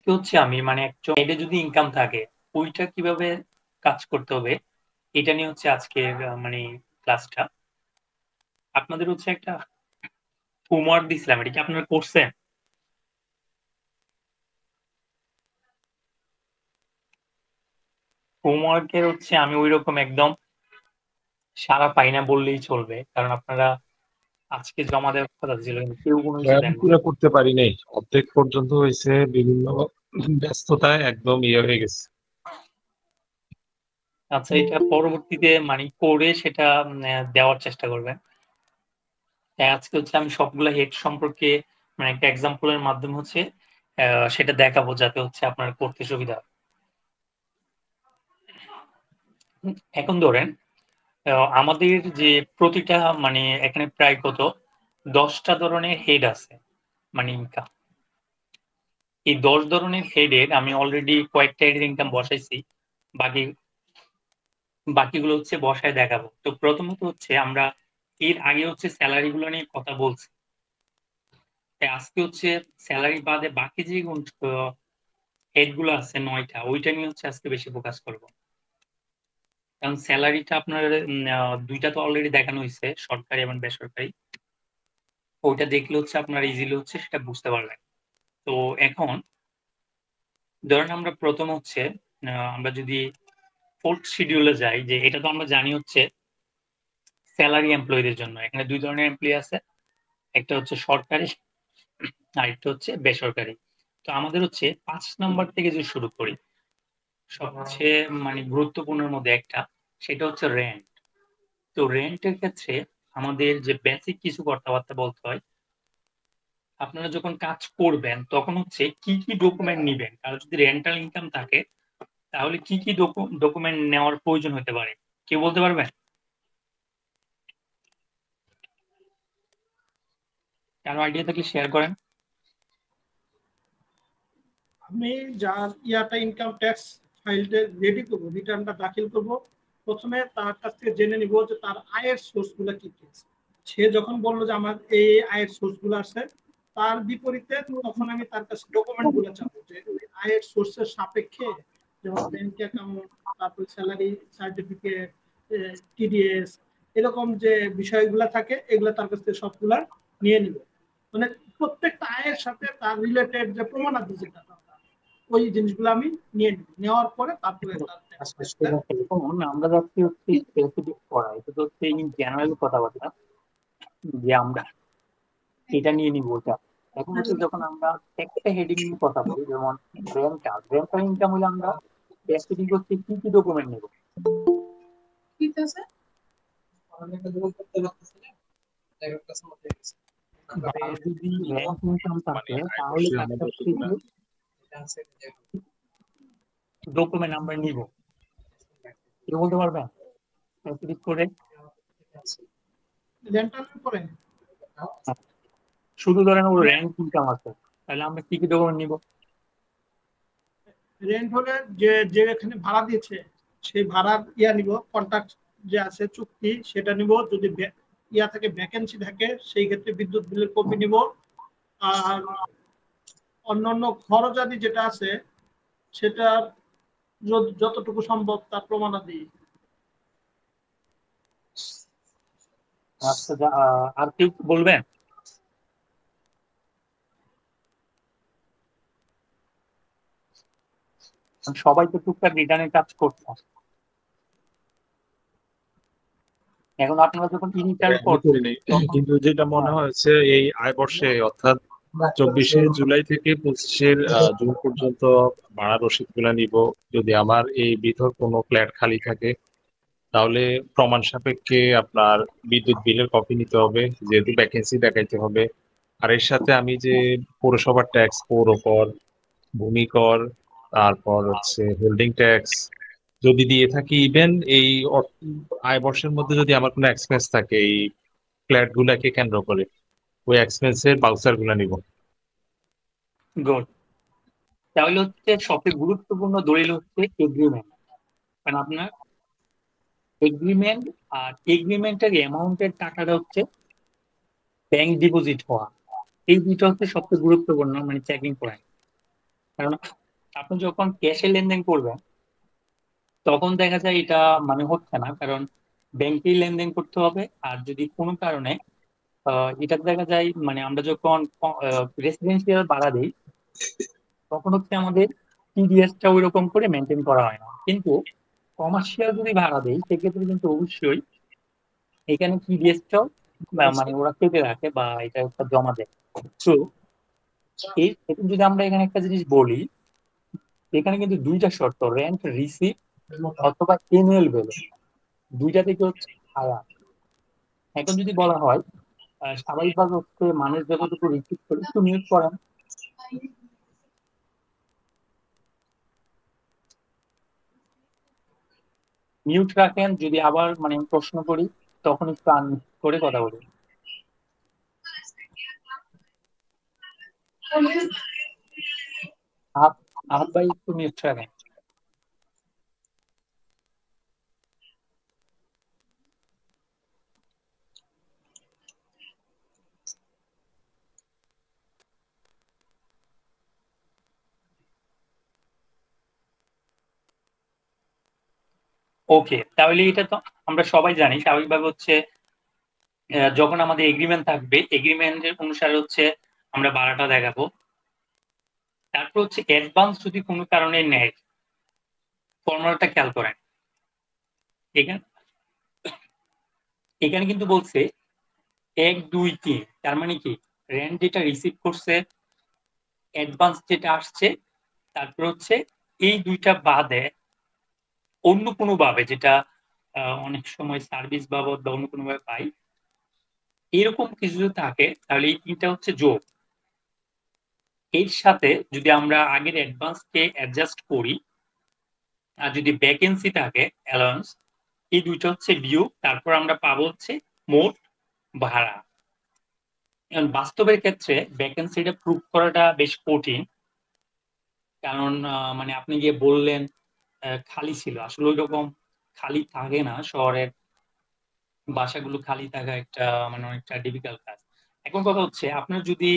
আজকে হচ্ছে আমি মানে একজন সাইডে যদি ইনকাম থাকে ওইটা কিভাবে কাজ করতে হবে এটা নিয়ে হচ্ছে আজকের মানে ক্লাসটা। আপনাদের হচ্ছে একটা হোমওয়ার্ক দিছিলাম, এটা কি আপনারা করছেন? হোমওয়ার্কের হচ্ছে আমি ওইরকম একদম সাড়া পাই না বললেই চলবে, কারণ আপনারা আজকে জমা দেওয়ার কথা ছিল কিন্তু কেউ কোনো কিছু আমি দেন নাই। পুরো করতে পারি নাই, অর্ধেক পর্যন্ত হয়েছে, বিভিন্ন ব্যস্ততায় একদম ইয়ে হয়ে গেছে। আচ্ছা, এটা পরবর্তীতে মানে করে সেটা দেওয়ার চেষ্টা করবেন। তাই আজকে হচ্ছে আমি সবগুলা হেড সম্পর্কে মানে একটা এক্সাম্পলের মাধ্যমে হচ্ছে সেটা দেখাবো যাতে হচ্ছে আপনার করতে সুবিধা হয়। এখন ধরেন আমাদের যে প্রতিটা মানে এখানে প্রায় কত 10টা ধরনের হেড আছে মানে ইনকাম। এই 10 ধরনের হেডের আমি অলরেডি কয়েকটা হেডের ইনকাম বসাইছি, বাকি বাকিগুলো হচ্ছে বসায় দেখাবো। তো প্রথমত হচ্ছে আমরা এর আগে হচ্ছে স্যালারি গুলো নিয়ে কথা বলছি, তাই আজকে হচ্ছে স্যালারি বাদে বাকি যে হেড গুলো আছে 9টা, ওইটা নিয়ে হচ্ছে আজকে বেশি ফোকাস করবো। কারণ স্যালারিটা আপনার দুইটা তো অলরেডি দেখানো হয়েছে, সরকারি এবং বেসরকারি। ওইটা দেখলে হচ্ছে আপনার ইজিলি হচ্ছে সেটা বুঝতে পারবেন। তো এখন ধরেন আমরা প্রথম হচ্ছে আমরা যদি ফোর্থ শিডিউলে যাই, যে এটা তো আমরা জানি হচ্ছে স্যালারি এমপ্লয়ীদের জন্য। এখানে দুই ধরনের এমপ্লয়ি আছে, একটা হচ্ছে সরকারি আর একটা হচ্ছে বেসরকারি। তো আমাদের হচ্ছে 5 নাম্বার থেকে যে শুরু করি, সবচেয়ে মানে গুরুত্বপূর্ণের মধ্যে একটা, সেটা হচ্ছে রেন্ট। তো রেন্টের ক্ষেত্রে আমাদের যে বেসিক কিছু কথাবার্তা বলতে হয়। আপনারা যখন কাজ করবেন তখন হচ্ছে কি কি ডকুমেন্ট নিবেন, কারো যদি রেন্টাল ইনকাম থাকে তাহলে কি কি ডকুমেন্ট নেওয়ার প্রয়োজন হতে পারে, কেউ বলতে পারবেন? কারো আইডিয়া থাকলে শেয়ার করেন। আমি যার ইনকাম ট্যাক্স ফাইলটা রেডি করবো, রিটার্নটা দাখিল করব, প্রথমে তার কাছ থেকে জেনে নিব যে তার আয়ের সোর্স গুলো কি কি আছে। সে যখন বললো যে আমার এই আয়ের সোর্স গুলো আছে, তার বিপরীতে তখন আমি তার কাছে ডকুমেন্ট গুলো চাবো যে ওই আয়ের সোর্সের সাপেক্ষে, যেমন ব্যাংক অ্যাকাউন্ট, তারপর স্যালারি সার্টিফিকেট, টিডিএস, এরকম যে বিষয়গুলো থাকে এগুলো তার কাছ থেকে সবগুলা নিয়ে নিব। মানে প্রত্যেকটা আয়ের সাথে তার রিলেটেড যে প্রমাণাদি যেটা, ওই জিনিসগুলো আমি নিয়ে নিব, নেওয়ার পরে তারপরে তার ট্যাক্স ফাইলটা। এখন আমরা যাচ্ছি হচ্ছে স্পেসিফিক পড়া, এটা তো হচ্ছে ইন জেনারেল কথাবার্তা যে আমরা এটা নিয়ে নিব ওটা। এখন হচ্ছে যখন আমরা একটা হেডিং নিয়ে কথা বলি, যেমন রেন্টাল ইনকাম হলে আমরা স্পেসিফিক হচ্ছে কি কি ডকুমেন্ট নেব। ঠিক আছে। যদি রেন্ট ইনকাম মানে থাকে আয় তাহলে বর্ষের তার মধ্যে কাছ কতগুলা থেকে ডকুমেন্ট আমরা নিব, কেউ বলতে পারবেন স্পেসিফিক করে? রেন্টালের পরে শুধু ধরেন ওর মানে রেন্ট ইনকাম আছে, তাহলে আমরা কি কি ডকুমেন্ট নিব? রেন্ট হলে যে যে এখানে ভাড়া দিয়েছে সেই ভাড়ার নিব, কন্ট্রাক্ট যে আছে চুক্তি সেটা নিব, যদি থাকে ভ্যাকেন্সি থাকে সেই ক্ষেত্রে বিদ্যুৎ বিলের কপি নিব। আর অন্যান্য খরচাদি যেটা আছে সেটা যতটুকু সম্ভব তার প্রমাণাদি। আচ্ছা, আর কেউ বলবেন? সবাই তো টুকটাক রিটার্নের কাজ করছে। এখন আপনারা যখন ইন্টার্ন আমি করি করছেন নাই, তখন কিন্তু যেটা মনে হয়েছে এই আয় বর্ষে অর্থাৎ 24শে জুলাই থেকে 25শে জুন পর্যন্ত ভাড়া রসিদ গুলা নিব। যদি আমার এই ভিতর কোনো ফ্ল্যাট খালি থাকে তাহলে প্রমাণ সাপেক্ষে আপনার বিদ্যুৎ বিলের কপি নিতে হবে, যেহেতু ভ্যাকেন্সি দেখাইতে হবে। আর এর সাথে আমি যে পৌরসভার ট্যাক্স, পৌরকর, ভূমি কর, তারপর হচ্ছে হোল্ডিং ট্যাক্স যদি দিয়ে থাকি, ইভেন এই আয় বর্ষের মধ্যে যদি আমার কোনো এক্সপেন্স থাকে এই ফ্ল্যাট গুলাকে কেন্দ্র করে, ওই এক্সপেন্সের বাউচার গুলা নিব। গুড। তাহলে হচ্ছে সবচেয়ে গুরুত্বপূর্ণ দলিল হচ্ছে এগ্রিমেন্ট। কারণ আপনার এগ্রিমেন্ট আর এগ্রিমেন্টের অ্যামাউন্টের টাকাটা হচ্ছে ব্যাংক ডিপোজিট হওয়া, এই দুইটা হচ্ছে সবচেয়ে গুরুত্বপূর্ণ মানে চেকিং পয়েন্ট। কারণ আপনি যখন ক্যাশে লেনদেন করবেন তখন দেখা যায় এটা মানে হচ্ছে না, কারণ ব্যাংকেই লেনদেন করতে হবে। আর যদি কোনো কারণে এটা দেখা যায় মানে আমরা যখন রেসিডেন্সিয়াল ভাড়া দিই তখন হচ্ছে আমাদের টিডিএসটা ওই রকম করে মেনটেন করা হয় না, কিন্তু কমার্শিয়াল যদি ভাড়া দেই সেক্ষেত্রে কিন্তু অবশ্যই এখানে টিডিএসটাও মানে ওরা কেটে রাখে বা এটা একটা জমা দেয়। তো এই এখন যদি আমরা এখানে একটা জিনিস বলি, এখানে কিন্তু দুইটা শর্ত, রেন্ট রিসিভ অথবা এনুয়াল ভ্যালু, দুইটা থেকে হচ্ছে আয়া। এখন যদি বলা হয় স্বাভাবিকভাবে হচ্ছে মানুষ যতটুকু রিসিভ করে, একটু মিউট করেন। মিউট রাখেন, যদি আবার মানে প্রশ্ন করি তখন একটু আনমিউট করে কথা বলি। আহাত ভাই একটু মিউট রাখেন। ওকে, তাহলে এটা তো আমরা সবাই জানি স্বাভাবিকভাবে হচ্ছে যখন আমাদের এগ্রিমেন্ট থাকবে এগ্রিমেন্টের অনুসারে হচ্ছে আমরা ভাড়াটা দেখাবো। তারপর হচ্ছে অ্যাডভান্স যদি কোনো কারণে নেয়, ফর্মুলাটা খেয়াল করেন। এখানে এখানে কিন্তু বলছে 1 2 3, তার মানে কি রেন্ট যেটা রিসিভ করছে, অ্যাডভান্স যেটা আসছে, তারপর হচ্ছে এই দুইটা বাদে অন্য কোনো ভাবে যেটা অনেক সময় সার্ভিস বাবদ বা অন্য কোনো ভাবে পাই, এরকম কিছু যদি থাকে তাহলে এই তিনটা হচ্ছে যোগ। এর সাথে যদি আমরা আগের অ্যাডভান্সকে অ্যাডজাস্ট করি আর যদি ভ্যাকেন্সি থাকে অ্যালাউন্স, এই দুইটা হচ্ছে বিয়োগ, তারপর আমরা পাবো হচ্ছে মোট ভাড়া। এখন বাস্তবের ক্ষেত্রে ভ্যাকেন্সিটা প্রুভ করাটা বেশ কঠিন, কারণ মানে আপনি গিয়ে বললেন খালি ছিল, আসলে ওই রকম খালি থাকে না। শহরের বাসাগুলো খালি থাকা একটা মানে অনেকটা ডিফিকাল্ট কাজ। এখন কথা হচ্ছে আপনার যদি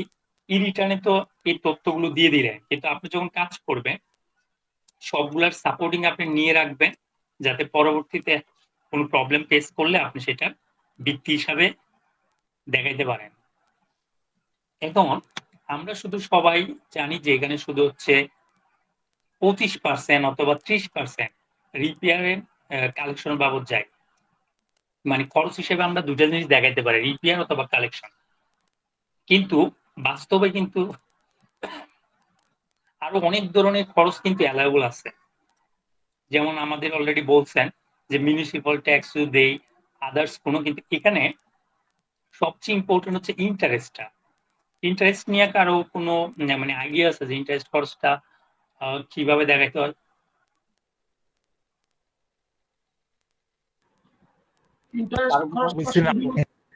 ই রিটার্নে তো এই তথ্যগুলো দিয়ে দিলেন, কিন্তু আপনি যখন কাজ করবেন সবগুলার সাপোর্টিং আপনি নিয়ে রাখবেন, যাতে পরবর্তীতে কোনো প্রবলেম ফেস করলে আপনি সেটা ভিত্তি হিসাবে দেখাইতে পারেন। এখন আমরা শুধু সবাই জানি যে এখানে শুধু হচ্ছে 25% অথবা 30% রিপেয়ারের কালেকশন বাবদ যায়, মানে খরচ হিসেবে আমরা দুটা জিনিস দেখাইতে পারি, রিপেয়ার অথবা কালেকশন। কিন্তু বাস্তবে কিন্তু আরো অনেক ধরনের খরচ কিন্তু অ্যালাউবল আছে। যেমন আমাদের অলরেডি বলছেন যে মিউনিসিপাল ট্যাক্স দেই, আদার্স কোনো, কিন্তু এখানে সবচেয়ে ইম্পর্টেন্ট হচ্ছে ইন্টারেস্টটা। ইন্টারেস্ট নিয়ে কারো কোনো মানে আইডিয়া আছে যে ইন্টারেস্ট খরচটা কিভাবে দেখাইতে হয়? ইন্টারেস্ট খরচটা শুধু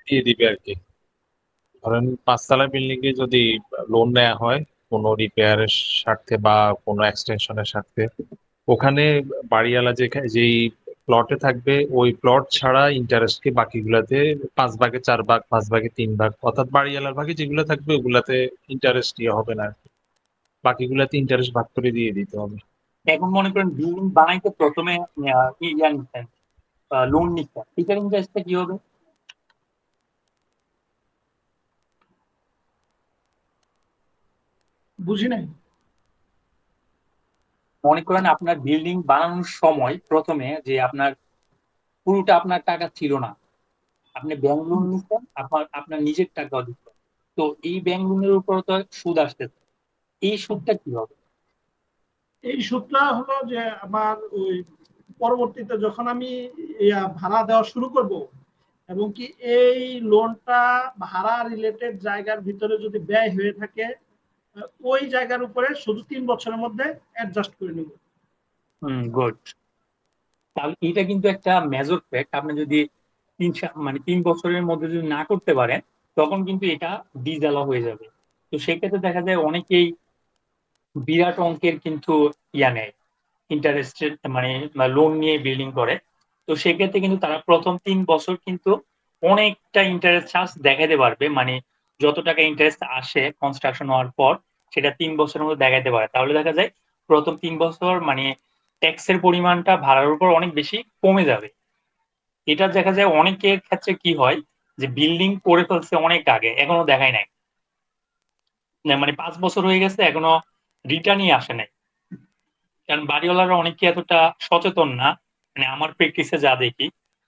দিয়ে দিবে আর কি। ধরেন 5 তলা বিল্ডিং এ যদি লোন নেওয়া হয় কোনো রিপেয়ারের স্বার্থে বা কোনো এক্সটেনশনের স্বার্থে, ওখানে বাড়িওয়ালা যেই প্লটে থাকবে ওই প্লট ছাড়া ইন্টারেস্টকে বাকিগুলাতে 5 ভাগে 4 ভাগ 5 ভাগে 3 ভাগ, অর্থাৎ বাড়িওয়ালার ভাগে যেগুলো থাকবে ওগুলাতে ইন্টারেস্ট ইয়ে হবে না, বাকিগুলাতে ইন্টারেস্ট ভাগ করে দিয়ে দিতে হবে। এখন মনে করেন বিল্ডিং বানাইতে প্রথমে ইয়া নিতেন, লোন নিতেন, এটার ইন্টারেস্টটা কি হবে? বুঝি নাই। মনে করেন আপনার বিল্ডিং বানানোর সময় প্রথমে যে আপনার পুরোটা আপনার টাকা ছিল না, আপনি ব্যাংক লোন নিতেন, আপনার নিজের টাকাও দিতেন, তো এই ব্যাংক লোনের উপর তো সুদ আসতেছে, এই সুদটা কি হবে? এই সুদটা হলো যে আমার ওই পরবর্তীতে যখন আমি ভাড়া দেওয়া শুরু করব, এবং কি এই লোনটা ভাড়া রিলেটেড জায়গার ভিতরে যদি ব্যয় হয়ে থাকে ওই জায়গার উপরে শুধু 3 বছরের মধ্যে অ্যাডজাস্ট করে নেব। গুড। তাহলে এটা কিন্তু একটা মেজর ফ্যাক্ট। আপনি যদি 3 বছরের মধ্যে যদি না করতে পারেন তখন কিন্তু এটা ডিজালা হয়ে যাবে। তো সেক্ষেত্রে দেখা যায় অনেকেই বিরাট অঙ্কের কিন্তু ইয়া নেয়, ইন্টারেস্টেড মানে লোন নিয়ে বিল্ডিং করে। তো সেক্ষেত্রে কিন্তু তারা প্রথম 3 বছর কিন্তু অনেকটা ইন্টারেস্ট চার্জ দেখাতে পারবে, মানে যত টাকা ইন্টারেস্ট আসে কনস্ট্রাকশন হওয়ার পর সেটা 3 বছরের মধ্যে দেখাইতে পারে, তাহলে দেখা যায় প্রথম 3 বছর মানে ট্যাক্সের পরিমাণটা ভাড়ার উপর অনেক বেশি কমে যাবে। এটা দেখা যায় অনেকের ক্ষেত্রে কি হয় যে বিল্ডিং করে ফেলছে অনেক আগে, এখনো দেখায় নাই, মানে 5 বছর হয়ে গেছে এখনো রিটার্নই আসে নাই। কারণ বাড়িওয়ালারা অনেকে এতটা সচেতন না, মানে আমার প্র্যাকটিসে যা দেখি,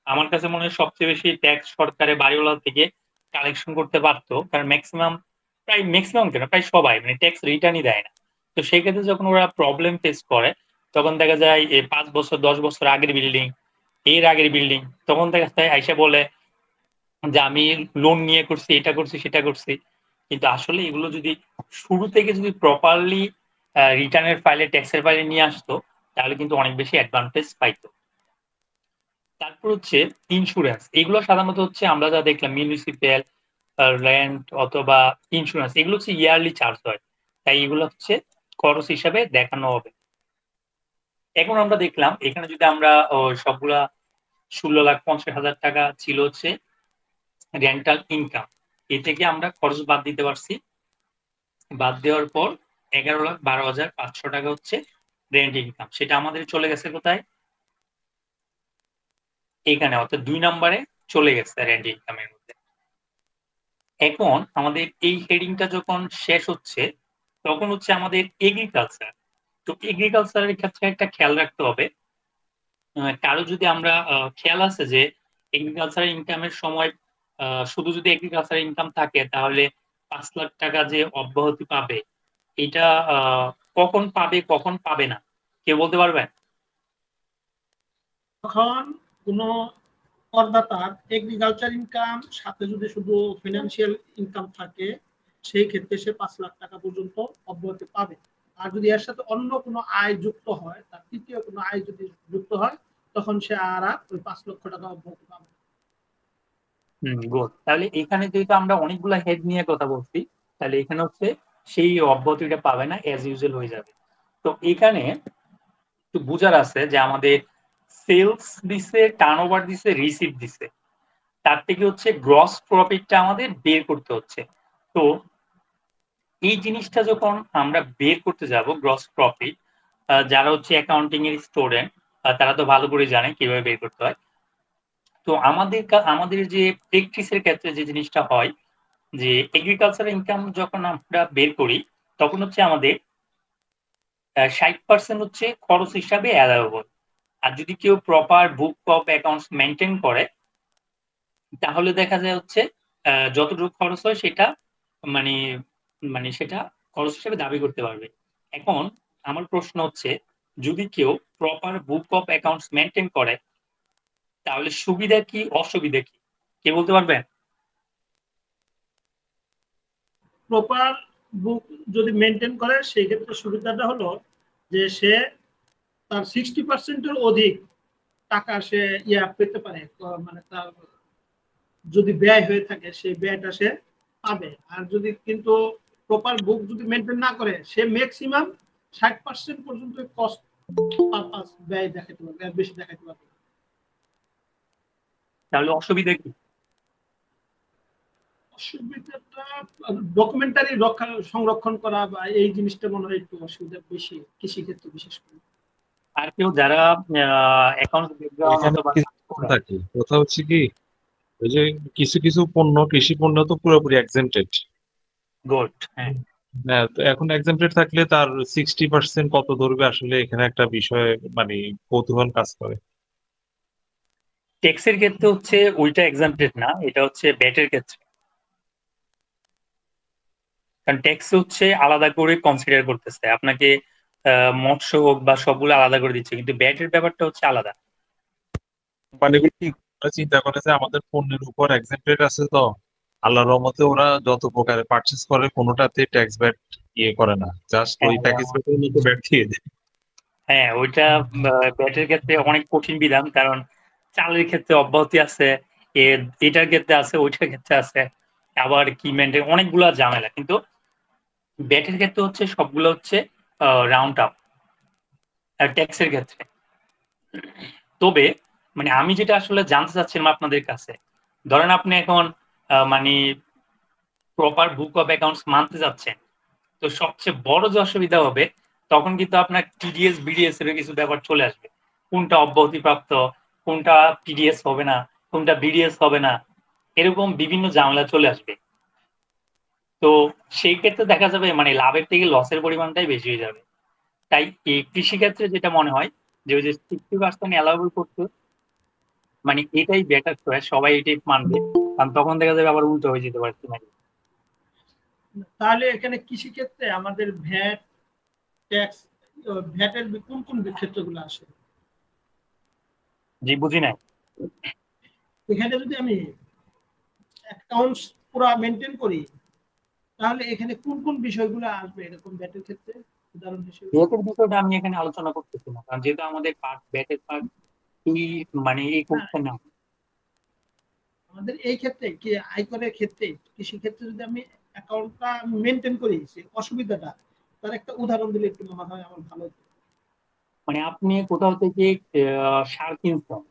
আমার কাছে মনে হয় সবচেয়ে বেশি ট্যাক্স সরকারের বাড়িওয়ালা থেকে কালেকশন করতে পারতো, কারণ ম্যাক্সিমাম কেন প্রায় সবাই মানে ট্যাক্স রিটার্নই দেয় না। তো সেক্ষেত্রে যখন ওরা প্রবলেম ফেস করে তখন দেখা যায় 5 বছর 10 বছর আগের বিল্ডিং, এর আগের বিল্ডিং, তখন দেখা যায় আইসা বলে যে আমি লোন নিয়ে করছি, এটা করছি সেটা করছি। কিন্তু আসলে এগুলো যদি শুরু থেকে যদি প্রপারলি রিটার্নের ফাইলে ট্যাক্সের ফাইলে নিয়ে আসতো তাহলে কিন্তু অনেক বেশি অ্যাডভান্টেজ পাইতো। তারপর হচ্ছে ইন্স্যুরেন্স, এগুলো সাধারণত হচ্ছে আমরা যা দেখলাম মিউনিসিপ্যাল রেন্ট অথবা ইন্স্যুরেন্স, এগুলো হচ্ছে ইয়ারলি চার্জ হয়, তাই এগুলো হচ্ছে খরচ হিসাবে দেখানো হবে। এখন আমরা দেখলাম এখানে যদি আমরা সবগুলা 16,50,000 টাকা ছিল হচ্ছে রেন্টাল ইনকাম, এ থেকে আমরা খরচ বাদ দিতে পারছি। বাদ দেওয়ার পর 11,12,500 টাকা হচ্ছে রেন্ট ইনকাম, সেটা আমাদের চলে গেছে কোথায়, এখানে, অর্থাৎ 2 নম্বরে চলে গেছে রেন্ট ইনকামের মধ্যে। এখন আমাদের এই হেডিংটা যখন শেষ হচ্ছে তখন হচ্ছে আমাদের এগ্রিকালচার। তো এগ্রিকালচারের ক্ষেত্রে একটা খেয়াল রাখতে হবে, কারো যদি আমরা খেয়াল আছে যে এগ্রিকালচার ইনকামের সময় শুধু যদি এগ্রিকালচার ইনকাম থাকে তাহলে 5 লাখ টাকা যে অব্যাহতি পাবে, এটা কখন পাবে কখন পাবে না কেউ বলতে পারবেন? তখন কোনো করদাতার এগ্রিকালচার ইনকাম সাথে যদি শুধু ফিনান্সিয়াল ইনকাম থাকে সেই ক্ষেত্রে সে 5 লাখ টাকা পর্যন্ত অব্যাহতি পাবে। আর যদি এর সাথে অন্য কোনো আয় যুক্ত হয়, তার তৃতীয় কোনো আয় যদি যুক্ত হয় তখন সে আর ওই 5 লক্ষ টাকা অব্যাহতি পাবে। গুড। তাহলে এখানে যেহেতু আমরা অনেকগুলা হেড নিয়ে কথা বলছি, তাহলে এখানে হচ্ছে সেই অব্যাহতিটা পাবে না, অ্যাজ ইউজুয়াল হয়ে যাবে। তো এখানে একটু বুঝার আছে যে আমাদের সেলস দিছে, টার্নওভার দিছে, রিসিভ দিছে, তার থেকে হচ্ছে গ্রস প্রফিটটা আমাদের বের করতে হচ্ছে। তো এই জিনিসটা যখন আমরা বের করতে যাব গ্রস প্রফিট, যারা হচ্ছে অ্যাকাউন্টিং এর স্টুডেন্ট তারা তো ভালো করে জানে কিভাবে বের করতে হয়। তো আমাদের যে প্র্যাকটিসের ক্ষেত্রে যে জিনিসটা হয় যে এগ্রিকালচার ইনকাম যখন আমরা বের করি তখন হচ্ছে আমাদের 60% হচ্ছে খরচ হিসাবে অ্যালাউয়েবল। আর যদি কেউ proper book of accounts maintain করে তাহলে দেখা যায় হচ্ছে যতটুকু খরচ হয় সেটা মানে মানে সেটা খরচ হিসেবে দাবি করতে পারবে। এখন আমার প্রশ্ন হচ্ছে যদি কেউ proper book of accounts maintain করে তাহলে সুবিধা কি অসুবিধা কি কে বলতে পারবেন? প্রপার বুক যদি মেনটেন করে সেই ক্ষেত্রে সুবিধাটা হলো যে সে তার 60%-এর অধিক টাকা সে পেতে পারে, মানে তার যদি ব্যয় হয়ে থাকে সেই ব্যয়টা সে পাবে। আর যদি কিন্তু প্রপার বুক যদি মেনটেন না করে সে ম্যাক্সিমাম 60% পর্যন্ত কস্ট পারপাস ব্যয় দেখাতে পারবে, আর বেশি দেখাতে পারবে। তাহলে অসুবিধা কি? অসুবিধাটা ডকুমেন্টারি সংরক্ষণ করা বা এই জিনিসটা মনে হয় একটু অসুবিধা বেশি কৃষিক্ষেত্রে বিশেষ করে। আর কেউ যারা অ্যাকাউন্ট ব্যাকগ্রাউন্ড এখানে অথবা কিছু থাকে, কথা হচ্ছে কি ওই যে কিছু কিছু পণ্য, কৃষি পণ্য তো পুরোপুরি এক্সেম্পটেড। গুড, হ্যাঁ হ্যাঁ, তো এখন এক্সেম্পটেড থাকলে তার 60% কত ধরবে, আসলে এখানে একটা বিষয় মানে কৌতূহল কাজ করে। ট্যাক্সের ক্ষেত্রে হচ্ছে ওইটা এক্সাম্পটেড না, এটা হচ্ছে ব্যাটের ক্ষেত্রে, কারণ ট্যাক্স হচ্ছে আলাদা করে কনসিডার করতেছে আপনাকে, মৎস্য হোক বা সবগুলো আলাদা করে দিচ্ছে, কিন্তু ব্যাটের ব্যাপারটা হচ্ছে আলাদা। কোম্পানিগুলো কি চিন্তা করে যে আমাদের পণ্যের উপর এক্সেম্পটেড আছে, তো আল্লাহর রহমতে ওরা যত প্রকারে পারচেজ করে কোনোটাতে ট্যাক্স ব্যাট করে না, জাস্ট ওই প্যাকেজ ব্যাটের মতো ব্যাট দিয়ে দেয়। হ্যাঁ, ওইটা ব্যাটের ক্ষেত্রে অনেক কঠিন বিধান, কারণ চালের ক্ষেত্রে অব্যাহতি আছে, এটার ক্ষেত্রে আছে, ওইটার ক্ষেত্রে আছে, আবার কি মেনটেন অনেকগুলা ঝামেলা। কিন্তু ব্যাটের ক্ষেত্রে হচ্ছে সবগুলো হচ্ছে রাউন্ড আপ ট্যাক্সের ক্ষেত্রে। তবে মানে আমি যেটা আসলে জানতে চাচ্ছিলাম আপনাদের কাছে, ধরেন আপনি এখন মানে প্রপার বুক অফ অ্যাকাউন্টস মানতে যাচ্ছেন, তো তো সবচেয়ে বড় যে অসুবিধা হবে তখন কিন্তু আপনার টিডিএস বিডিএস এর কিছু ব্যাপার চলে আসবে, কোনটা অব্যাহতিপ্রাপ্ত, কোনটা টিডিএস হবে না, কোনটা বিডিএস হবে না, এরকম বিভিন্ন ঝামেলা চলে আসবে। তো সেই ক্ষেত্রে দেখা যাবে মানে লাভের থেকে লসের পরিমাণটাই বেশি হয়ে যাবে। তাই এই কৃষিক্ষেত্রে যেটা মনে হয় যে ওই যে 60% অ্যালাউবল করতে, মানে এটাই বেটার চয়েস, সবাই এটাই মানবে, কারণ তখন দেখা যাবে আবার উল্টো হয়ে যেতে পারছে না। তাহলে এখানে কৃষি ক্ষেত্রে আমাদের ভ্যাট ট্যাক্স, ভ্যাটের কোন কোন ক্ষেত্রগুলো আসে? জি বুঝি নাই। এখানে যদি আমি অ্যাকাউন্টস পুরো মেনটেন করি তাহলে এখানে কোন কোন বিষয়গুলো আসবে এরকম ভ্যাটের ক্ষেত্রে উদাহরণ হিসেবে? ব্যাটের বিষয়টা আমি এখানে আলোচনা করতেছি না, কারণ যেহেতু আমাদের পার্ট ব্যাটের পার্ট এই মানে এই করতে না। আমাদের এই ক্ষেত্রে কি আয়করের ক্ষেত্রে কৃষি ক্ষেত্রে যদি আমি অ্যাকাউন্টটা মেনটেন করি অসুবিধাটা তার একটা উদাহরণ দিলে একটু মনে হয় আমার ভালো হতো। মানে আপনি কোথাও থেকে সার কিনছেন,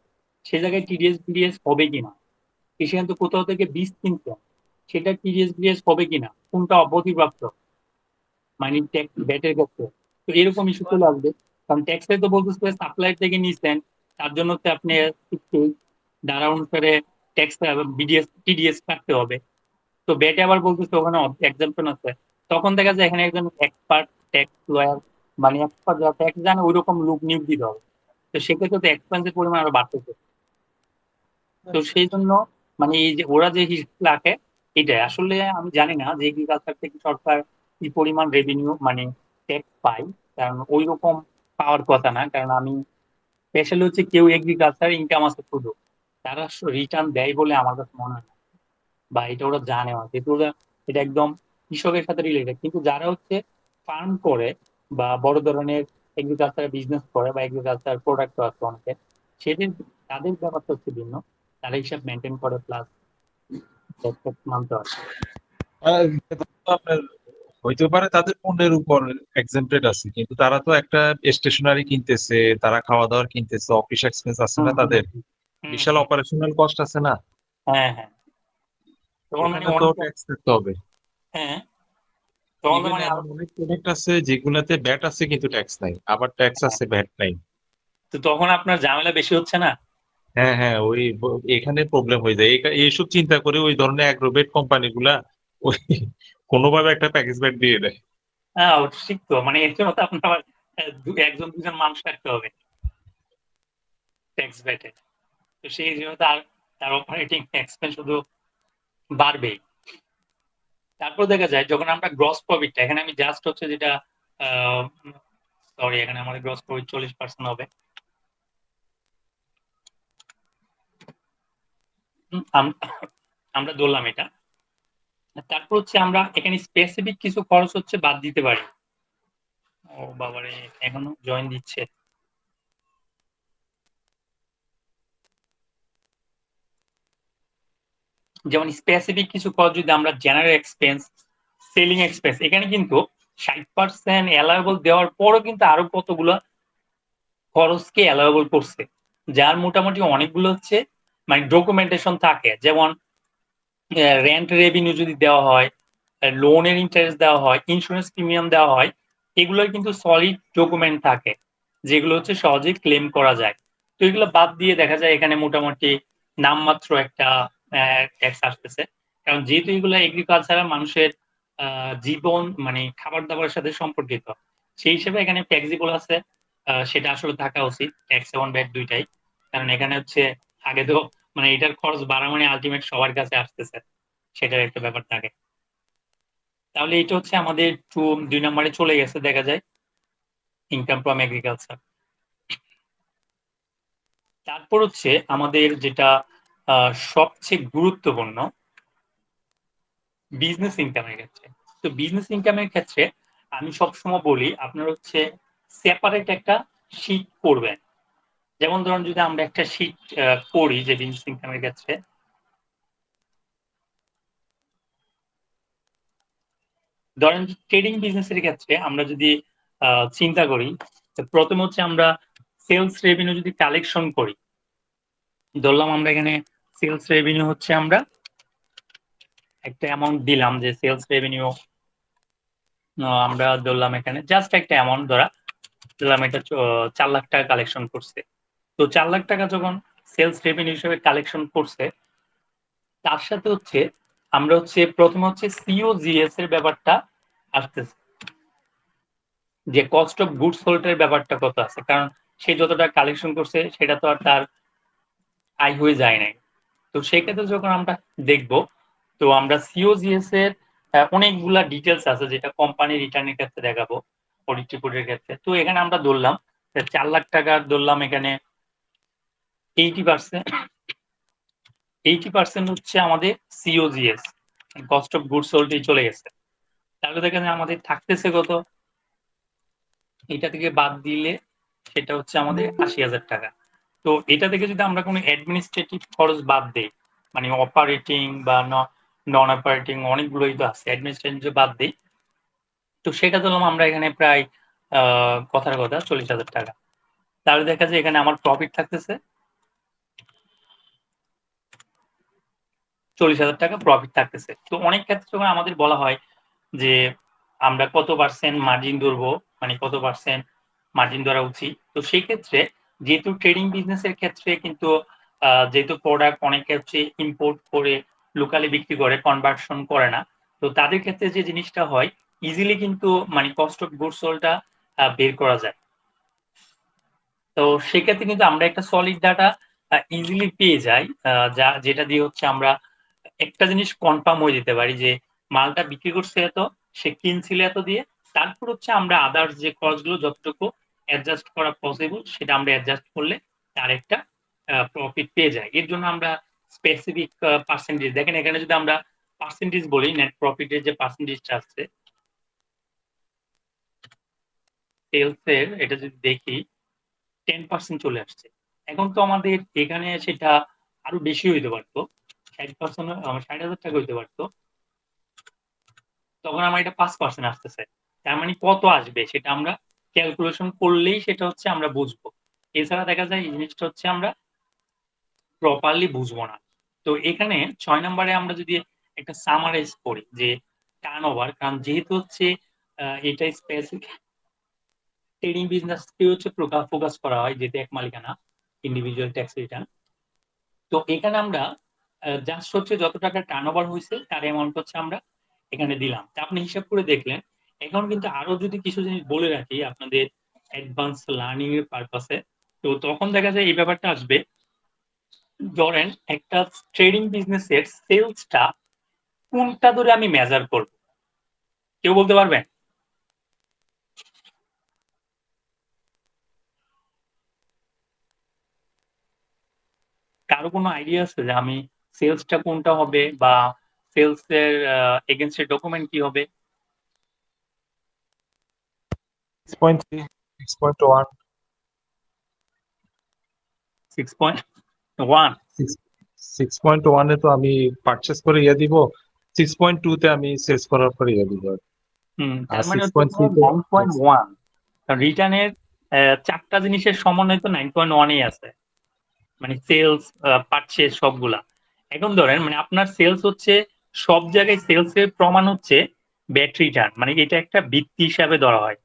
সে জায়গায় টিডিএস বিডিএস হবে কিনা, সেখান থেকে কোথাও থেকে বীজ কিনছেন, সেটা টিডিএস বিডিএস হবে কিনা, কোনটা অব্যাহতিপ্রাপ্ত, মানে ট্যাক্স ব্যাটের ক্ষেত্রে। তো এরকম ইস্যু চলে আসবে, কারণ ট্যাক্সে তো বলতেছে সাপ্লাইয়ার থেকে নিচ্ছেন, তার জন্য তো আপনি ধারা অনুসারে ট্যাক্স বিডিএস টিডিএস কাটতে হবে। তো ব্যাটে আবার বলতেছে ওখানে এক্সাম্পশন আছে, তখন দেখা যায় এখানে একজন এক্সপার্ট ট্যাক্স লয়ার, মানে এক্সপার্ট যারা ট্যাক্স জানে ওই রকম লোক নিয়োগ দিতে হবে। তো সেক্ষেত্রে তো এক্সপেন্সের পরিমাণ আরো বাড়তেছে। তো সেই জন্য মানে এই যে ওরা যে হিসাব রাখে, এটা আসলে আমি জানি না যে এগ্রিকালচার থেকে সরকার কি পরিমাণ রেভিনিউ মানে ট্যাক্স পায়, কারণ ওই রকম পাওয়ার কথা না, কারণ আমি স্পেশালি হচ্ছে কেউ এগ্রিকালচার ইনকাম আছে শুধু, তারা রিটার্ন দেয় বলে আমার কাছে মনে হয় না, বা এটা ওরা জানে না, যেহেতু ওরা এটা একদম কৃষকের সাথে রিলেটেড। কিন্তু যারা হচ্ছে ফার্ম করে বা বড় ধরনের এগ্রিকালচার বিজনেস করে বা এগ্রিকালচার প্রোডাক্ট আছে অনেকের, সেদিন তাদের ব্যাপারটা হচ্ছে ভিন্ন, তারা হিসাব মেনটেন করে প্লাস মানতে হয়। আপনার হইতে পারে তাদের পণ্যের উপর এক্সেম্পটেড আছে, কিন্তু তারা তো একটা স্টেশনারি কিনতেছে, তারা খাওয়া দাওয়ার কিনতেছে, অফিস এক্সপেন্স আছে না, তাদের বিশাল অপারেশনাল কস্ট আছে না, হ্যাঁ হ্যাঁ, তখন মানে ওখানে তো অনেক, ট্যাক্স থাকতে হবে। হ্যাঁ তখন তো ইভেন মানে এমন অনেক প্রোডাক্ট আছে যেগুলাতে ব্যাট আছে কিন্তু ট্যাক্স নাই, আবার ট্যাক্স আছে ব্যাট নাই। তো তখন আপনার ঝামেলা বেশি হচ্ছে না। হ্যাঁ হ্যাঁ, ওই এখানে প্রবলেম হয়ে যায়। এইসব চিন্তা করে ওই ধরনের অ্যাগ্রোভেট কোম্পানি গুলা ওই কোনোভাবে একটা প্যাকেজ ব্যাট দিয়ে দেয়। হ্যাঁ ঠিক তো, মানে এর জন্য তো আপনার আবার, একজন দুজন মানুষ রাখতে হবে ট্যাক্স ব্যাটে। তো সেই জন্য তার অপারেটিং এক্সপেন্স শুধু বাড়বেই। তারপর দেখা যায় যখন আমরা গ্রস প্রফিটটা, এখানে আমি জাস্ট হচ্ছে যেটা সরি, এখানে আমাদের গ্রস প্রফিট 40% হবে। আমরা ধরলাম এটা। তারপর হচ্ছে আমরা এখানে স্পেসিফিক কিছু খরচ হচ্ছে বাদ দিতে পারি। ও বাবারে, এখনো জয়েন দিচ্ছে। যেমন স্পেসিফিক কিছু খরচ যদি আমরা জেনারেল এক্সপেন্স, সেলিং এক্সপেন্স, এখানে কিন্তু 60% অ্যালাউয়েবল দেওয়ার পরও কিন্তু আরো কতগুলো খরচকে অ্যালাউয়েবল করছে, যার মোটামুটি অনেকগুলো হচ্ছে মানে ডকুমেন্টেশন থাকে। যেমন রেন্ট রেভিনিউ যদি দেওয়া হয়, লোনের ইন্টারেস্ট দেওয়া হয়, ইন্স্যুরেন্স প্রিমিয়াম দেওয়া হয়, এগুলোর কিন্তু সলিড ডকুমেন্ট থাকে যেগুলো হচ্ছে সহজে ক্লেম করা যায়। তো এগুলো বাদ দিয়ে দেখা যায় এখানে মোটামুটি নামমাত্র একটা ট্যাক্স আসতেছে, কারণ যেহেতু এগুলো এগ্রিকালচারাল মানুষের জীবন মানে খাবার দাবারের সাথে সম্পর্কিত, সেই হিসেবে এখানে ট্যাক্সিবল আছে। সেটা আসলে থাকা উচিত, ট্যাক্স এবং ভ্যাট দুইটাই, কারণ এখানে হচ্ছে আগে তো মানে এটার খরচ বাড়া মানে আলটিমেট সবার কাছে আসতেছে, সেটার একটা ব্যাপার থাকে। তাহলে এটা হচ্ছে আমাদের 2 নম্বরে চলে গেছে দেখা যায়, ইনকাম ফ্রম এগ্রিকালচার। তারপর হচ্ছে আমাদের যেটা সবচেয়ে গুরুত্বপূর্ণ, বিজনেস ইনকামের ক্ষেত্রে। তো বিজনেস ইনকামের ক্ষেত্রে আমি সবসময় বলি আপনার হচ্ছে সেপারেট একটা শীট করবেন। যেমন ধরুন যদি আমরা একটা শীট করি যে বিজনেস ইনকামের ক্ষেত্রে, ধরেন ট্রেডিং বিজনেসের ক্ষেত্রে আমরা যদি চিন্তা করি, প্রথমে হচ্ছে আমরা সেলস রেভিনিউ যদি কালেকশন করি, ধরলাম আমরা এখানে সেলস রেভিনিউ হচ্ছে আমরা একটা অ্যামাউন্ট দিলাম যে সেলস রেভিনিউ আমরা ধরলাম এখানে জাস্ট একটা অ্যামাউন্ট ধরলাম এটা 4 লাখ টাকা কালেকশন করছে। তো 4 লাখ টাকা যখন সেলস রেভিনিউ হিসেবে কালেকশন করছে, তার সাথে হচ্ছে আমরা হচ্ছে প্রথমে হচ্ছে সিওজিএস এর ব্যাপারটা আসতেছে, যে কস্ট অফ গুডস সোল্ড এর ব্যাপারটা কত আছে, কারণ সে যতটা কালেকশন করছে সেটা তো আর তার আয় হয়ে যায় নাই। তো সেক্ষেত্রে যখন আমরা দেখব, তো আমরা সিওজিএস এর অনেকগুলা ডিটেলস আছে যেটা কোম্পানি রিটার্নের ক্ষেত্রে দেখাবো, অডিট রিপোর্টের ক্ষেত্রে। তো এখানে আমরা ধরলাম 4 লাখ টাকার ধরলাম এখানে 80% 80% হচ্ছে আমাদের সিওজিএস, কস্ট অফ গুডস সোল্ডই চলে গেছে। তাহলে দেখেন আমাদের থাকতেছে কত, এটা থেকে বাদ দিলে সেটা হচ্ছে আমাদের 80,000 টাকা। তো এটা থেকে যদি আমরা কোনো অ্যাডমিনিস্ট্রেটিভ খরচ বাদ দেই, মানে অপারেটিং বা নন অপারেটিং অনেকগুলোই তো আছে, অ্যাডমিনিস্ট্রেটিভ বাদ দিই, তো সেটা ধরলাম আমরা এখানে প্রায় কথার কথা 40,000 টাকা। তাহলে দেখা যায় এখানে আমার প্রফিট থাকতেছে 40,000 টাকা প্রফিট থাকতেছে। তো অনেক ক্ষেত্রে যখন আমাদের বলা হয় যে আমরা কত পার্সেন্ট মার্জিন ধরবো, মানে কত পার্সেন্ট মার্জিন ধরা উচিত, তো সেই ক্ষেত্রে যেহেতু ট্রেডিং বিজনেসের ক্ষেত্রে কিন্তু যেহেতু প্রোডাক্ট অনেকে হচ্ছে ইম্পোর্ট করে লোকালি বিক্রি করে, কনভার্সন করে না, তো তাদের ক্ষেত্রে যে জিনিসটা হয় ইজিলি কিন্তু মানে কস্ট অফ গুডস সোল্ডটা বের করা যায়। তো সেক্ষেত্রে কিন্তু আমরা একটা সলিড ডাটা ইজিলি পেয়ে যাই, যেটা দিয়ে হচ্ছে আমরা একটা জিনিস কনফার্ম হয়ে যেতে পারি যে মালটা বিক্রি করছে এত, সে কিনছিল এত দিয়ে, তারপর হচ্ছে আমরা আদার্স যে খরচ গুলো যতটুকু অ্যাডজাস্ট করা পসিবল সেটা আমরা অ্যাডজাস্ট করলে তার একটা প্রফিট পেয়ে যায়। এর জন্য আমরা স্পেসিফিক পার্সেন্টেজ দেখেন, এখানে যদি আমরা পার্সেন্টেজ বলি, নেট প্রফিটের যে পার্সেন্টেজটা আছে সেলস এর, এটা যদি দেখি 10% চলে আসছে। এখন তো আমাদের এখানে সেটা আরো বেশি হইতে পারতো, 60% 60,000 টাকা হইতে পারতো, তখন আমার এটা 5% আসতেছে। তার মানে কত আসবে সেটা আমরা ক্যালকুলেশন করলেই সেটা হচ্ছে আমরা বুঝবো। এছাড়া দেখা যায় এই জিনিসটা হচ্ছে আমরা প্রপারলি বুঝবো না। তো এখানে 6 নম্বরে আমরা যদি একটা সামারাইজ করি যে টার্ন ওভার, কারণ যেহেতু হচ্ছে এটা স্পেসিফিক ট্রেডিং বিজনেস হচ্ছে ফোকাস করা হয়, যেটা এক মালিকানা ইন্ডিভিজুয়াল ট্যাক্স রিটার্ন। তো এখানে আমরা জাস্ট হচ্ছে যত টাকা টার্ন ওভার হয়েছে তার অ্যামাউন্ট হচ্ছে আমরা এখানে দিলাম। তা আপনি হিসাব করে দেখলেন। এখন কিন্তু আরো যদি কিছু জিনিস বলে রাখি আপনাদের অ্যাডভান্স লার্নিং এর পারপাসে, তো তখন দেখা যায় এই ব্যাপারটা আসবে। ধরেন একটা ট্রেডিং বিজনেসের সেলসটা কোনটা ধরে আমি মেজার করব, কেউ বলতে পারবেন? কারো কোনো আইডিয়া আছে যে আমি সেলসটা কোনটা হবে বা সেলস এর এগেইনস্ট ডকুমেন্ট কি হবে? 6.3, 6.1, 6.1 6.1 এ তো আমি পারচেস করে ইয়ে দিব, 6.2 তে আমি সেলস করার পরে ইয়ে দিব, আর তার মানে হচ্ছে 6.3 তে 9.1। রিটার্নের 4টা জিনিসের সমন্বয় তো 9.1 আছে, মানে সেলস পারচেস সবগুলা। এখন ধরেন মানে আপনার সেলস হচ্ছে সব জায়গায় সেলস এর প্রমাণ হচ্ছে ব্যাট রিটার্ন, মানে এটা একটা ভিত্তি হিসাবে ধরা হয়।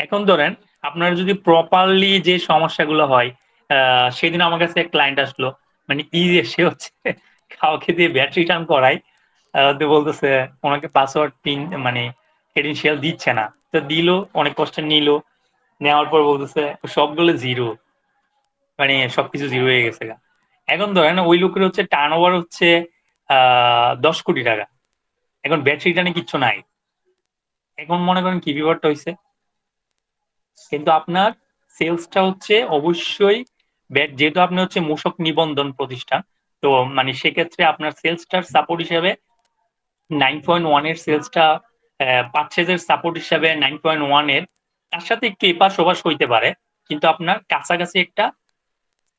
এখন ধরেন আপনার যদি প্রপারলি যে সমস্যাগুলো হয়, সেদিন আমার কাছে এক ক্লায়েন্ট আসলো, মানে সে হচ্ছে কাউকে দিয়ে ব্যাট রিটার্ন করায়, তো বলতেছে ওনাকে পাসওয়ার্ড পিন মানে ক্রেডেনশিয়াল দিচ্ছে না, তো দিল, অনেক কষ্ট নিল, নেওয়ার পর বলতেছে সবগুলো জিরো, মানে সবকিছু জিরো হয়ে গেছে গা। এখন ধরেন ওই লোকের হচ্ছে টার্ন ওভার হচ্ছে 10 কোটি টাকা, এখন ব্যাট রিটার্নে কিচ্ছু নাই। এখন মনে করেন কি বিপদটা হয়েছে, কিন্তু আপনার সেলসটা হচ্ছে অবশ্যই ব্যাট, যেহেতু আপনি হচ্ছে মূসক নিবন্ধন প্রতিষ্ঠান, তো মানে সেক্ষেত্রে আপনার সেলসটার সাপোর্ট হিসেবে 9.1 এর সেলসটা পারচেজের সাপোর্ট হিসাবে 9.1 এর, তার সাথে একটু এপাশ ওপাশ হইতে পারে, কিন্তু আপনার কাছাকাছি একটা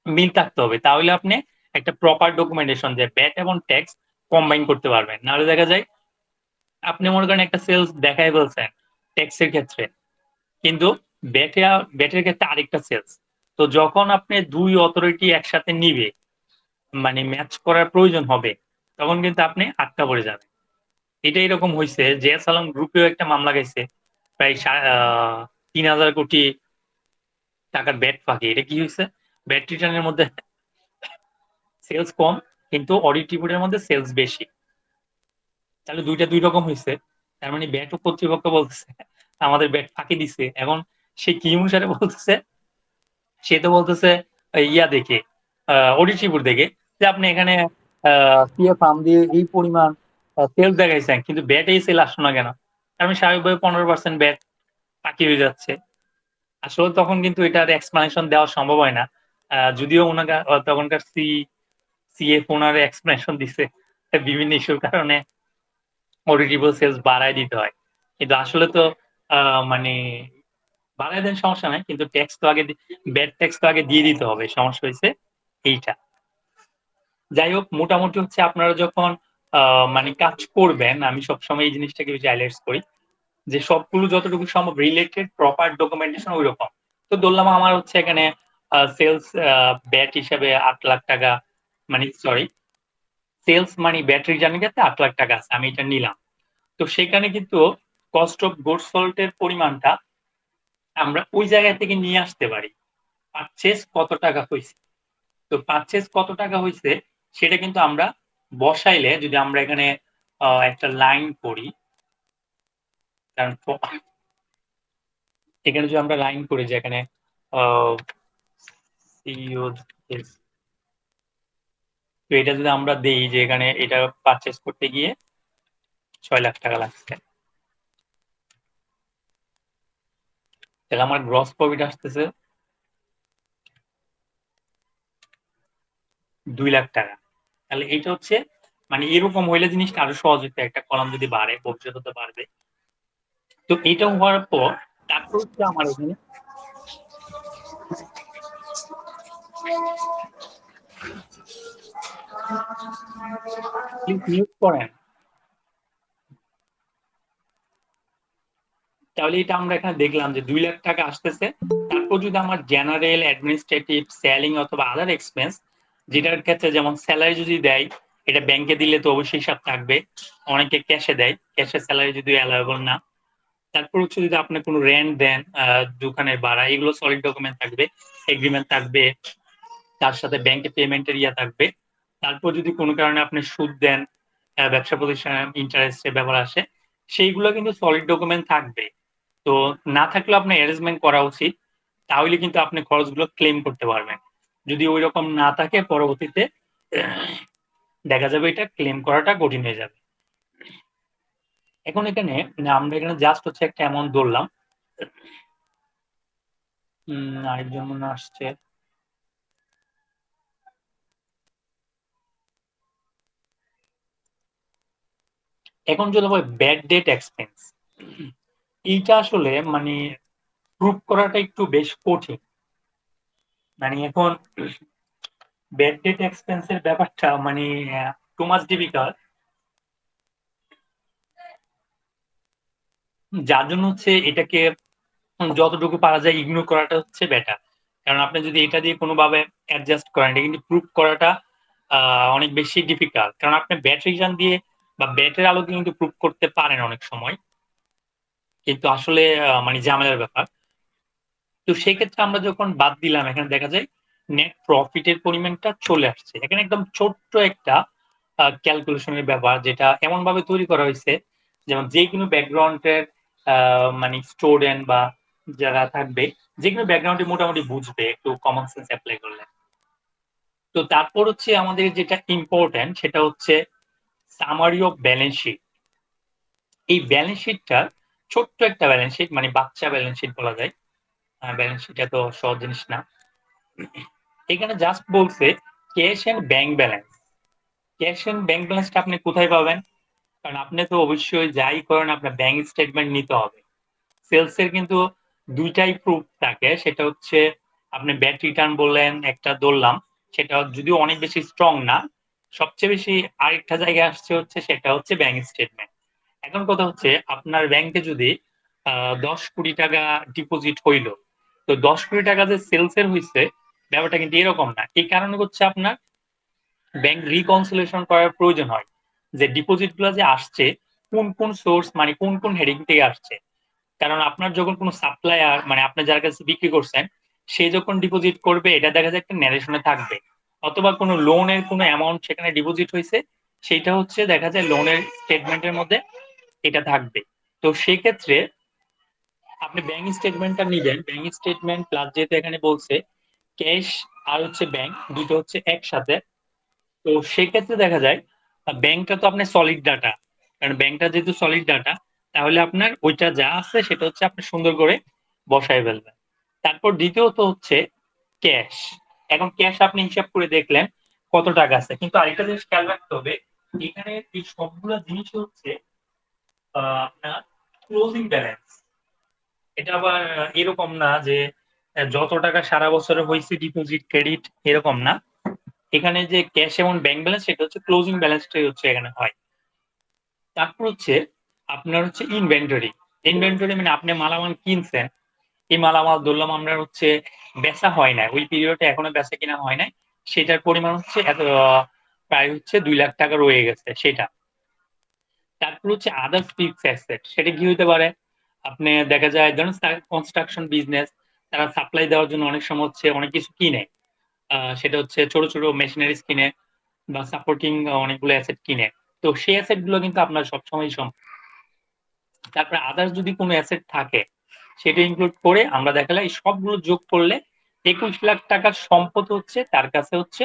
মিল থাকতে হবে, তাহলে আপনি একটা প্রপার ডকুমেন্টেশন যে ব্যাট এবং ট্যাক্স কম্বাইন করতে পারবেন। নাহলে দেখা যায় আপনি মনে করেন একটা সেলস দেখাই বলছেন ট্যাক্সের ক্ষেত্রে, কিন্তু ব্যাটের ক্ষেত্রে আরেকটা সেলস। তো যখন আপনি দুই অথরিটি একসাথে নিবে, মানে ম্যাচ করার প্রয়োজন হবে, তখন কিন্তু আপনি আটকা পড়ে যাবেন। এটা এরকম হয়েছে যে সালাম গ্রুপেও একটা মামলা গেছে প্রায় 3,000 কোটি টাকার ব্যাট ফাঁকি। এটা কি হয়েছে, ব্যাট রিটার্নের মধ্যে সেলস কম কিন্তু অডিট রিপোর্টের মধ্যে সেলস বেশি। তাহলে দুইটা দুই রকম হয়েছে। তার মানে ব্যাট কর্তৃপক্ষ বলতেছে আমাদের ব্যাট ফাঁকি দিছে। এখন সে কি অনুসারে বলতেছে, সে তো বলতেছে ইয়া দেখে অডিট রিপোর্ট দেখে যে আপনি এখানে পিএফ ফার্ম দিয়ে এই পরিমাণ সেলস দেখাইছেন কিন্তু ব্যাট এই সেল আসলো না কেন। তার মানে স্বাভাবিকভাবে 15% ব্যাট ফাঁকি হয়ে যাচ্ছে। আসলে তখন কিন্তু এটার এক্সপ্লেনেশন দেওয়া সম্ভব হয় না। যদিও ওনাকে তখনকার সিএফ ওনার এক্সপ্লেনেশন দিছে বিভিন্ন ইস্যুর কারণে অডিটেবল সেলস বাড়ায় দিতে হয়, কিন্তু আসলে তো মানে বাড়ায় দেন সমস্যা নাই, কিন্তু ট্যাক্স তো আগে ব্যাড ট্যাক্স তো আগে দিয়ে দিতে হবে। সমস্যা হয়েছে এইটা। যাই হোক, মোটামুটি হচ্ছে আপনারা যখন মানে কাজ করবেন, আমি সবসময় এই জিনিসটাকে বেশি হাইলাইটস করি যে সবগুলো যতটুকু সম্ভব রিলেটেড প্রপার ডকুমেন্টেশন ওই রকম। তো ধরলাম আমার হচ্ছে এখানে সেলস ব্যাট হিসাবে 8 লাখ টাকা, মানে সরি সেলস মানে ব্যাটারি জার্নি যাতে 8 লাখ টাকা আছে, আমি এটা নিলাম। তো সেখানে কিন্তু কস্ট অফ গুডস সোল্ড এর পরিমাণটা আমরা ওই জায়গা থেকে নিয়ে আসতে পারি। পারচেজ কত টাকা হয়েছে, তো পারচেজ কত টাকা হয়েছে সেটা কিন্তু আমরা বসাইলে, যদি আমরা এখানে একটা লাইন করি, কারণ এখানে যদি আমরা লাইন করি যে এখানে তো এটা যদি আমরা দেই যে এখানে এটা পারচেজ করতে গিয়ে 6 লাখ টাকা লাগছে, তাহলে আমার গ্রস প্রফিট আসতেছে 2 লাখ টাকা। তাহলে এটা হচ্ছে মানে এরকম হইলে জিনিসটা আরো সহজ হতো, একটা কলাম যদি বাড়ে ভবিষ্যতে তো বাড়বে। তো এটা হওয়ার পর তারপর হচ্ছে আমার এখানে নিয়োগ করেন, তাহলে এটা আমরা এখানে দেখলাম যে 2 লাখ টাকা আসতেছে। তারপর যদি আমার জেনারেল অ্যাডমিনিস্ট্রেটিভ সেলিং অথবা আদার এক্সপেন্স, যেটার ক্ষেত্রে যেমন স্যালারি যদি দেয়, এটা ব্যাংকে দিলে তো অবশ্যই হিসাব থাকবে, অনেকে ক্যাশে দেয়, ক্যাশে স্যালারি যদি অ্যালাউয়েবল না। তারপর হচ্ছে যদি আপনি কোনো রেন্ট দেন, দোকানের ভাড়া, এগুলো সলিড ডকুমেন্ট থাকবে, এগ্রিমেন্ট থাকবে, তার সাথে ব্যাংকে পেমেন্টের ইয়া থাকবে। তারপর যদি কোনো কারণে আপনি সুদ দেন, ব্যবসা প্রতিষ্ঠানে ইন্টারেস্টের ব্যাপার আসে, সেইগুলো কিন্তু সলিড ডকুমেন্ট থাকবে। তো না থাকলেও আপনার অ্যারেঞ্জমেন্ট করা উচিত, তাহলে কিন্তু আপনি খরচগুলো ক্লেম করতে পারবেন। যদি ওই রকম না থাকে পরবর্তীতে দেখা যাবে এটা ক্লেম করাটা কঠিন হয়ে যাবে। এখন এখানে আমরা এখানে জাস্ট হচ্ছে একটা অ্যামাউন্ট ধরলাম। আরেকজন মনে আসছে, এখন যদি বলে ব্যাড ডেট এক্সপেন্স, এইটা আসলে মানে প্রুভ করাটা একটু বেশ কঠিন। মানে এখন ব্যাড ডেট এক্সপেন্সের ব্যাপারটা মানে টু মাচ ডিফিকাল্ট, যার জন্য হচ্ছে এটাকে যতটুকু পারা যায় ইগনোর করাটা হচ্ছে বেটার। কারণ আপনি যদি এটা দিয়ে কোনোভাবে অ্যাডজাস্ট করেন, এটা কিন্তু প্রুভ করাটা অনেক বেশি ডিফিকাল্ট। কারণ আপনি ব্যাট রিজন দিয়ে বা ব্যাটের আলোকে কিন্তু প্রুভ করতে পারেন অনেক সময়, কিন্তু আসলে মানে ঝামেলার ব্যাপার। তো সেক্ষেত্রে আমরা যখন বাদ দিলাম, এখানে দেখা যায় নেট প্রফিটের পরিমাণটা চলে আসছে। এখানে একদম ছোট্ট একটা ক্যালকুলেশনের ব্যাপার, যেটা এমন ভাবে তৈরি করা হয়েছে যেমন যে কোনো ব্যাকগ্রাউন্ডের মানে স্টুডেন্ট বা যারা থাকবে, যে কোনো ব্যাকগ্রাউন্ডে মোটামুটি বুঝবে একটু কমন সেন্স অ্যাপ্লাই করলে। তো তারপর হচ্ছে আমাদের যেটা ইম্পর্টেন্ট সেটা হচ্ছে সামারি অফ ব্যালেন্স শিট। এই ব্যালেন্স শিটটা ছোট্ট একটা ব্যালেন্স শিট, মানে বাচ্চা ব্যালেন্স শিট বলা যায়। ব্যালেন্স শিট এত সহজ জিনিস না। এখানে জাস্ট বলছে cash and bank balance. Cash and bank ব্যালেন্সটা আপনি কোথায় পাবেন? কারণ আপনি তো অবশ্যই যাই করেন আপনার ব্যাংক স্টেটমেন্ট নিতে হবে। সেলস এর কিন্তু দুইটাই প্রুফ থাকে, সেটা হচ্ছে আপনি ব্যাট রিটার্ন বললেন একটা ধরলাম, সেটা যদিও অনেক বেশি স্ট্রং না, সবচেয়ে বেশি আরেকটা জায়গায় আসছে হচ্ছে সেটা হচ্ছে ব্যাংক স্টেটমেন্ট। এখন কথা হচ্ছে আপনার ব্যাংকে যদি 10 কোটি টাকা ডিপোজিট হইল, তো 10 কোটি টাকা যে সেলস এর হয়েছে ব্যাপারটা কিন্তু এরকম না। এই কারণে হচ্ছে আপনার ব্যাংক রিকনসিলেশন করার প্রয়োজন হয়, যে ডিপোজিট গুলো যে আসছে কোন কোন সোর্স মানে কোন কোন হেডিং থেকে আসছে। কারণ আপনার যখন কোনো সাপ্লায়ার মানে আপনি যার কাছে বিক্রি করছেন সে যখন ডিপোজিট করবে এটা দেখা যায় একটা ন্যারেশনে থাকবে, অথবা কোনো লোনের কোনো অ্যামাউন্ট সেখানে ডিপোজিট হয়েছে সেটা হচ্ছে দেখা যায় লোনের স্টেটমেন্টের মধ্যে এটা থাকবে। তো সেক্ষেত্রে আপনি ব্যাংক স্টেটমেন্টটা নিবেন, ব্যাংক স্টেটমেন্ট প্লাস যেহেতু এখানে বলছে ক্যাশ আর হচ্ছে ব্যাংক দুটো হচ্ছে একসাথে। তো সেক্ষেত্রে দেখা যায় ব্যাংকটা তো আপনার সলিড ডাটা, কারণ ব্যাংকটা যেহেতু সলিড ডাটা তাহলে আপনার ওইটা যা আছে সেটা হচ্ছে আপনি সুন্দর করে বসায় ফেলবেন। তারপর দ্বিতীয়ত হচ্ছে ক্যাশ। এখন ক্যাশ আপনি হিসাব করে দেখলেন কত টাকা আছে, কিন্তু আরেকটা জিনিস খেয়াল রাখতে হবে, এখানে এই সবগুলো জিনিস হচ্ছে আপনার ক্লোজিং ব্যালেন্স। এটা আবার এরকম না যে যত টাকা সারা বছরে হয়েছে ডিপোজিট ক্রেডিট, এরকম না। এখানে যে ক্যাশ এবং ব্যাংক ব্যালেন্স সেটা হচ্ছে ক্লোজিং ব্যালেন্সটাই হচ্ছে এখানে হয়। তারপর হচ্ছে আপনার হচ্ছে ইনভেন্টরি। ইনভেন্টরি মানে আপনি মালামাল কিনছেন, এই মালামাল ধরলাম আমরা হচ্ছে বেচা হয় না, ওই পিরিয়ডে এখনো বেচা কিনা হয় না, সেটার পরিমাণ হচ্ছে এত প্রায় হচ্ছে 2 লাখ টাকা রয়ে গেছে সেটা। তারপর হচ্ছে আদার্স ফিক্সড অ্যাসেট, সেটা কি হতে পারে, আপনি দেখা যায় ধরুন কনস্ট্রাকশন বিজনেস, তারা সাপ্লাই দেওয়ার জন্য অনেক সময় হচ্ছে অনেক কিছু কিনে, সেটা হচ্ছে ছোট ছোট মেশিনারিজ কিনে বা সাপোর্টিং অনেকগুলো অ্যাসেট কিনে। তো সেই অ্যাসেট গুলো কিন্তু আপনার সবসময় তারপরে আদার্স যদি কোনো অ্যাসেট থাকে সেটা ইনক্লুড করে আমরা দেখালে এই সবগুলো যোগ করলে 21 লাখ টাকার সম্পদ হচ্ছে তার কাছে হচ্ছে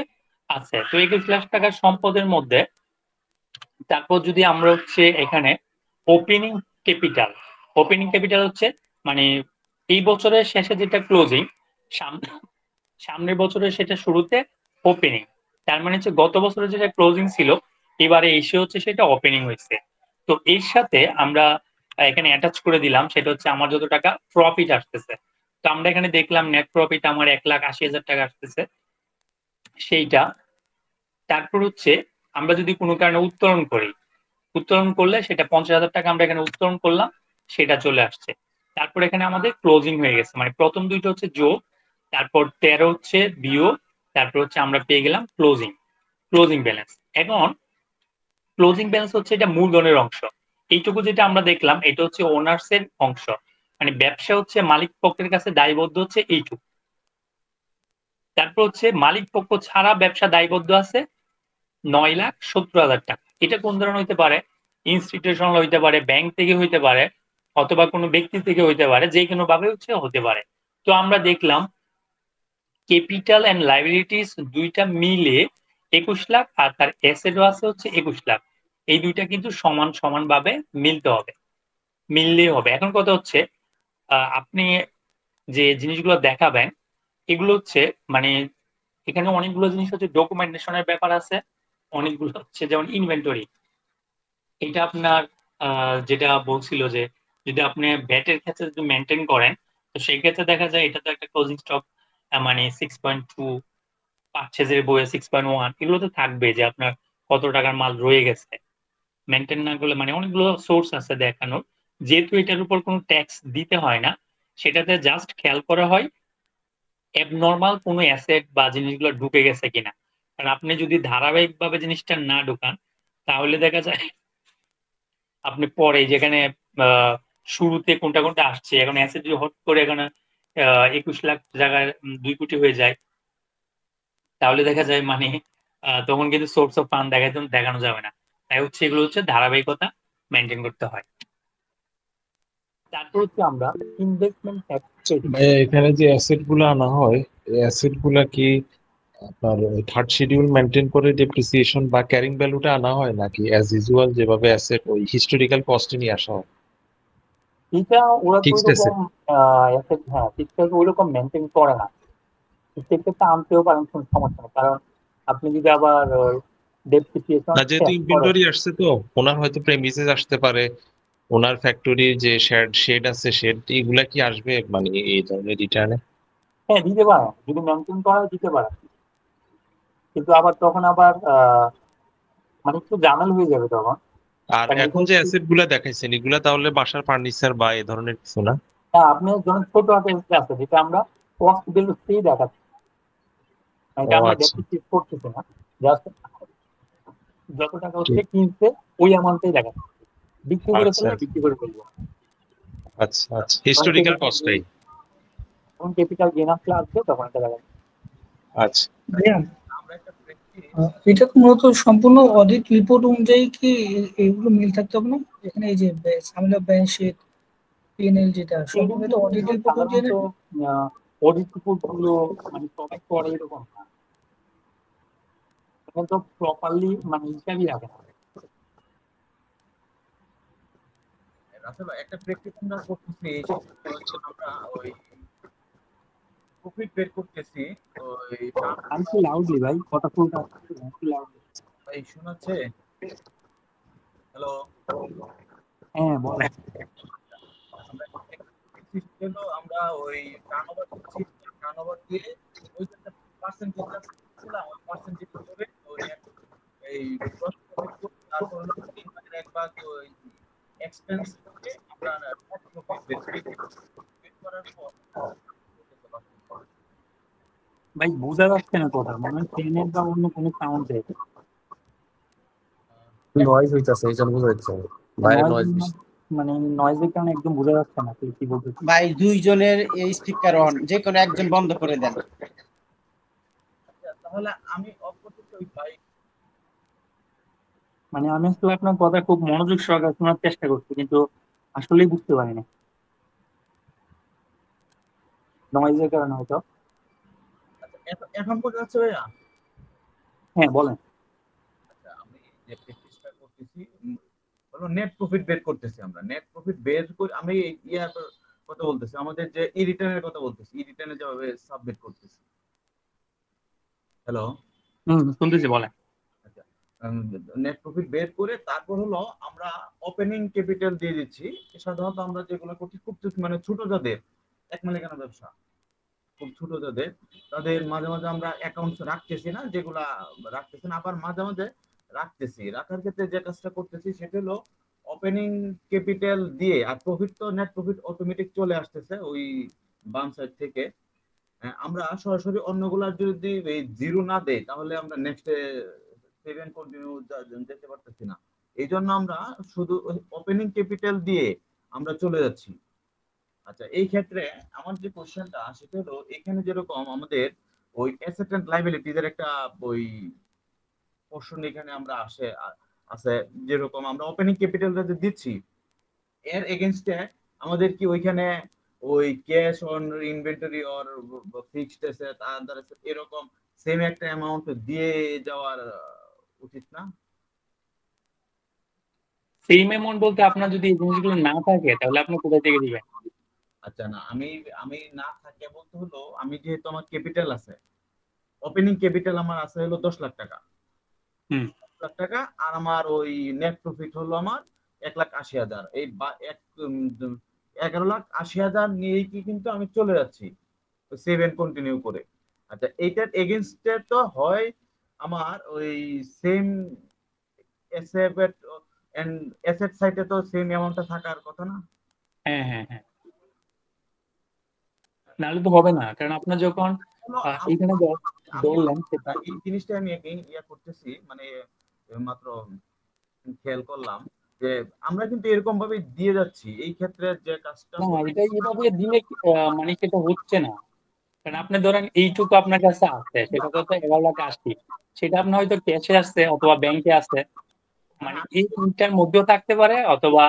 আছে। তো 21 লাখ টাকার সম্পদের মধ্যে তারপর যদি আমরা হচ্ছে এখানে ওপেনিং ক্যাপিটাল, ওপেনিং ক্যাপিটাল হচ্ছে মানে এই বছরের শেষে যেটা ক্লোজিং, সামনের বছরের সেটা শুরুতে ওপেনিং, তার মানে হচ্ছে গত বছরে যেটা ক্লোজিং ছিল এবারে এসে হচ্ছে সেটা ওপেনিং হয়েছে। তো এর সাথে আমরা এখানে অ্যাটাচ করে দিলাম সেটা হচ্ছে আমার যত টাকা প্রফিট আসতেছে। তো আমরা এখানে দেখলাম নেট প্রফিট আমার 1,80,000 টাকা আসতেছে সেইটা। তারপর হচ্ছে আমরা যদি কোনো কারণে উত্তোলন করি, উত্তোলন করলে সেটা 50,000 টাকা আমরা এখানে উত্তোলন করলাম, সেটা চলে আসছে। তারপর এখানে আমাদের ক্লোজিং হয়ে গেছে, মানে প্রথম দুইটা হচ্ছে যোগ, তারপর 13 হচ্ছে বিয়োগ, তারপর হচ্ছে আমরা পেয়ে গেলাম ক্লোজিং, ক্লোজিং ব্যালেন্স। এখন ক্লোজিং ব্যালেন্স হচ্ছে এটা মূলধনের অংশ, এইটুকু যেটা আমরা দেখলাম এটা হচ্ছে ওনার্স এর অংশ, মানে ব্যবসা হচ্ছে মালিক পক্ষের কাছে দায়বদ্ধ হচ্ছে এইটুকু। তারপর হচ্ছে মালিক পক্ষ ছাড়া ব্যবসা দায়বদ্ধ আছে 9,70,000 টাকা। এটা কোন ধরনের হইতে পারে, ইনস্টিটিউশনাল হইতে পারে, ব্যাংক থেকে হইতে পারে, অথবা কোনো ব্যক্তি থেকে হইতে পারে, যে কোনো ভাবে হচ্ছে হতে পারে। তো আমরা দেখলাম ক্যাপিটাল এন্ড লাইবিলিটিস দুইটা মিলে 21 লাখ আর তার অ্যাসেটও আছে হচ্ছে 21 লাখ, এই দুইটা কিন্তু সমান সমান ভাবে মিলতে হবে, মিললেই হবে। এখন কথা হচ্ছে আপনি যে জিনিসগুলো দেখাবেন এগুলো হচ্ছে মানে এখানে অনেকগুলো জিনিস হচ্ছে ডকুমেন্টেশনের ব্যাপার আছে, অনেকগুলো হচ্ছে যেমন ইনভেন্টরি, এটা আপনার যেটা বলছিল যে যদি আপনি ব্যাটের ক্ষেত্রে যদি মেনটেন করেন তো সেই ক্ষেত্রে দেখা যায় এটা তো একটা ক্লোজিং স্টক মানে 6.2, পারচেজের বইয়ে 6.1, এগুলো তো থাকবে যে আপনার কত টাকার মাল রয়ে গেছে। মেনটেন না করলে মানে অনেকগুলো সোর্স আছে দেখানোর, যেহেতু এটার উপর কোনো ট্যাক্স দিতে হয় না সেটাতে জাস্ট খেয়াল করা হয় অ্যাবনর্মাল কোনো অ্যাসেট বা জিনিসগুলো ঢুকে গেছে কিনা। কারণ আপনি যদি ধারাবাহিকভাবে জিনিসটা না ঢুকান তাহলে দেখা যায় আপনি পরে যেখানে শুরুতে কোনটা কোনটা আসছে, এখন অ্যাসেট যদি হট করে এখানে 21 লাখ জায়গায় 2 কোটি হয়ে যায় তাহলে দেখা যায় মানে তখন কিন্তু সোর্স অফ ফান্ড দেখানো যাবে না। তাই হচ্ছে এগুলো হচ্ছে ধারাবাহিকতা মেনটেন করতে হয়। তারপর হচ্ছে আমরা ইনভেস্টমেন্ট ট্যাক্স, এখানে যে অ্যাসেট গুলো আনা হয় এই অ্যাসেট গুলা কি আপনার থার্ড শিডিউল মেনটেন করে ডেপ্রিসিয়েশন বা ক্যারিং ভ্যালুটা আনা হয় নাকি অ্যাজ ইউজুয়াল যেভাবে অ্যাসেট ওই হিস্টোরিক্যাল কস্টে নিয়ে আসা হয়? এটা ওরা তো ফিক্সড অ্যাসেট ওইরকম অ্যাসেট, হ্যাঁ ফিক্সড ওইরকম মেনটেন করে না, সেক্ষেত্রে আনতেও পারেন কোনো সমস্যা নেই। কারণ আপনি যদি আবার ডেপ্রিসিয়েশন না, যেহেতু শেষ করেন, ইনভেন্টরি আসছে তো ওনার হয়তো প্রেমিসেস আসতে পারে, ওনার ফ্যাক্টরির যে শেড আছে শেড এগুলা কি আসবে মানে এই ধরনের রিটার্নে? হ্যাঁ দিতে পারেন, যদি মেনটেন করা হয় দিতে পারেন, কিন্তু আবার তখন আবার মানে একটু ঝামেলা হয়ে যাবে তখন। আর কারণ এখন এটা যে অ্যাসেট গুলা দেখাইছেন এগুলা তাহলে বাসার ফার্নিচার বা এই ধরনের কিছু না? হ্যাঁ আপনি যখন ছোট আকারে আছে যেটা আমরা কস্ট বেলুসেই দেখাচ্ছি, মানে ও এটা আমরা আচ্ছা। ডেপ্রিসিয়েট করতেছি না, জাস্ট যত টাকা ঠিক। হচ্ছে কিনছে ওই অ্যামাউন্টেই দেখাচ্ছি। বিক্রি করে আচ্ছা ফেললে বিক্রি করে ফেলবো। আচ্ছা আচ্ছা, হিস্টোরিক্যাল কস্টটাই। যখন ক্যাপিটাল গেইন আসবে তখন এটা লাগাবো। আচ্ছা ভাইয়া, আমরা একটা প্র্যাকটিস এটা তো মূলত সম্পূর্ণ অডিট রিপোর্ট অনুযায়ী কি এগুলো মিল থাকতে হবে না? এখানে এই যে সামিল অফ ব্যালেন্স শিট, পিএনএল যেটা সম্পূর্ণ তো অডিট রিপোর্ট অনুযায়ী না? অডিট রিপোর্ট গুলো মানে সবাই করে এরকম না, এখন তো প্রপারলি মানে হিসাবই রাখে না। রাসেল ভাই, একটা প্র্যাকটিস আমরা করতেছি, সেটা হচ্ছে আমরা ওই প্রফিট বের করতেছি। ওই আমি কি লাউডলি ভাই কথা ফুলটা কি লাউডলি? ভাই শোনাচ্ছে? হ্যালো, হ্যাঁ বলেন। আমরা হলো আমরা ওই টার্নওভার দিচ্ছি, টার্নওভার দিয়ে ওই যে পার্সেন্টেজ ছিল ওই পার্সেন্টেজ করে ওই এই গ্রস প্রফিট করে তারপর হলো 3/1 ভাগ ওই এক্সপেন্স করে আমরা নেট প্রফিট বের করার পর ভাই বোঝা যাচ্ছে না কথা, মানে ট্রেনের বা অন্য কোনো সাউন্ড দেয়, নয়েজ হইতাছে, এই জন্য বুঝা যাচ্ছে না। বাইরে নয়েজ বেশি। মানে নয়েজের কারণে একদম বোঝা যাচ্ছে না কি বলতে। ভাই দুইজনের এই স্পিকার অন, যে কোনো একজন বন্ধ করে দেন। তাহলে আমি অফ করতেছি ওই ভাই। মানে আমি আসলে আপনার কথা খুব মনোযোগ সহকারে শোনার চেষ্টা করছি, কিন্তু আসলেই বুঝতে পারি না, নয়েজের কারণে হয়তো। আচ্ছা, এখন বোঝা যাচ্ছে ভাইয়া? হ্যাঁ বলেন। আচ্ছা, আমি যে প্র্যাকটিসটা করতেছি হলো নেট প্রফিট বের করতেছি। আমরা নেট প্রফিট বের করে আমি ইয়ার কথা বলতেছি, আমাদের যে ই রিটার্নের কথা বলতেছি, ই রিটার্নে যেভাবে সাবমিট করতেছি। হ্যালো, শুনতেছি বলেন। আচ্ছা, নেট প্রফিট বের করে তারপর হলো আমরা ওপেনিং ক্যাপিটাল দিয়ে দিচ্ছি। সাধারণত আমরা যেগুলো করছি খুব মানে ছোট যাদের এক মালিকানা ব্যবসা, খুব ছোট যাদের, তাদের মাঝে মাঝে আমরা অ্যাকাউন্টস রাখতেছি না, যেগুলা রাখতেছি না, আবার মাঝে মাঝে রাখতেছি। রাখার ক্ষেত্রে যে কাজটা করতেছি সেটা হলো ওপেনিং ক্যাপিটাল দিয়ে, আর প্রফিট তো নেট প্রফিট অটোমেটিক চলে আসতেছে ওই বাম সাইড থেকে। আমরা সরাসরি অন্যগুলার যদি এই জিরো না দেই তাহলে আমরা নেক্সটে সেভেন কন্টিনিউ যেতে পারতেছি না। এই জন্য আমরা শুধু ওপেনিং ক্যাপিটাল দিয়ে আমরা চলে যাচ্ছি। আচ্ছা, এই ক্ষেত্রে আমার যে কোশ্চেনটা সেটা হলো এখানে যেরকম আমাদের ওই অ্যাসেট এন্ড লায়াবিলিটিজের একটা ওই পোর্শন এখানে আমরা আছে, যেরকম আমরা ওপেনিং ক্যাপিটালটা যে দিচ্ছি এর এগেইনস্টে আমাদের কি ওইখানে ওই cash on inventory or fixed asset other asset এরকম সেম একটা অ্যামাউন্ট দিয়ে যাওয়ার উচিত না? সেম অ্যামাউন্ট বলতে আপনার যদি এই জিনিসগুলো না থাকে তাহলে আপনি কোথা থেকে দিবেন? আচ্ছা, না আমি আমি না থাকে বলতে হলো আমি যেহেতু আমার ক্যাপিটাল আছে, ওপেনিং ক্যাপিটাল আমার আছে হলো 10 লাখ টাকা, 10 লাখ টাকা, আর আমার ওই নেট প্রফিট হলো আমার 1,80,000, এই 11,80,000 নিয়ে কি কিন্তু আমি চলে যাচ্ছি সেভেন কন্টিনিউ করে। আচ্ছা, এইটার এগেইনস্টে তো হয় আমার ওই সেম অ্যাসেট এন্ড অ্যাসেট সাইডে তো সেম অ্যামাউন্টটা থাকার কথা না? হ্যাঁ হ্যাঁ হ্যাঁ, নাহলে তো হবে না, কারণ আপনার যখন এখানে বললেন সেটা এই জিনিসটা আমি ইয়া করতেছি, মানে মাত্র খেয়াল করলাম যে আমরা কিন্তু এরকম ভাবে দিয়ে যাচ্ছি। এই ক্ষেত্রে যে কাজটা না, এটা এইভাবে দিলে মানে সেটা হচ্ছে না, কারণ আপনি ধরেন এইটুকু আপনার কাছে আছে, সেটা তো 11,80,000, সেটা আপনার হয়তো ক্যাশে আছে অথবা ব্যাংকে আছে, মানে এই তিনটার মধ্যেও থাকতে পারে, অথবা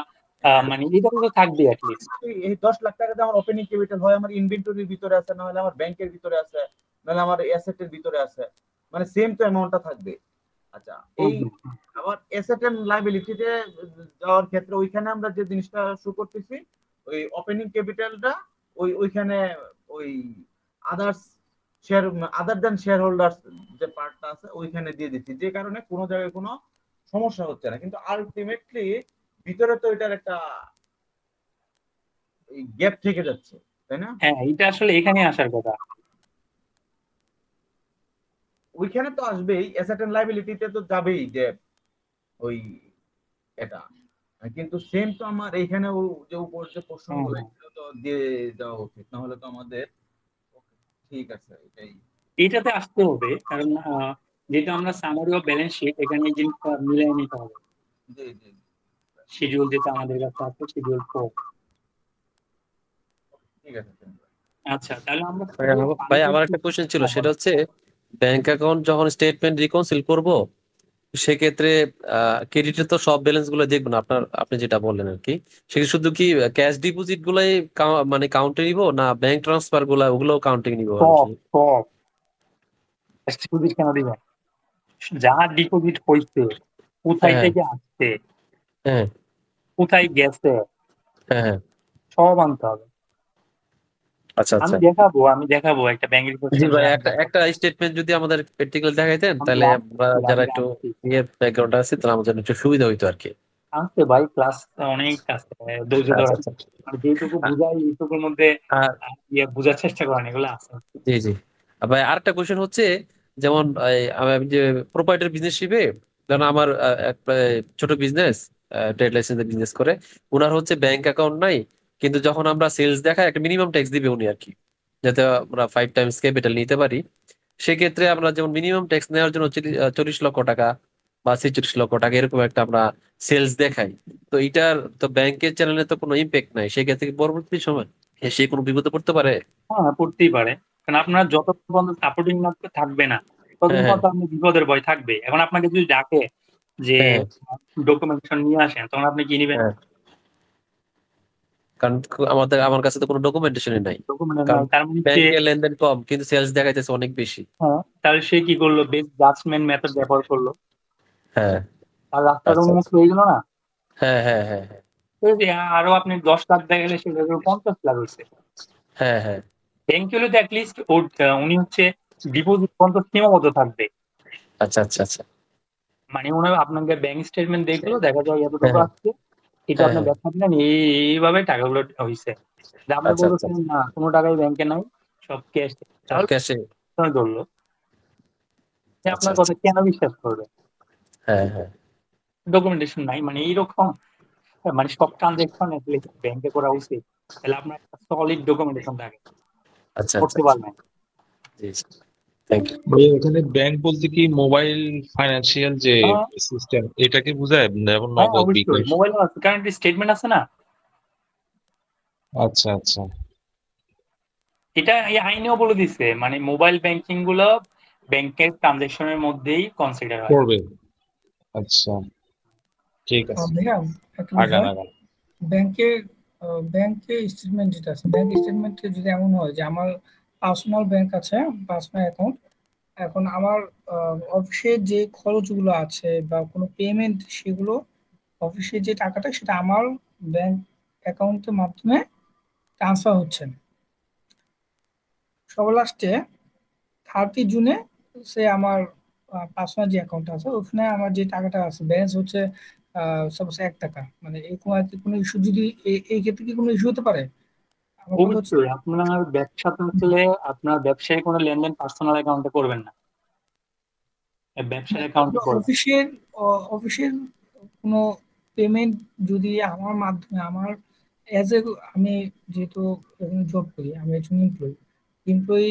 মানে এটা তো থাকবে অ্যাটলিস্ট। এই 10 লাখ টাকা দিয়ে আমার ওপেনিং ক্যাপিটাল হয় আমার ইনভেন্টরির ভিতরে আছে, না হলে আমার ব্যাংকের ভিতরে আছে, না হলে আমার অ্যাসেটের ভিতরে আছে, মানে সেম তো অ্যামাউন্টটা থাকবে। আচ্ছা, এই আবার অ্যাসেট এন্ড লায়াবিলিটিতে যাওয়ার ক্ষেত্রে ওইখানে আমরা যে জিনিসটা শো করতেছি ওই ওপেনিং ক্যাপিটালটা ওইখানে ওই others share other than share holders যে পার্টটা আছে ওইখানে দিয়ে দিচ্ছি, যে কারণে কোনো জায়গায় কোনো সমস্যা হচ্ছে না, কিন্তু আলটিমেটলি ভিতরে তো এটার একটা গ্যাপ থেকে যাচ্ছে, তাই না? হ্যাঁ, এটা আসলে এখানে আসার কথা। ওইখানে তো আসবেই, অ্যাসেট এন্ড লায়াবিলিটিতে তো যাবেই যে ওই এটা, কিন্তু সেম তো আমার এইখানে যে উপর যে প্রশ্নগুলো এগুলো তো দিয়ে দেওয়া উচিত, না হলে তো আমাদের ঠিক আছে এইটাতে আসতে হবে, কারণ যেটা আমরা সামারি অফ ব্যালেন্স শিট এখানে এই জিনিসটা মিলিয়ে নিতে হবে। জি জি, শিডিউল যেটা আমাদের কাছে আছে শিডিউল 4। ঠিক আছে। আচ্ছা তাহলে আমরা ভাই আমার একটা কোশ্চেন ছিল, সেটা হচ্ছে ব্যাংক অ্যাকাউন্ট যখন স্টেটমেন্ট রিকনসিল করব, সেক্ষেত্রে ক্রেডিটে তো সব ব্যালেন্স গুলো দেখবো না, আপনি যেটা বললেন আর কি, সেটা শুধু কি ক্যাশ ডিপোজিট গুলাই মানে কাউন্টে নিব, না ব্যাংক ট্রান্সফার গুলা ওগুলো কাউন্টে নিব আর সব কি? সব ডিপোজিট কেন দিবেন? যা ডিপোজিট হইছে, কোথায় হ্যাঁ থেকে আসছে, হ্যাঁ কোথায় গেছে, হ্যাঁ হ্যাঁ। সব আনতে হবে। আচ্ছা আচ্ছা। আমি দেখাবো একটা ব্যাংকের জি কোশ্চেন। ভাই, একটা স্টেটমেন্ট যদি আমাদের প্র্যাকটিক্যাল দেখাইতেন, তাহলে আমরা যারা একটু ইয়ে ব্যাকগ্রাউন্ড আছে তাহলে আমাদের জন্য একটু সুবিধা হইতো আর কি। আনছে ভাই, ক্লাস অনেক আছে, ধৈর্য আচ্ছা ধরা। আচ্ছা। মানে যেটুকু বুঝাই এইটুকুর মধ্যে আর বুঝার চেষ্টা করেন, এগুলো আছে। জি জি। ভাই আরেকটা কোশ্চেন হচ্ছে, যেমন আমি যে প্রোপাইটার বিজনেসশিপে, যেমন আমার ছোট বিজনেস, ট্রেড লাইসেন্সের বিজনেস করে, ওনার হচ্ছে ব্যাংক অ্যাকাউন্ট নাই, কিন্তু যখন আমরা সেলস দেখাই একটা মিনিমাম ট্যাক্স দিবে উনি আর কি, যাতে আমরা 5 টাইমস ক্যাপিটাল নিতে পারি। সেক্ষেত্রে আমরা যেমন মিনিমাম ট্যাক্স নেওয়ার জন্য 40 লক্ষ টাকা বা 46 লক্ষ টাকা এরকম একটা আমরা সেলস দেখাই। তো এটার তো ব্যাংকের চ্যানেলে তো কোনো ইম্প্যাক্ট নাই, সেক্ষেত্রে কি পরবর্তী সময় সে কোনো বিপদে পড়তে পারে? হ্যাঁ, পড়তেই পারে, কারণ আপনার যতক্ষণ পর্যন্ত সাপোর্টিং মার্কেট থাকবে না ততদিন হ্যাঁ হ্যাঁ পর্যন্ত আপনি বিপদের ভয় থাকবে। এখন আপনাকে যদি ডাকে যে হ্যাঁ ডকুমেন্টেশন নিয়ে আসেন, তখন আপনি কি নিবেন? হ্যাঁ। কারণ আমার কাছে তো কোনো ডকুমেন্টেশনই নাই, ডকুমেন্ট কারণ নাই, তার মানে সে ব্যাংকের লেনদেন কম কিন্তু সেলস দেখাইতেছে অনেক বেশি। হ্যাঁ, তাহলে সে কি করলো? বেস্ট জাজমেন্ট মেথড ব্যবহার করলো, হ্যাঁ। আর রাস্তাটা আচ্ছা উন্মুক্ত আচ্ছা। হয়ে গেল না? হ্যাঁ হ্যাঁ হ্যাঁ হ্যাঁ তো যে আরো আপনি 10 লাখ দেখালে সেটা 50 লাখ হয়েছে। হ্যাঁ হ্যাঁ। ব্যাংক হলে তো অ্যাটলিস্ট উনি হচ্ছে ডিপোজিট পর্যন্ত সীমাবদ্ধ থাকবে। আচ্ছা আচ্ছা আচ্ছা। মানে ওনার আপনাকে ব্যাংক স্টেটমেন্ট দেখলো, দেখা যায় হ্যাঁ এতটুকু হ্যাঁ আসছে, এটা হ্যাঁ আপনি হ্যাঁ। দেখাচ্ছেন এইভাবে টাকাগুলো হয়েছে। আপনি আচ্ছা আচ্ছা বলতেছেন আচ্ছা। না কোনো টাকাই ব্যাংকে নাই, সব ক্যাশ, সব তাহলে ক্যাশে। ধরলো যে আচ্ছা আপনার আচ্ছা। কথা কেন বিশ্বাস করবে? হ্যাঁ হ্যাঁ। ডকুমেন্টেশন নাই, মানে এইরকম, মানে সব ট্রানজেকশন ব্যাংকে করা উচিত। তাহলে আপনার একটা সলিড ডকুমেন্টেশন থাকে, আচ্ছা আচ্ছা করতে আচ্ছা। পারবেন। জি থ্যাংক ইউ। ভাই এখানে ব্যাংক বলতে কি মোবাইল ফাইন্যান্সিয়াল যে হ্যাঁ সিস্টেম এটাকে বোঝায়, যেমন হ্যাঁ, নগদ অবশ্যই বিকাশ? মোবাইল আছে, কারণ স্টেটমেন্ট আছে না। আচ্ছা আচ্ছা। এটা এই আইনেও বলে দিছে, মানে মোবাইল ব্যাংকিং গুলো ব্যাংকের ট্রানজেকশনের মধ্যেই কনসিডার হয়। করবে। আচ্ছা ঠিক আছে, ভাইয়া একটা আগান বিষয়, আগান। ব্যাংকে ব্যাংকে স্টেটমেন্ট যেটা আছে, ব্যাংক স্টেটমেন্টে যদি এমন হয় যে আমার পার্সোনাল ব্যাংক আছে, পার্সোনাল অ্যাকাউন্ট, এখন আমার অফিসের যে খরচগুলো আছে বা কোনো পেমেন্ট, সেগুলো অফিসের যে টাকাটা সেটা আমার ব্যাংক অ্যাকাউন্টের মাধ্যমে ট্রান্সফার হচ্ছে না। সবার লাস্টে 30 জুনে সে আমার পার্সোনাল যে অ্যাকাউন্ট আছে ওখানে আমার যে টাকাটা আছে ব্যালেন্স হচ্ছে সাপোজ 1 টাকা, মানে এরকম আর কি কোনো ইস্যু, যদি এই ক্ষেত্রে কি কোনো ইস্যু হতে পারে? আমার কথা হচ্ছে অবশ্যই আপনার ব্যবসাতে আসলে আপনার ব্যবসায়ী কোনো লেনদেন পার্সোনাল অ্যাকাউন্টে করবেন না, ব্যবসার অ্যাকাউন্টে করবেন। অফিসের অফিসের কোনো পেমেন্ট যদি আমার মাধ্যমে, আমার অ্যাজ এ, আমি যেহেতু জব করি, আমি একজন এমপ্লয়ি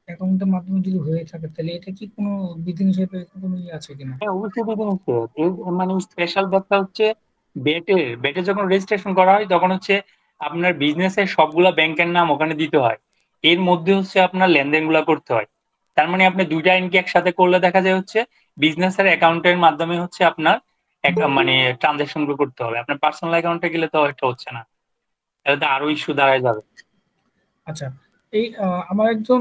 অ্যাকাউন্টের মাধ্যমে যদি হয়ে থাকে, তাহলে এটা কি কোনো বিধিনিষেধ কোনো ইয়ে আছে কিনা? হ্যাঁ, অবশ্যই বিধিনিষেধ। মানে স্পেশাল ব্যাপার হচ্ছে বেটে যখন রেজিস্ট্রেশন করা হয় তখন হচ্ছে আপনার বিজনেসের সবগুলা ব্যাংকের নাম ওখানে দিতে হয়, এর মধ্যে হচ্ছে আপনার লেনদেন গুলা করতে হয়। তার মানে আপনি দুইটা আইনকে একসাথে করলে দেখা যায় হচ্ছে বিজনেসের অ্যাকাউন্টের মাধ্যমে হচ্ছে আপনার মানে ট্রানজাকশন গুলো করতে হবে। আপনার পার্সোনাল অ্যাকাউন্টে গেলে তো এটা হচ্ছে না, তাহলে তো আরো ইস্যু দাঁড়ায় যাবে। আচ্ছা, এই আমার একজন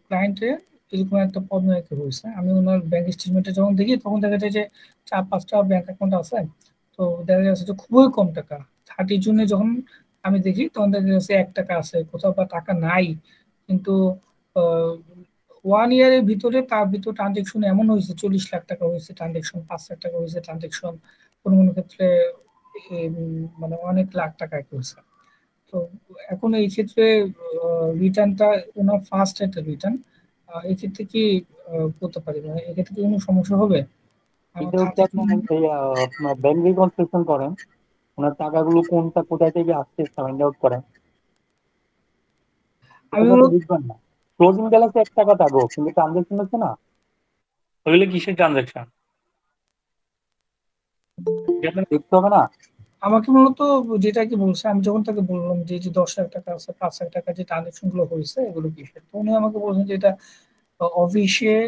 ক্লায়েন্টের এরকম একটা পদ্মায়িত হয়েছে, আমি ওনার ব্যাংক স্টেটমেন্টে যখন দেখি তখন দেখা যায় যে 4-5টা ব্যাংক অ্যাকাউন্ট আছে, তো দেখা যাচ্ছে যে খুবই কম টাকা। 30 জুনে যখন আমি দেখি তখন দেখা যাচ্ছে 1 টাকা আছে, কোথাও বা টাকা নাই। কিন্তু 1 ইয়ারের ভিতরে তার ভিতর ট্রানজেকশন এমন হয়েছে, 40 লাখ টাকা হয়েছে ট্রানজেকশন, 5 লাখ টাকা হয়েছে ট্রানজেকশন, কোনো কোনো ক্ষেত্রে মানে অনেক লাখ টাকা হয়েছে। তো এখন এই ক্ষেত্রে রিটার্নটা ওনার ফার্স্ট একটা রিটার্ন, এই ক্ষেত্রে কি করতে পারি, মানে এক্ষেত্রে কি কোনো সমস্যা হবে? আমার এটা হচ্ছে আপনার আপনার ব্যাংক রিকনস্ট্রাকশন করেন, ওনার টাকাগুলো কোনটা কোথায় থেকে আসছে ফাইন্ড আউট করেন, আমি এটা তো বুঝবেন না। ক্লোজিং ব্যালেন্সে 1 টাকা থাকো কিন্তু ট্রানজাকশন হচ্ছে না, ওইগুলো কিসের ট্রানজাকশন এটা আপনার দেখতে হবে না। আমাকে মূলত যেটা কি বলছে, আমি যখন তাকে বললাম যে যে 10 লাখ টাকা আছে, 5 লাখ টাকা যে ট্রানজেকশন গুলো হয়েছে এগুলো কিসের, তো উনি আমাকে বলছেন যে এটা অফিসের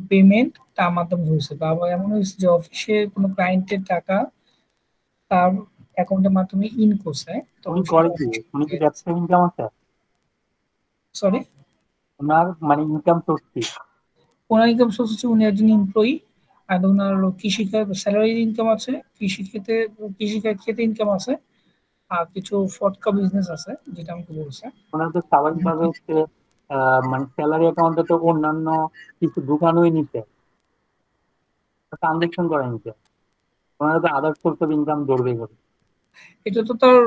পেমেন্ট তার মাধ্যমে হয়েছে, বা আবার এমন হয়েছে যে অফিসের কোনো ক্লায়েন্টের টাকা তার অ্যাকাউন্টের মাধ্যমে ইন করছে, উনি তখন করে কি? উনি কি ব্যবসা ইনকাম আছে? সরি, ওনার মানে ইনকাম সোর্স কি? ওনার ইনকাম সোর্স হচ্ছে উনি একজন এমপ্লয়ি, আর ওনার কৃষিকাজ স্যালারি ইনকাম আছে, কৃষিকাজ খেতে ইনকাম আছে, আর কিছু ফটকা বিজনেস আছে যেটা আমাকে বলছে। ওনার তো স্বাভাবিকভাবে হচ্ছে মানে স্যালারি অ্যাকাউন্টে তো অন্যান্য কিছু ঢুকানোই নিতে, ট্রানজেকশন করে নিতে, ওনারা তো আদার সোর্স অফ ইনকাম ধরবেই করে। এটা তো তার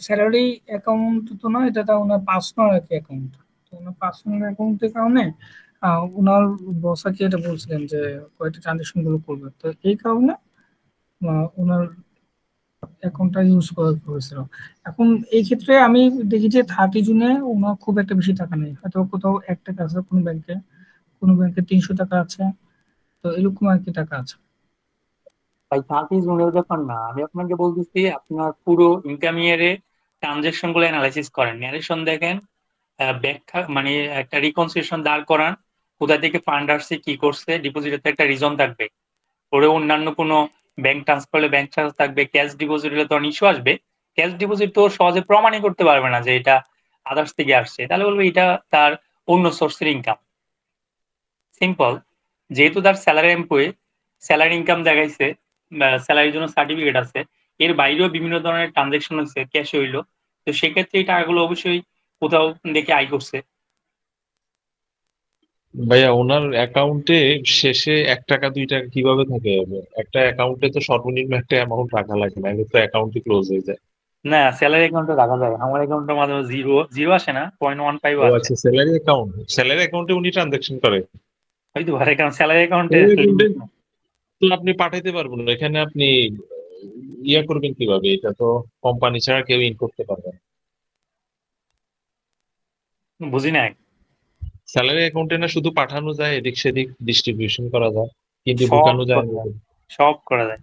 স্যালারি অ্যাকাউন্ট তো না, এটা তার ওনার পার্সোনাল একটা অ্যাকাউন্ট। তো ওনার পার্সোনাল অ্যাকাউন্টের কারণে ওনার বস আর কি এটা বলছিলেন যে কয়েকটা ট্রানজেকশন গুলো করবে, তো এই কারণে ওনার অ্যাকাউন্টটা ইউজ করা হয়েছিল। এখন এই ক্ষেত্রে আমি দেখি যে 30 জুনে ওনার খুব একটা বেশি টাকা নেই, হয়তো কোথাও 1 টাকা আছে কোনো ব্যাংকে, কোনো ব্যাংকে 300 টাকা আছে, তো এরকম আর কি টাকা আছে। ভাই 30 জনের ব্যাপার না, আমি আপনাকে বলতেছি আপনার পুরো ইনকাম ইয়ারে ট্রানজেকশন গুলো অ্যানালাইসিস করেন, ন্যারেশন দেখেন, ব্যাখ্যা মানে একটা রিকনসিলিয়েশন দাঁড় করান, কোথা থেকে ফান্ড আসছে, কি করছে, ডিপোজিটের একটা রিজন থাকবে, ওরে অন্যান্য কোনো ব্যাংক ট্রান্সফার হলে ব্যাংক ট্রান্সফার থাকবে, ক্যাশ ডিপোজিট হলে তখন ইস্যু আসবে। ক্যাশ ডিপোজিট তো সহজে প্রমাণই করতে পারবে না যে এটা আদার্স থেকে আসছে, তাহলে বলবো এটা তার অন্য সোর্সের ইনকাম। সিম্পল, যেহেতু তার স্যালারি এমপ্লয়ি, স্যালারি ইনকাম দেখাইছে, স্যালারির জন্য সার্টিফিকেট আছে, এর বাইরেও বিভিন্ন ধরনের ট্রানজেকশন হচ্ছে, ক্যাশ হইলো, তো সেক্ষেত্রে এই টাকাগুলো অবশ্যই কোথাও দেখে আয় করছে। ভাইয়া ওনার অ্যাকাউন্টে শেষে 1 টাকা 2 টাকা কিভাবে থাকে? একটা অ্যাকাউন্টে তো সর্বনিম্ন একটা অ্যামাউন্ট রাখা লাগে, নাহলে তো অ্যাকাউন্টই ক্লোজ হয়ে যায়। না, স্যালারি অ্যাকাউন্টে রাখা যায়, আমার অ্যাকাউন্টের মাধ্যমে জিরো জিরো আসে না, 0.15 ও আসে। আচ্ছা, স্যালারি অ্যাকাউন্টে উনি ট্রানজাকশন করে। হয়তো পারে, কারণ স্যালারি অ্যাকাউন্টে স্যালারি অ্যাকাউন্টে তো আপনি পাঠাইতে পারবেন না, এখানে আপনি ইয়া করবেন কিভাবে? এটা তো কোম্পানি ছাড়া কেউ ইন করতে পারবে না। বুঝি নাই। স্যালারি অ্যাকাউন্টে না শুধু পাঠানো যায়, এদিক সেদিক ডিস্ট্রিবিউশন করা যায়, কিন্তু সব ঢুকানো যায় করা না। যায়, সব করা যায়,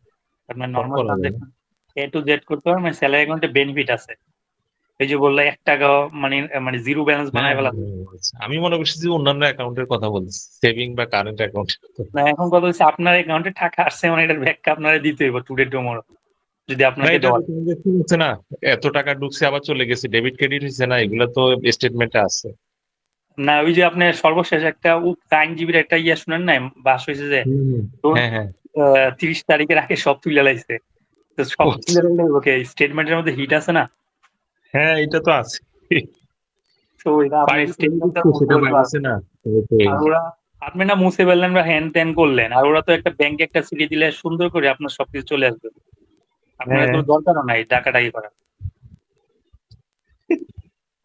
আপনার সব নর্মাল করা যায় না। ট্রানজাকশন A to Z করতে পারবেন, মানে স্যালারি অ্যাকাউন্টে বেনিফিট আছে, এই যে বললে 1 টাকা মানে মানে জিরো ব্যালেন্স হ্যাঁ বানায় ফেলা। হ্যাঁ, আচ্ছা। আমি মনে করছি যে অন্যান্য অ্যাকাউন্টের কথা বলছি, সেভিং বা কারেন্ট অ্যাকাউন্ট। না, এখন কথা হচ্ছে আপনার অ্যাকাউন্টে টাকা আসছে মানে এটার ব্যাখ্যা আপনারা দিতে হইব টুডে টুমরো, যদি না, আপনাকে এটা দেওয়া তো ট্রানজাকশন হচ্ছে না, এত টাকা ঢুকছে আবার চলে গেছে, ডেবিট ক্রেডিট হচ্ছে না, এগুলো তো স্টেটমেন্টে আছে। না। ওই যে আপনি সর্বশেষ একটা আইনজীবীর একটা ইয়ে শুনেন না, বাস হয়েছে যে হুম হুম, ধরুন হ্যাঁ হ্যাঁ। 30 তারিখের আগে সব তুলে লাইছে, তো সব ও তুলে আচ্ছা। লাইলে ওকে স্টেটমেন্টের মধ্যে হিট আছে না, হ্যাঁ, এটা তো আছে। তো এটা আপনি ফাইল করে স্টেটমেন্টটা দিচ্ছে, মুছে সেটা ফেলতে বাইরেছে পারবেন। না। তবে তো আর ওরা, আপনি না মুছে ফেললেন বা হ্যান ত্যান করলেন, আর ওরা তো একটা ব্যাংকে একটা সিটি দিলে সুন্দর করে আপনার সবকিছু চলে আসবে, আপনার হ্যাঁ, কোনো দরকারও নাই ডাকাডাকি করা।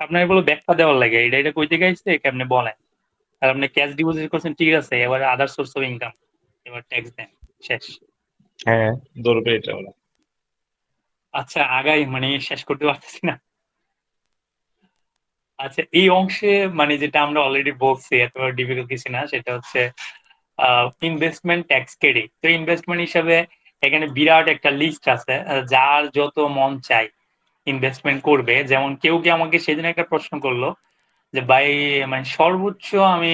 আপনার এগুলো ব্যাখ্যা দেওয়ার লাগে, এটা এটা কই থেকে আসছে কেমনে বলেন, আর আপনি ক্যাশ ডিপোজিট করছেন ঠিক আছে, এবার আদার সোর্স অফ ইনকাম, এবার ট্যাক্স দেন, শেষ। হ্যাঁ, ধরবে এটা ওরা। আচ্ছা আগাই, মানে শেষ করতে পারতেছি না। আচ্ছা এই অংশে মানে যেটা আমরা অলরেডি বলছি, এত ডিফিকাল্ট কিছু না, সেটা হচ্ছে ইনভেস্টমেন্ট ট্যাক্স ক্রেডিট। তো ইনভেস্টমেন্ট হিসাবে এখানে বিরাট একটা লিস্ট আছে, যার যত মন চাই ইনভেস্টমেন্ট করবে। যেমন কেউ কি আমাকে সেদিন একটা প্রশ্ন করলো যে ভাই মানে সর্বোচ্চ আমি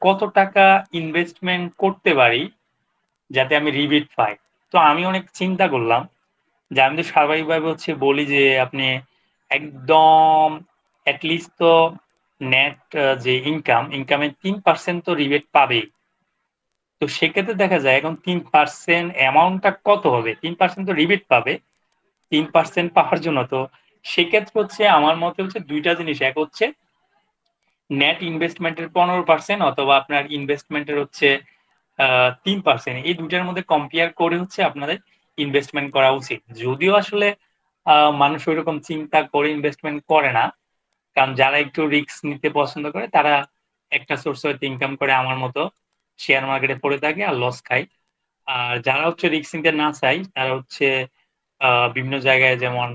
কত টাকা ইনভেস্টমেন্ট করতে পারি যাতে আমি রিবিট পাই। তো আমি অনেক চিন্তা করলাম যে আমি তো স্বাভাবিকভাবে হচ্ছে বলি যে আপনি একদম অ্যাটলিস্ট তো নেট যে ইনকামের 3% তো রিবেট পাবেই। তো সেক্ষেত্রে দেখা যায় এখন 3% অ্যামাউন্টটা কত হবে, 3% তো রিবেট পাবে, 3% পাওয়ার জন্য তো সেক্ষেত্রে হচ্ছে আমার মতে হচ্ছে দুইটা জিনিস, এক হচ্ছে নেট ইনভেস্টমেন্টের 15% অথবা আপনার ইনভেস্টমেন্টের হচ্ছে 3%, এই দুইটার মধ্যে কম্পেয়ার করে হচ্ছে আপনাদের ইনভেস্টমেন্ট করা উচিত। যদিও আসলে মানুষ ওইরকম চিন্তা করে ইনভেস্টমেন্ট করে না, কারণ যারা একটু রিস্ক নিতে পছন্দ করে তারা একটা সোর্স হয়তো ইনকাম করে আমার মতো শেয়ার মার্কেটে পড়ে থাকে আর লস খায়। আর যারা হচ্ছে রিস্ক নিতে না চাই তারা হচ্ছে বিভিন্ন জায়গায় যেমন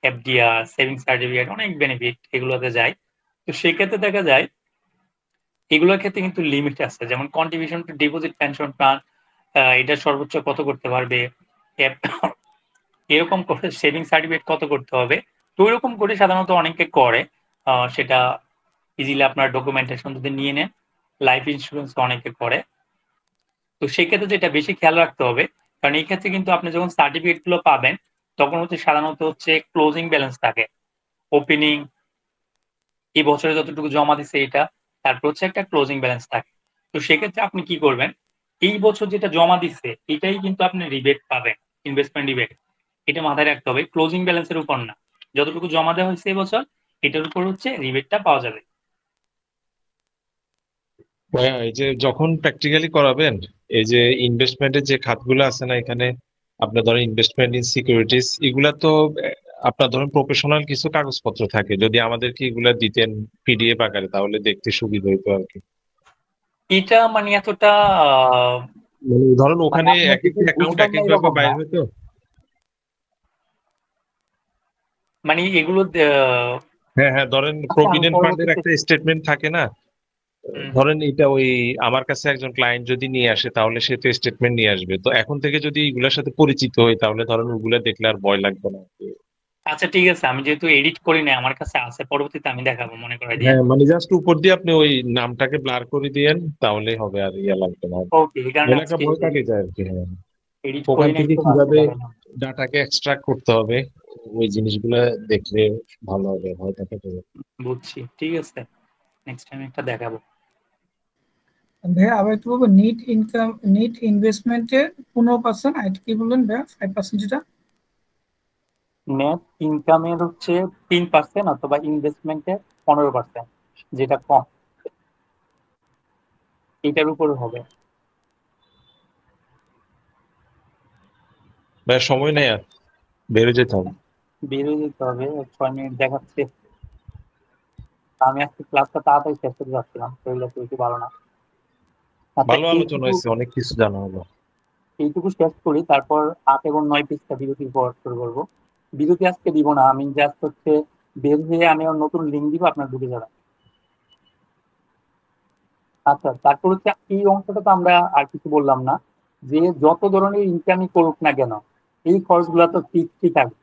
এফডিআর, সেভিংস সার্টিফিকেট, অনেক বেনিফিট এগুলোতে যায়। তো সেক্ষেত্রে দেখা যায় এগুলোর ক্ষেত্রে কিন্তু লিমিট আছে, যেমন contribution to deposit pension fund, এটা সর্বোচ্চ কত করতে পারবে, এরকম করে সেভিং সার্টিফিকেট কত করতে হবে, তো ওইরকম করে সাধারণত অনেকে করে। সেটা ইজিলি আপনার ডকুমেন্টেশন যদি নিয়ে নেন, লাইফ ইন্স্যুরেন্স অনেকে করে। তো সেক্ষেত্রে যেটা বেশি খেয়াল রাখতে হবে, কারণ এই ক্ষেত্রে কিন্তু আপনি যখন সার্টিফিকেট গুলো পাবেন তখন হচ্ছে সাধারণত হচ্ছে ক্লোজিং ব্যালেন্স থাকে, ওপেনিং এই বছরে যতটুকু জমা দিচ্ছে এটা, তারপর হচ্ছে একটা ক্লোজিং ব্যালেন্স থাকে। তো সেক্ষেত্রে আপনি কি করবেন, এই বছর যেটা জমা দিচ্ছে এটাই কিন্তু আপনি রিবেট পাবেন, ইনভেস্টমেন্ট রিবেট। এটা মাথায় রাখতে হবে, ক্লোজিং ব্যালেন্সের উপর না, যতটুকু জমা দেওয়া হয়েছে এই বছর এটার উপর হচ্ছে রিবেটটা পাওয়া যাবে। ভাইয়া, এই যে যখন প্র্যাকটিক্যালি করাবেন, এই যে ইনভেস্টমেন্টের যে খাতগুলো আছে না এখানে, আপনার ধরেন ইনভেস্টমেন্ট ইন সিকিউরিটিজ, এগুলা তো আপনার ধরেন প্রফেশনাল কিছু কাগজপত্র থাকে, যদি আমাদেরকে এগুলা দিতেন পিডিএফ আকারে তাহলে দেখতে সুবিধা হতো আর কি। এটা মানে এতটা মানে ধরেন ওখানে আপনার এক একটা যেটা অ্যাকাউন্ট বুঝবেন এক না এক ভাবে এরকম না, বাইর হতো। মানে এগুলো হ্যাঁ হ্যাঁ, ধরেন আচ্ছা, আমি প্রভিডেন্ট ফান্ডের পরবর্তীতে একটা স্টেটমেন্ট থাকে না, ধরেন এটা ওই আমার কাছে একজন ক্লায়েন্ট যদি নিয়ে আসে তাহলে সে তো স্টেটমেন্ট নিয়ে আসবে, তো এখন থেকে যদি এগুলোর সাথে পরিচিত হই তাহলে ধরেন ওগুলা দেখলে আর ভয় লাগবে না। আচ্ছা ঠিক আছে, আমি যেহেতু এডিট করি না আমার কাছে আছে, পরবর্তীতে আমি দেখাবো, মনে করে দিয়ে। হ্যাঁ, মানে জাস্ট উপর দিয়ে আপনি ওই নামটাকে ব্লার করে দিয়েন তাহলে হবে, আর ইয়া লাগবে না, ওকে, এই কারণে এলাকা আজকে ভয় কাটে যায় আর কি। হ্যাঁ, এডিট ওখান করি নাই থেকে তো আজকে কিভাবে দেখালাম। ডাটাকে এক্সট্রাক্ট করতে হবে ওই জিনিসগুলো দেখলে ভালো হবে, ভয় কাটে যাবে। বুঝছি, ঠিক আছে, নেক্সট টাইম একটা দেখাবো। ভাইয়া আবার একটু বলবো, নিট ইনকাম, নিট ইনভেস্টমেন্টের 15%, আর কি বললেন ভাইয়া 5% যেটা? নেট ইনকামের হচ্ছে 3% অথবা ইনভেস্টমেন্টের 15%, যেটা কম এটার উপরে হবে। ভাই সময় নেই আর, বেরো যেতে হবে। বেরিয়ে যেতে হবে, 6 মিনিট দেখাচ্ছে। আমি আজকে ক্লাসটা তাড়াতাড়ি শেষ করে যাচ্ছিলাম, শরীরটা তো একটু ভালো না। আচ্ছা, ভালো আলোচনা এইটুকু হয়েছে, অনেক কিছু জানা হলো। এইটুকু শেষ করি, তারপর 8 এবং 9 পৃষ্ঠা বিরতির পর শুরু করবো। বিরতি আজকে দিব না, আমি জাস্ট হচ্ছে বের হয়ে আমি আর নতুন লিঙ্ক দিব, আপনার ঢুকে যাবেন। আচ্ছা, তারপর হচ্ছে এই অংশটা তো আমরা আর কিছু বললাম না, যে যত ধরনের ইনকামই করুক না কেন এই খরচগুলো তো ফিক্সই থাকবে।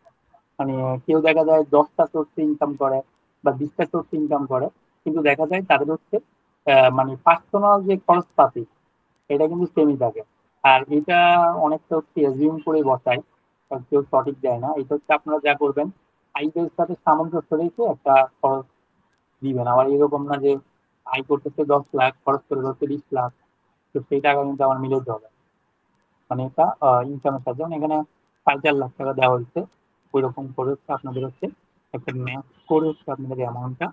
মানে কেউ দেখা যায় 10টা সোর্সে ইনকাম করে বা 20টা সোর্সে ইনকাম করে, কিন্তু দেখা যায় তাদের হচ্ছে মানে পার্সোনাল যে খরচপাতি এটা কিন্তু সেমই থাকে। আর এটা অনেকটা হচ্ছে অ্যাজিউম করে বসায়, আর কেউ সঠিক দেয় না। এটা হচ্ছে আপনারা যা করবেন আয়ের সাথে সামঞ্জস্য রেখে একটা খরচ দিবেন। আবার এরকম না যে আয় করতেছে 10 লাখ, খরচ করে হচ্ছে 20 লাখ, তো সেই টাকা কিন্তু আমার মিলে যাবে। মানে এটা ইনকামের সাথে, যেমন এখানে 4.5 লাখ টাকা দেওয়া হয়েছে, ওই রকম করে হচ্ছে আপনাদের হচ্ছে একটা ম্যাচ করে হচ্ছে আপনাদের অ্যামাউন্টটা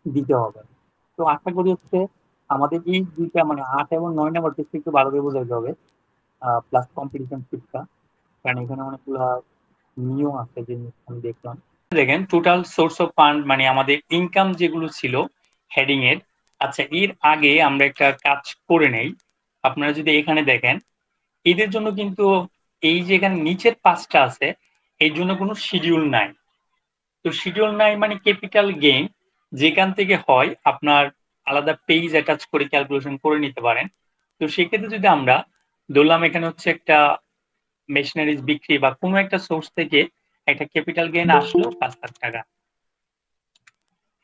দিতে হবে। তো আশা করি হচ্ছে আমাদের এই দুইটা মানে 8 এবং 9 নাম্বার টেস্ট একটু ভালো করে বোঝাতে হবে, প্লাস কম্পিটিশন শিক্ষা, কারণ এখানে অনেকগুলো নিয়ম আছে যে আমি দেখলাম। দেখেন টোটাল সোর্স অফ ফান্ড মানে আমাদের ইনকাম যেগুলো ছিল হেডিং এর। আচ্ছা, এর আগে আমরা একটা কাজ করে নেই। আপনারা যদি এখানে দেখেন, এদের জন্য কিন্তু এই যে এখানে নিচের 5টা আছে এর জন্য কোনো শিডিউল নাই। তো শিডিউল নাই মানে ক্যাপিটাল গেইন যেখান থেকে হয় আপনার আলাদা পেজ অ্যাটাচ করে ক্যালকুলেশন করে নিতে পারেন। তো সেক্ষেত্রে যদি আমরা ধরলাম এখানে হচ্ছে একটা মেশিনারিজ বিক্রি বা কোনো একটা সোর্স থেকে একটা ক্যাপিটাল গেইন আসলো 5 লাখ টাকা,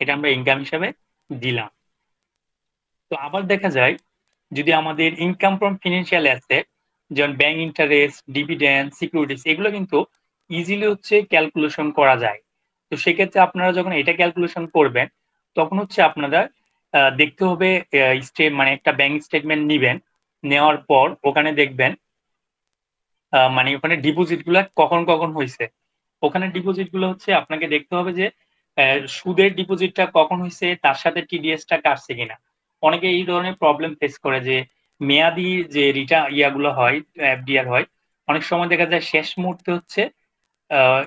এটা আমরা ইনকাম হিসাবে দিলাম। তো আবার দেখা যায় যদি আমাদের ইনকাম ফ্রম ফিনান্সিয়াল অ্যাসেট, যেমন ব্যাংক ইন্টারেস্ট, ডিভিডেন্ড, সিকিউরিটিজ, এগুলো কিন্তু ইজিলি হচ্ছে ক্যালকুলেশন করা যায়। তো সেক্ষেত্রে আপনারা যখন এটা ক্যালকুলেশন করবেন তখন হচ্ছে আপনারা দেখতে হবে মানে একটা ব্যাংক স্টেটমেন্ট নিবেন, নেওয়ার পর ওখানে দেখবেন মানে ওখানে ডিপোজিট গুলা কখন কখন হয়েছে। ওখানে ডিপোজিট গুলো হচ্ছে আপনাকে দেখতে হবে যে সুদের ডিপোজিটটা কখন হয়েছে, তার সাথে টিডিএসটা কাটছে কিনা। অনেকে এই ধরনের প্রবলেম ফেস করে যে মেয়াদি যে ইয়াগুলো হয়, এফডিআর হয়, অনেক সময় দেখা যায় শেষ মুহূর্তে হচ্ছে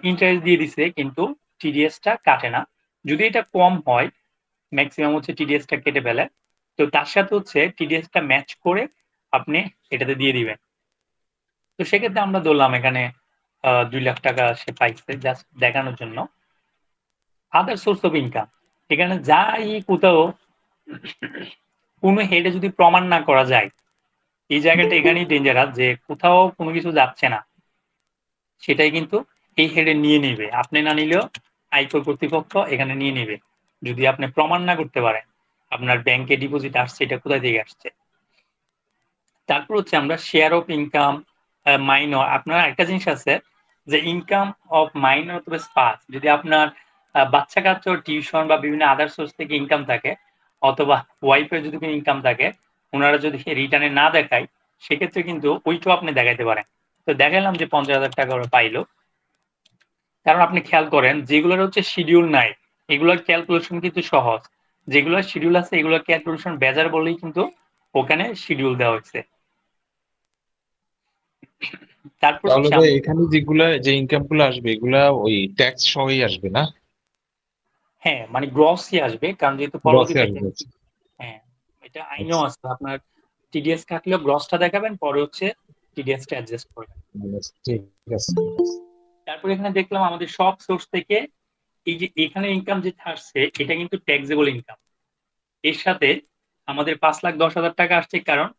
ইন্টারেস্ট দিয়ে দিছে কিন্তু টিডিএসটা কাটে না। যদি এটা কম হয় ম্যাক্সিমাম হচ্ছে টিডিএসটা কেটে ফেলে। তো তার সাথে হচ্ছে টিডিএসটা ম্যাচ করে আপনি এটাতে দিয়ে দিবেন। তো সেক্ষেত্রে আমরা ধরলাম এখানে 2 লাখ টাকা সে পাইছে, জাস্ট দেখানোর জন্য। আদার সোর্স অফ ইনকাম, এখানে যাই কোথাও কোনো হেডে যদি প্রমাণ না করা যায়, এই জায়গাটা এখানেই ডেঞ্জারাস যে কোথাও কোনো কিছু যাচ্ছে না, সেটাই কিন্তু এই হেডে নিয়ে নেবে, আপনি না নিলেও আয়কর কর্তৃপক্ষ এখানে নিয়ে নেবে যদি আপনি প্রমাণ না করতে পারেন আপনার ব্যাংকে ডিপোজিট আসছে এটা কোথায় থেকে আসছে। তারপর হচ্ছে আমরা শেয়ার অফ ইনকাম মাইনর, আপনার একটা জিনিস আছে যে ইনকাম অফ মাইনর অথবা স্পাস, যদি আপনার বাচ্চা কাচ্চা টিউশন বা বিভিন্ন আদার সোর্স থেকে ইনকাম থাকে অথবা ওয়াইফের যদি কোনো ইনকাম থাকে, ওনারা যদি রিটার্নে না দেখায় সেক্ষেত্রে কিন্তু ওইটাও আপনি দেখাইতে পারেন। তো দেখালাম যে 50,000 টাকা ওরা পাইলো, কারণ আপনি খেয়াল করেন যেগুলোর হচ্ছে শিডিউল নাই এগুলোর ক্যালকুলেশন কিন্তু সহজ, যেগুলোর শিডিউল আছে এগুলোর ক্যালকুলেশন বেজার বলেই কিন্তু ওখানে শিডিউল দেওয়া হয়েছে। তারপর তাহলে হচ্ছে ভাই এখানে যেগুলা যে ইনকাম গুলো আসবে এগুলা ওই ট্যাক্স সহই আসবে না? হ্যাঁ মানে গ্রসই আসবে, কারণ যেহেতু গ্রসে পরবর্তীতে আসবে। হ্যাঁ এটা আইনেও আছে, আপনার টিডিএস কাটলেও গ্রসটা দেখাবেন, পরে হচ্ছে টিডিএসটা অ্যাডজাস্ট করবেন। ঠিক আছে। তারপর এখানে দেখলাম আমাদের সব সোর্স থেকে এই যে এখানে ইনকাম যে আসছে এটা কিন্তু ট্যাক্সেবল ইনকাম। এর সাথে আমাদের 5,10,000 টাকা আসছে, কারণ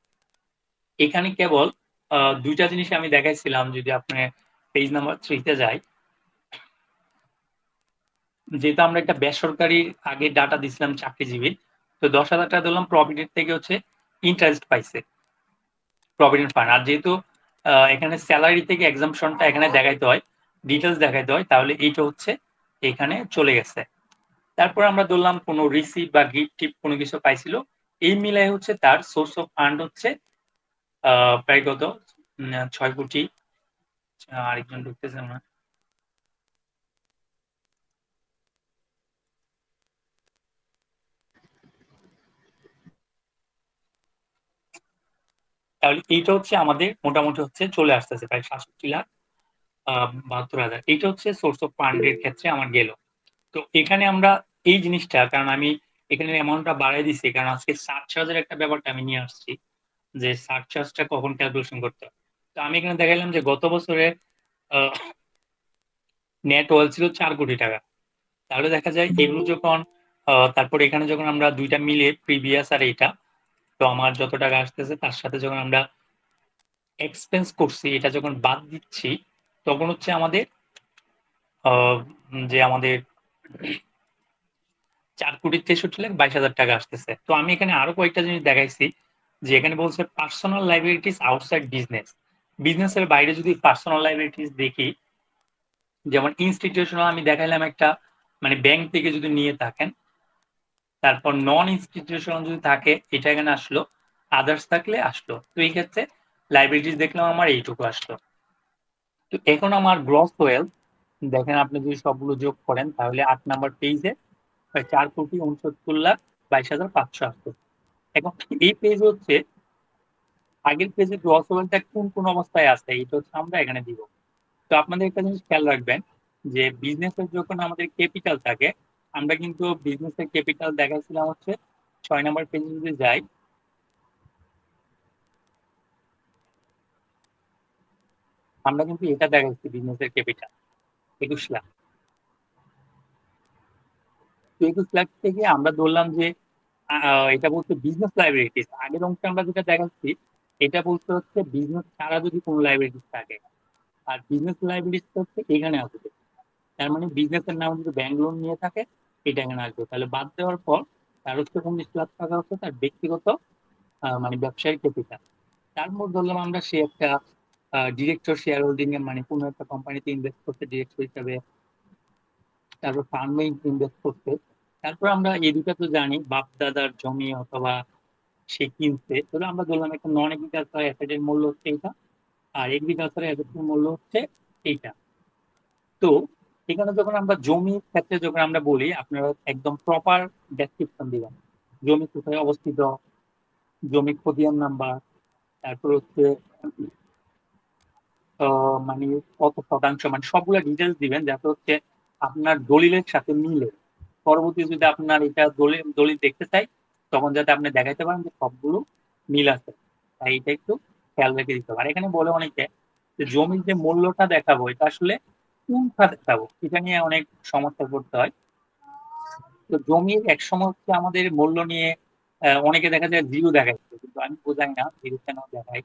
এখানে কেবল দুইটা জিনিস আমি দেখাইছিলাম। যদি আপনি পেজ নাম্বার 3 তে যাই, যেহেতু আমরা একটা বেসরকারি আগে ডাটা দিছিলাম চাকরিজীবী, তো 10,000 টাকা দিলাম প্রভিডেন্ট থেকে হচ্ছে ইন্টারেস্ট পাইছে প্রভিডেন্ট ফান্ড। আর যেহেতু এখানে স্যালারি থেকে এক্সাম্পশনটা এখানে দেখাইতে হয়, ডিটেলস দেখাইতে হয়, তাহলে এইটা হচ্ছে এখানে চলে গেছে। তারপর আমরা ধরলাম কোনো রিসিভ বা গিফট টিপ কোনো কিছু পাইছিল, এই মিলাই হচ্ছে তার সোর্স অফ ফান্ড হচ্ছে প্রায় কত 6 কোটি। আরেকজন ঢুকতেছে না, তাহলে এইটা হচ্ছে আমাদের মোটামুটি হচ্ছে চলে আসতেছে প্রায় 67,72,000। এইটা হচ্ছে সোর্স অফ ফান্ডের ক্ষেত্রে আমার গেল। তো এখানে আমরা এই জিনিসটা, কারণ আমি এখানে অ্যামাউন্টটা বাড়াই দিচ্ছি কারণ আজকে সারচার্জের একটা ব্যাপারটা আমি নিয়ে আসছি যে সারচার্জটা কখন ক্যালকুলেশন করতে হয়। তো আমি এখানে দেখাইলাম যে গত বছরে নেট ওয়েলথ ছিল 4 কোটি টাকা। তাহলে দেখা যায় এগুলো যখন তারপর এখানে যখন আমরা দুইটা মিলে প্রিভিয়াস আর এটা, তো আমার যত টাকা আসতেছে তার সাথে যখন আমরা এক্সপেন্স করছি এটা যখন বাদ দিচ্ছি, তখন হচ্ছে আমাদের যে আমাদের 4,63,22,000 টাকা আসতেছে। তো আমি এখানে আরো কয়েকটা জিনিস দেখাইছি যে এখানে বলছে পার্সোনাল লাইবিলিটিস আউটসাইড বিজনেস। বিজনেসের বাইরে যদি পার্সোনাল লাইবিলিটিস দেখি, যেমন ইনস্টিটিউশনাল আমি দেখাইলাম একটা, মানে ব্যাংক থেকে যদি নিয়ে থাকেন, তারপর নন ইনস্টিটিউশনাল যদি থাকে এটা এখানে আসলো, আদার্স থাকলে আসলো। তো এই ক্ষেত্রে লাইবিলিটিস দেখলাম আমার এইটুকু আসলো। তো এখন আমার গ্রস ওয়েলথ দেখেন, আপনি যদি সবগুলো যোগ করেন তাহলে 8 নাম্বার পেজে 4,69,22,500 আসতো। এখন এই পেজ হচ্ছে আগের পেজে গ্রস ওয়েলথটা কোন কোন অবস্থায় আছে এটা হচ্ছে আমরা এখানে দিব। তো আপনাদের একটা জিনিস খেয়াল রাখবেন যে বিজনেসের যখন আমাদের ক্যাপিটাল থাকে, আমরা কিন্তু বিজনেসের ক্যাপিটাল দেখাচ্ছিলাম হচ্ছে 6 নাম্বার পেজে যদি যাই, আমরা কিন্তু এটা দেখাচ্ছি বিজনেসের ক্যাপিটাল 21 লাখ। তো 21 লাখ থেকে আমরা ধরলাম যে এটা বলছে বিজনেস লাইবিলিটিস। আগের অংশে আমরা যেটা দেখাচ্ছি এটা বলতে হচ্ছে বিজনেস ছাড়া যদি কোনো লাইবিলিটিস থাকে, আর বিজনেস লাইবিলিটিস হচ্ছে এখানে আসবে। তার মানে বিজনেসের নাম যদি ব্যাংক লোন নিয়ে থাকে এটা এখানে আসবে। তাহলে বাদ দেওয়ার পর তার হচ্ছে 19 লাখ টাকা হচ্ছে তার ব্যক্তিগত মানে ব্যবসায়িক ক্যাপিটাল। তার মধ্যে ধরলাম আমরা সে একটা ডিরেক্টর শেয়ার হোল্ডিং এ, মানে কোনো একটা কোম্পানিতে ইনভেস্ট করতে ডিরেক্টর হিসাবে, তারপর ফার্মে ইনভেস্ট করতে। তারপর আমরা এই দুটা তো জানি, বাপ দাদার জমি অথবা সে কিনছে। তাহলে আমরা ধরলাম একটা নন এগ্রিকালচার অ্যাসেটের মূল্য হচ্ছে এইটা, আর এগ্রিকালচার অ্যাসেটের মূল্য হচ্ছে এইটা। তো এখানে যখন আমরা জমির ক্ষেত্রে যখন আমরা বলি, আপনারা একদম প্রপার ডেসক্রিপশন দিবেন, জমি কোথায় অবস্থিত, জমি খতিয়ান নাম্বার, তারপর হচ্ছে মানে কত শতাংশ, মানে সবগুলো ডিটেলস দিবেন যাতে হচ্ছে আপনার দলিলের সাথে মিলে। পরবর্তী যদি আপনার এটা দলিল দেখতে চাই তখন যাতে আপনি দেখাইতে পারেন যে সবগুলো মিল আছে, তাই এটা একটু খেয়াল রেখে দিতে হবে। আর এখানে বলে অনেকে যে জমির যে মূল্যটা দেখাবো এটা আসলে কোনটা দেখাবো, এটা নিয়ে অনেক সমস্যা করতে হয়। তো জমির এক সময় হচ্ছে আমাদের মূল্য নিয়ে অনেকে দেখা যায় জিরো দেখাচ্ছে, কিন্তু আমি বোঝাই না জিরো কেন দেখাই।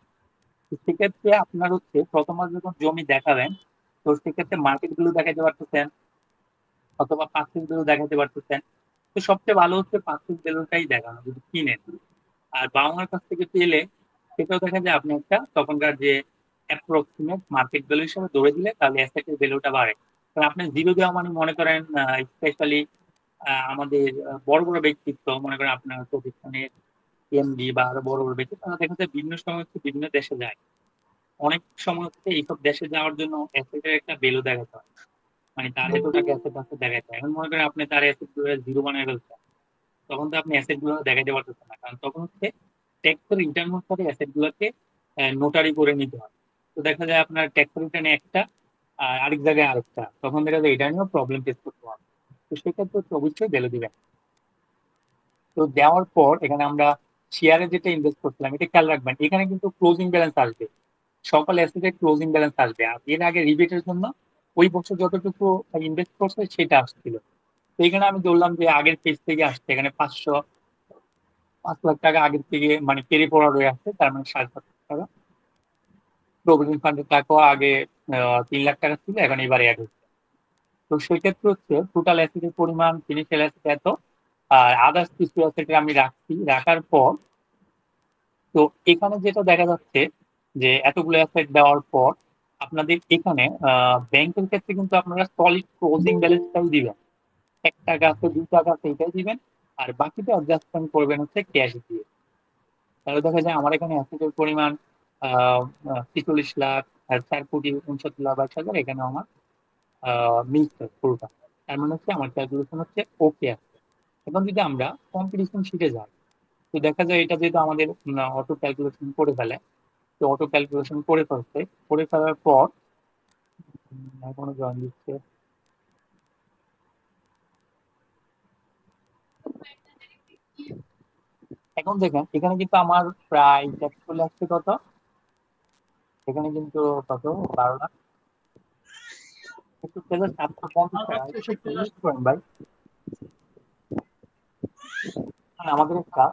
সেক্ষেত্রে আপনার হচ্ছে প্রথমবার যখন জমি দেখাবেন তো সেক্ষেত্রে মার্কেট ভ্যালু দেখাতে পারতেছেন অথবা পার্সেন্ট ভ্যালু দেখাতে পারতেছেন। তো সবচেয়ে ভালো হচ্ছে পার্সেন্ট ভ্যালুটাই দেখানো যদি কিনেন। আর বাবা মার কাছ থেকে পেলে সেটাও দেখা যায় আপনি একটা তখনকার যে অ্যাপ্রক্সিমেট মার্কেট ভ্যালু হিসেবে ধরে দিলে তাহলে অ্যাসেটের ভ্যালুটা বাড়ে। কারণ আপনি জিরো দেওয়া মানে মনে করেন স্পেশালি আমাদের বড় বড় ব্যক্তিত্ব মনে করেন আপনার প্রতিষ্ঠানের এমডি বা আরো বড় বড় ব্যক্তি তারা দেখা যায় বিভিন্ন সময় হচ্ছে বিভিন্ন দেশে যায়। অনেক সময় হচ্ছে এইসব দেশে যাওয়ার জন্য অ্যাসেটের একটা ভ্যালু দেখাতে হয়, মানে তার এত টাকা অ্যাসেট আছে দেখাতে হয়। এখন মনে করেন আপনি তার অ্যাসেট গুলো জিরো বানিয়ে ফেলছেন, তখন তো আপনি অ্যাসেট গুলো দেখাতে পারতেছেন না, কারণ তখন হচ্ছে ট্যাক্সের রিটার্ন অনুসারে অ্যাসেট গুলোকে নোটারি করে নিতে হয়। তো দেখা যায় আপনার ট্যাক্স রিটার্নে একটা আর আরেক জায়গায় আরেকটা, তখন দেখা যায় এটা নিয়েও প্রবলেম ফেস করতে হবে। তো সেক্ষেত্রে হচ্ছে অবশ্যই ভ্যালু দিবেন। তো দেওয়ার পর এখানে আমরা শেয়ারে যেটা ইনভেস্ট করছিলাম এটা খেয়াল রাখবেন, এখানে কিন্তু ক্লোজিং ব্যালেন্স আসবে, সকল অ্যাসেটের ক্লোজিং ব্যালেন্স আসবে। আর এর আগে রিবেটের জন্য ওই বছর যতটুকু ইনভেস্ট করছে সেটা আসছিল। তো এখানে আমি ধরলাম যে আগের পেজ থেকে আসছে, এখানে 5 লাখ টাকা আগের থেকে মানে পেরে পড়া রয়ে আসছে, তার মানে 7.5 লাখ টাকা। প্রভিডেন্ট ফান্ডের টাকাও আগে 3 লাখ টাকা ছিল, এখন এবারে অ্যাড হচ্ছে। তো সেক্ষেত্রে হচ্ছে টোটাল অ্যাসেটের পরিমাণ ফিনান্সিয়াল অ্যাসেট এত, আর আদার্স কিছু অ্যাসেটে আমি রাখার পর তো এখানে যেটা দেখা যাচ্ছে যে এতগুলো অ্যাসেট দেওয়ার পর আপনাদের এখানে ব্যাংকের ক্ষেত্রে কিন্তু আপনারা সলিড ক্লোজিং ব্যালেন্সটাই দিবেন, 1 টাকা আছে 2 টাকা আছে এটাই দিবেন, আর বাকিটা অ্যাডজাস্টমেন্ট করবেন হচ্ছে ক্যাশ দিয়ে। তাহলে দেখা যায় আমার এখানে অ্যাসেটের পরিমাণ 46 লাখ 4,69,22,000, এখানে আমার মিলছে পুরোটা। তার মানে হচ্ছে আমার ক্যালকুলেশন হচ্ছে ওকে আছে। এখন যদি আমরা কম্পিটিশন শিটে যাই তো দেখা যায় এটা যেহেতু আমাদের অটো ক্যালকুলেশন করে ফেলে, তো অটো ক্যালকুলেশন করে ফেলছে, করে ফেলার পর এখনো জয়েন দিচ্ছে। এখন দেখেন এখানে কিন্তু আমার প্রায় ট্যাক্স চলে আসছে কত, এখানে কিন্তু কত 12 লাখ 750 টাকা। করেন ভাই, আমাদের একটা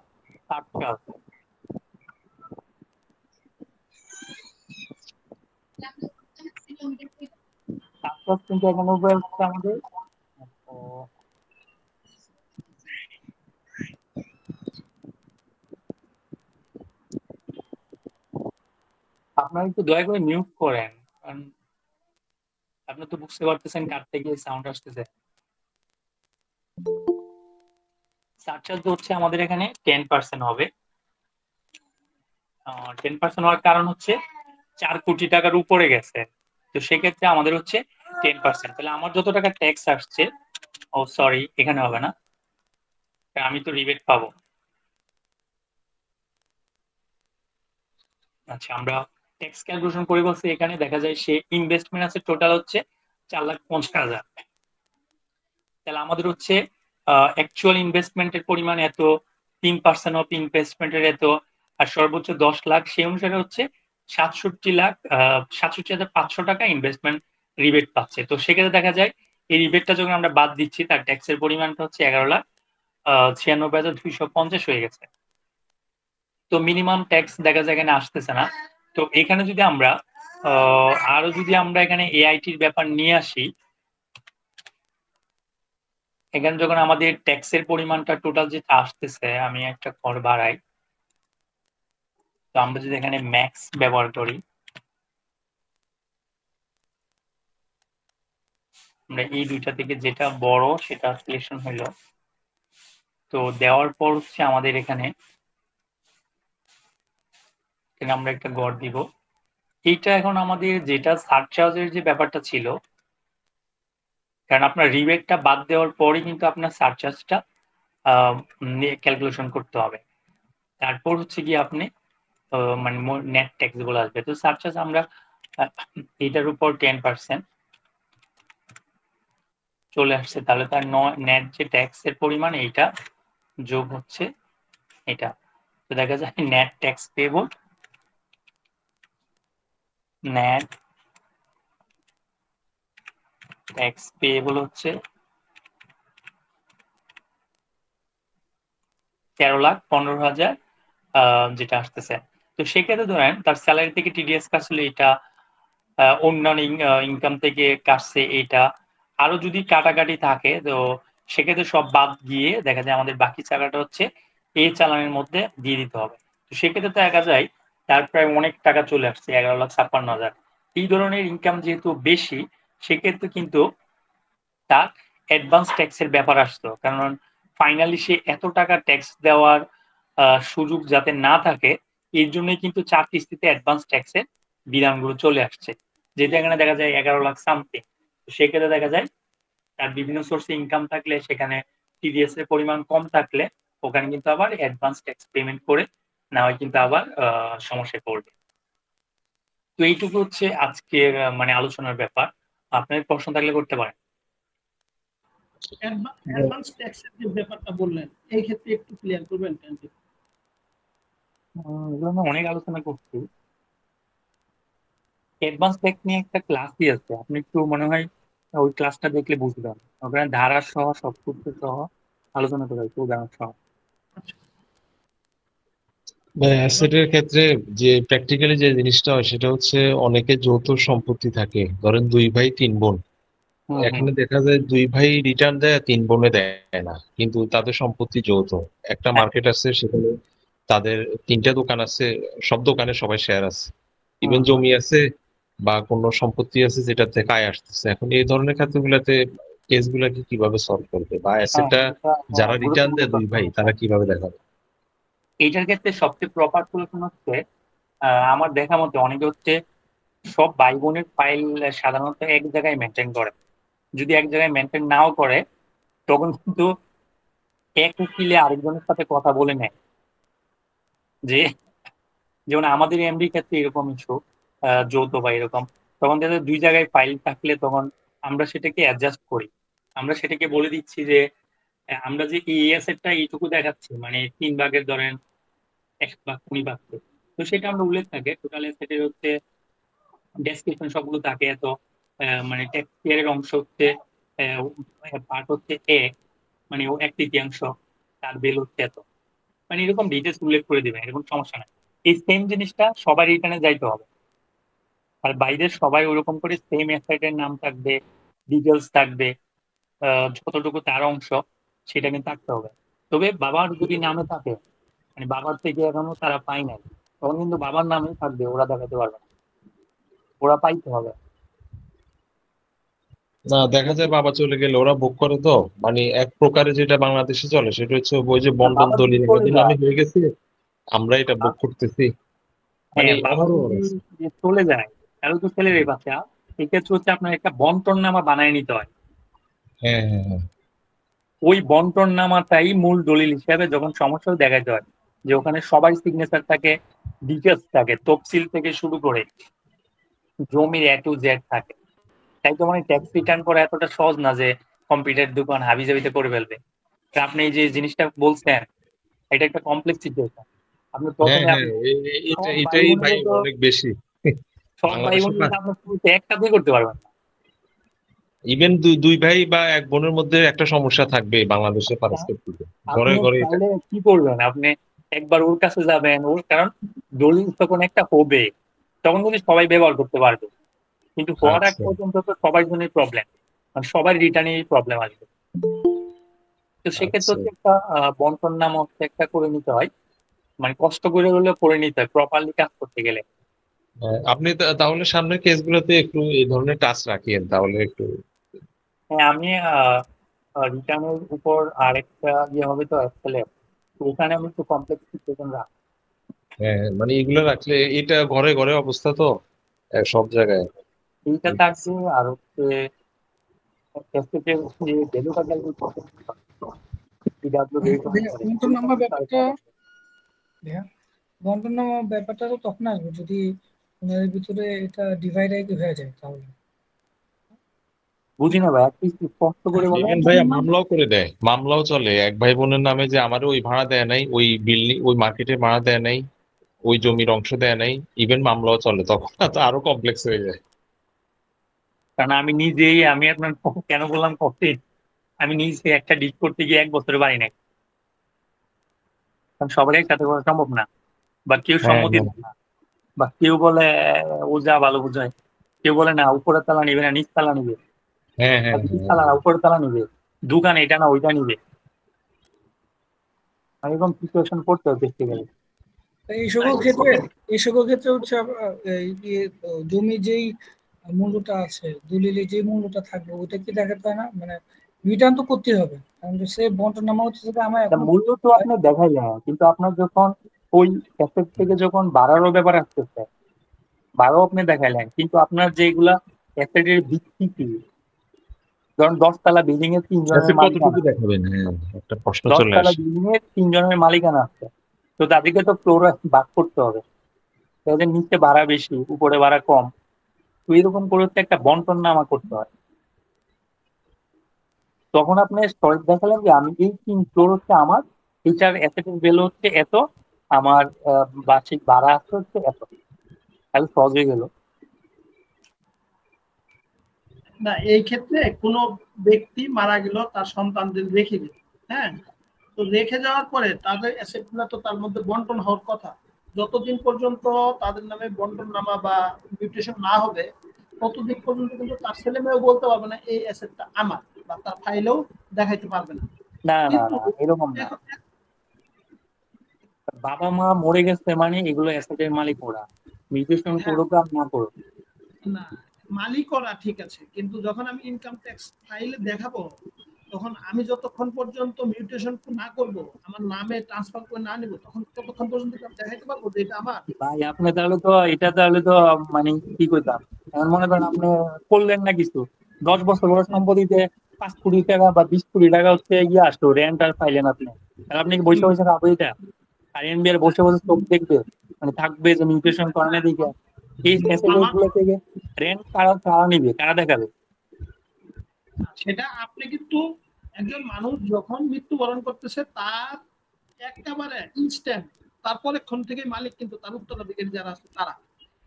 চার্টটা আছে, চার্টটা কিন্তু এখানে উপরে হচ্ছে আমাদের। তো আপনারা একটু দয়া করে মিউট করেন, কারণ আপনি তো বুঝতে পারতেছেন কার থেকে সাউন্ড আসতেছে। সারচার্জ হচ্ছে আমাদের এখানে 10% হবে। 10% হওয়ার কারণ হচ্ছে 4 কোটি টাকার উপরে গেছে, তো সেক্ষেত্রে আমাদের হচ্ছে 10%। তাহলে আমার যত টাকা ট্যাক্স আসছে, ও সরি এখানে হবে না, আমি তো রিবেট পাবো। আচ্ছা আমরা ট্যাক্স ক্যালকুলেশন করে বলছি, এখানে দেখা যায় সে ইনভেস্টমেন্ট আছে টোটাল হচ্ছে 4,50,000। তাহলে আমাদের হচ্ছে অ্যাকচুয়াল ইনভেস্টমেন্টের পরিমাণ এত, 3% অফ ইনভেস্টমেন্টের এত, আর সর্বোচ্চ 10 লাখ, সেই অনুসারে হচ্ছে 67,500 টাকা ইনভেস্টমেন্ট রিবেট পাচ্ছে। তো সেক্ষেত্রে দেখা যায় এই রিবেটটা যখন আমরা বাদ দিচ্ছি তার ট্যাক্সের পরিমাণটা হচ্ছে 11,96,250 হয়ে গেছে। তো মিনিমাম ট্যাক্স দেখা যায় এখানে আসতেছে না। তো এখানে যদি আমরা আরো যদি আমরা এখানে এআইটির ব্যাপার নিয়ে আসি, এখানে যখন আমাদের ট্যাক্সের পরিমাণটা টোটাল যেটা আসতেছে, আমি একটা ঘর বাড়াই, তো আমরা যদি এখানে ম্যাক্স ব্যবহার করি, আমরা এই দুইটা থেকে যেটা বড় সেটা সিলেকশন হইলো। তো দেওয়ার পর হচ্ছে আমাদের এখানে আমরা একটা গড় দিব। এইটা এখন আমাদের যেটা সারচার্জের যে ব্যাপারটা ছিল, কারণ আপনার রিবেটটা বাদ দেওয়ার পরই কিন্তু আপনার সারচার্জটা ক্যালকুলেশন করতে হবে। তারপর হচ্ছে কি আপনি মানে নেট ট্যাক্স গুলো আসবে। তো সারচার্জ আমরা এটার উপর 10% চলে আসছে, তাহলে তার নেট যে ট্যাক্সের পরিমাণ এইটা যোগ হচ্ছে এটা। তো দেখা যায় net tax payable, net tax payable হচ্ছে 13,15,000 যেটা আসতেছে। তো সেক্ষেত্রে ধরেন তার স্যালারি থেকে টিডিএস কাটলে এটা অন্যান্য ইনকাম থেকে কাটছে এটা, আরো যদি কাটাকাটি থাকে তো সেক্ষেত্রে সব বাদ গিয়ে দেখা যায় আমাদের বাকি টাকাটা হচ্ছে এই চালানের মধ্যে দিয়ে দিতে হবে। তো সেক্ষেত্রে দেখা যায় তার প্রায় অনেক টাকা চলে আসছে, 11,56,000। এই ধরনের ইনকাম যেহেতু বেশি, সেক্ষেত্রে কিন্তু তার অ্যাডভান্স ট্যাক্সের ব্যাপার আসতো, কারণ ফাইনালি সে এত টাকা ট্যাক্স দেওয়ার সুযোগ যাতে না থাকে, এর জন্যই কিন্তু 4 কিস্তিতে অ্যাডভান্স ট্যাক্সের বিধানগুলো চলে আসছে, যেটা এখানে দেখা যায় 11 লাখ সামথিং। তো সেক্ষেত্রে দেখা যায় তার বিভিন্ন সোর্সে ইনকাম থাকলে, সেখানে টিডিএস এর পরিমাণ কম থাকলে ওখানে কিন্তু আবার অ্যাডভান্স ট্যাক্স পেমেন্ট করে না হয় কিন্তু আবার সমস্যায় পড়বে। তো এইটুকু হচ্ছে আজকের মানে আলোচনার ব্যাপার। আপনার প্রশ্ন থাকলে করতে পারেন। অ্যাডভান্স ট্যাক্সের যে ব্যাপারটা বললেন, এই ক্ষেত্রে একটু ক্লিয়ার করবেন কেন? এগুলো আমরা অনেক আলোচনা করছি। অ্যাডভান্স ট্যাক্স নিয়ে একটা ক্লাসই আছে, আপনি একটু মনে হয় ওই ক্লাসটা দেখলে বুঝবেন, ওখানে ধারা সহ সবকিছু সহ আলোচনা করা হয়েছে, উদাহরণ সহ। অ্যাসেটের ক্ষেত্রে যে প্র্যাকটিক্যালি যে জিনিসটা হয় সেটা হচ্ছে অনেকের যৌথ সম্পত্তি থাকে, ধরেন 2 ভাই 3 বোন। এখানে দেখা যায় 2 ভাই রিটার্ন দেয়, 3 বোনে দেয় না, কিন্তু তাদের সম্পত্তি যৌথ। একটা মার্কেট আছে, সেখানে তাদের 3টা দোকান আছে, সব দোকানে সবাই শেয়ার আছে, ইভেন জমি আছে বা কোনো সম্পত্তি আছে যেটা থেকে আয় আসতেছে। এখন এই ধরনের ক্ষেত্রগুলোতে কেসগুলোকে কিভাবে সলভ করবে, বা অ্যাসেটটা যারা রিটার্ন দেয় 2 ভাই তারা কিভাবে দেখাবে? এইটার ক্ষেত্রে সবচেয়ে প্রপার সলিউশন হচ্ছে, আমার দেখা মতে অনেকে হচ্ছে সব ভাই বোনের ফাইল সাধারণত এক জায়গায় মেনটেন করে। যদি এক জায়গায় মেনটেন নাও করে, তখন কিন্তু এক উকিলে আরেকজনের সাথে কথা বলে নেয়, যে যেমন আমাদের এমডির ক্ষেত্রে এরকম ইস্যু, যৌথ বা এরকম, তখন তাদের 2 জায়গায় ফাইল থাকলে তখন আমরা সেটাকে অ্যাডজাস্ট করি। আমরা সেটাকে বলে দিচ্ছি যে আমরা যে এই অ্যাসেটটা এইটুকু দেখাচ্ছি, মানে 3 ভাগের ধরেন 1 ভাগ 20 ভাগ, তো সেটা আমরা উল্লেখ থাকে টোটাল অ্যাসেটের হচ্ছে ডেসক্রিপশন সবগুলো থাকে। এত মানে ট্যাক্স পেয়ারের অংশ হচ্ছে পার্ট হচ্ছে মানে ও 1/3, তার বেল হচ্ছে এত, মানে এরকম ডিটেলস উল্লেখ করে দিবেন, এরকম সমস্যা নাই। এই সেম জিনিসটা সবার রিটার্নে যাইতে হবে, আর বাইরের সবাই ওরকম করে সেম অ্যাসেটের নাম থাকবে, ডিটেলস থাকবে, যতটুকু তার অংশ সেটা কিন্তু থাকতে হবে। তবে বাবার যদি নামে থাকে, মানে বাবার থেকে এখনো তারা পায় নাই, তখন কিন্তু বাবার নামেই থাকবে, ওরা দেখাতে পারবে না, ওরা পাইতে হবে। না, দেখা যায় বাবা চলে গেলে ওরা ভোগ করে, তো মানে এক প্রকারে যেটা বাংলাদেশে চলে সেটা হচ্ছে ওই যে বন্টন বাবা দলিল যদি চলে আমাদের নামে যায়, হয়ে গেছে, আমরা এটা ভোগ করতেছি, মানে হ্যাঁ বাবা আমারও যদি চলে যায়, তাহলে তো ছেলের বাচ্চা, এক্ষেত্রে হচ্ছে আপনার একটা বন্টন নামা বানায় নিতে হয়। হ্যাঁ হ্যাঁ হ্যাঁ। ওই বন্টন নামাটাই মূল দলিল হিসাবে যখন সমস্যা দেখাতে হয়, যে ওখানে সবাই সিগনেচার থাকে, ডিটেলস থাকে, তফসিল থেকে শুরু করে জমির A to Z থাকে। তাই তো মানে ট্যাক্স রিটার্ন করা এতটা সহজ না যে কম্পিউটার দোকান হাবিজাবিতে করে ফেলবে। তা আপনি এই যে জিনিসটা বলছেন, এটা একটা কমপ্লেক্স সিচুয়েশন। আপনি হ্যাঁ প্রথমে হ্যাঁ, আপনি সব ভাই এটাই ভাই বোনকে তো অনেক বেশি সব ভাই বাংলাদেশে। বোন কিন্তু আপনার শুরুতে একটা দিয়ে করতে পারবেন না। ইভেন দুই ভাই বা এক বোনের মধ্যে একটা সমস্যা থাকবে বাংলাদেশে পারস্পরিক, ঘরে আপনি ঘরে এটা। তাহলে কি করবেন, আপনি একবার ওর কাছে যাবেন, ওর কারণ দলিল তখন একটা হবে, তখন কিন্তু সবাই ব্যবহার করতে পারবে, কিন্তু হওয়ার আগ আচ্ছা পর্যন্ত তো সবার জন্যই প্রবলেম, মানে সবার রিটার্নেই প্রবলেম আসবে। তো সেক্ষেত্রে আচ্ছা। হচ্ছে একটা বন্টন নাম হচ্ছে একটা করে নিতে হয়, মানে কষ্ট করে হলেও করে নিতে হয় প্রপারলি কাজ করতে গেলে। আপনি তাহলে সামনের কেসগুলোতে একটু এই ধরনের টাচ রাখিয়েন, তাহলে একটু। হ্যাঁ, আমি রিটার্নের উপর আরেকটা ইয়ে হবে তো এক্সেলে, তো ওখানে আমি একটু কমপ্লেক্স সিচুয়েশন রাখি। হ্যাঁ, মানে এগুলো রাখলে এটা ঘরে ঘরে অবস্থা তো সব জায়গায়। এইটা থাকবে, আর হচ্ছে যে ভ্যালুটা ক্যালকুলেট বন্টন নাম্বার ব্যাপারটা, বন্টন নাম্বার ব্যাপারটা তো তখন আসবে যদি ওনাদের ভিতরে এটা ডিভাইড হয়ে যায়, তাহলে বুঝি না ভাই, একটু স্পষ্ট করে বলেন। ইভেন ভাইয়া মামলাও করে দেয়, মামলাও চলে এক ভাই বোনের নামে, যে আমারও ওই ভাড়া দেয় নাই, ওই বিল্ডিং ওই মার্কেটে ভাড়া দেয় নাই, ওই জমির অংশ দেয় নাই, ইভেন মামলাও চলে, তখন তো আরো কমপ্লেক্স হয়ে যায়। কারণ আমি নিজেই, আমি আপনার কেন বললাম কঠিন, আমি নিজে একটা ডিট করতে গিয়ে 1 বছরে পারি নাই, কারণ সবারই একসাথে করা সম্ভব না, বা কেউ হ্যাঁ সম্মতি হ্যাঁ দেয় না, বা কেউ বলে ও যা ভালো বুঝায়, কেউ বলে না উপরের তালা নিবে না নিচ তালা নিবে, হ্যাঁ হ্যাঁ নিচ তালা না উপরের তালা নিবে, দোকান এটা না ওইটা নিবে, এরকম সিচুয়েশন পড়তে হবে দেখতে গেলে। এই সকল ক্ষেত্রে হচ্ছে জমি যেই মূল্যটা আছে, দলিলে যে মূল্যটা থাকবে ওইটা কি দেখাতে হয় না, মানে রিটার্ন তো করতে হবে, কারণ সে বন্টনামা হচ্ছে যেটা আমার এখন মূল্য তো আপনি দেখাই যায়, কিন্তু আপনার যখন ওই অ্যাসেট থেকে যখন বাড়ারও ব্যাপার আসতেছে, বাড়াও আপনি দেখাইলেন, কিন্তু আপনার যেগুলা অ্যাসেটের ভিত্তি কি, ধরুন 10 তলা বিল্ডিং এর 3 জনের মালিকানা, কতটুকু দেখাবেন? হ্যাঁ, একটা প্রশ্ন 10 চলে তলা আসে। বিল্ডিং এর 3 জনের মালিকানা আছে, তো তাদেরকে তো ফ্লোর ভাগ করতে হবে, তাদের নিচে ভাড়া বেশি উপরে ভাড়া কম, তো এরকম করে হচ্ছে একটা বন্টন নামা করতে হয়। তখন আপনি স্টরেজ দেখালেন যে আমি এই 3 ফ্লোর হচ্ছে আমার, এইটার অ্যাসেটের ভ্যালু হচ্ছে এত, আমার বার্ষিক ভাড়া আসতে হচ্ছে এত, তাহলে সহজ হয়ে গেল। না, এই ক্ষেত্রে কোনো ব্যক্তি মারা গেল, তার সন্তানদের রেখে গেল, হ্যাঁ, তো রেখে যাওয়ার পরে তাদের অ্যাসেট গুলো তো তার মধ্যে বন্টন হওয়ার কথা, যতদিন পর্যন্ত তাদের নামে বন্টন নামা বা মিউটেশন না হবে ততদিন পর্যন্ত কিন্তু তার ছেলে মেয়েও বলতে পারবে না এই অ্যাসেটটা আমার, বা তার ফাইলেও দেখাইতে পারবে না। না না কিন্তু না, এরকম না, বাবা মা মরে গেছে মানে এগুলো অ্যাসেটের মালিক ওরা, মিউটেশন করুক আর না করুক। না, মালিক ওরা ঠিক আছে, কিন্তু যখন আমি ইনকাম ট্যাক্স ফাইলে দেখাবো তখন আমি যতক্ষণ পর্যন্ত মিউটেশন না করব, আমার নামে ট্রান্সফার করে না নিব, ততক্ষণ পর্যন্ত দেখাইতে পারবো যে এটা আমার। ভাই আপনি তাহলে তো এটা তাহলে তো মানে কি কইতাম, এখন মনে করেন আপনি করলেন না কিছু, 10 বছর পরে সম্পত্তিতে 5 কোটি টাকা বা 20 কোটি টাকা হচ্ছে ইয়ে আসলো, রেন্ট আর পাইলেন আপনি, তাহলে আপনি কি বসে বসে খাবো এটা? আর এনবিআর বসে বসে চোখ দেখবে, মানে থাকবে যে মিউটেশন করানো দিকে, এই ফ্যাসিলিটি গুলো থেকে রেন্ট কারা নিবে, কারা দেখাবে? সেটা আপনি কিন্তু একজন মানুষ যখন মৃত্যুবরণ করতেছে তার একেবারে ইনস্ট্যান্ট তারপরেক্ষণ থেকে মালিক কিন্তু তার উত্তরাধিকারী যারা আছে তারা,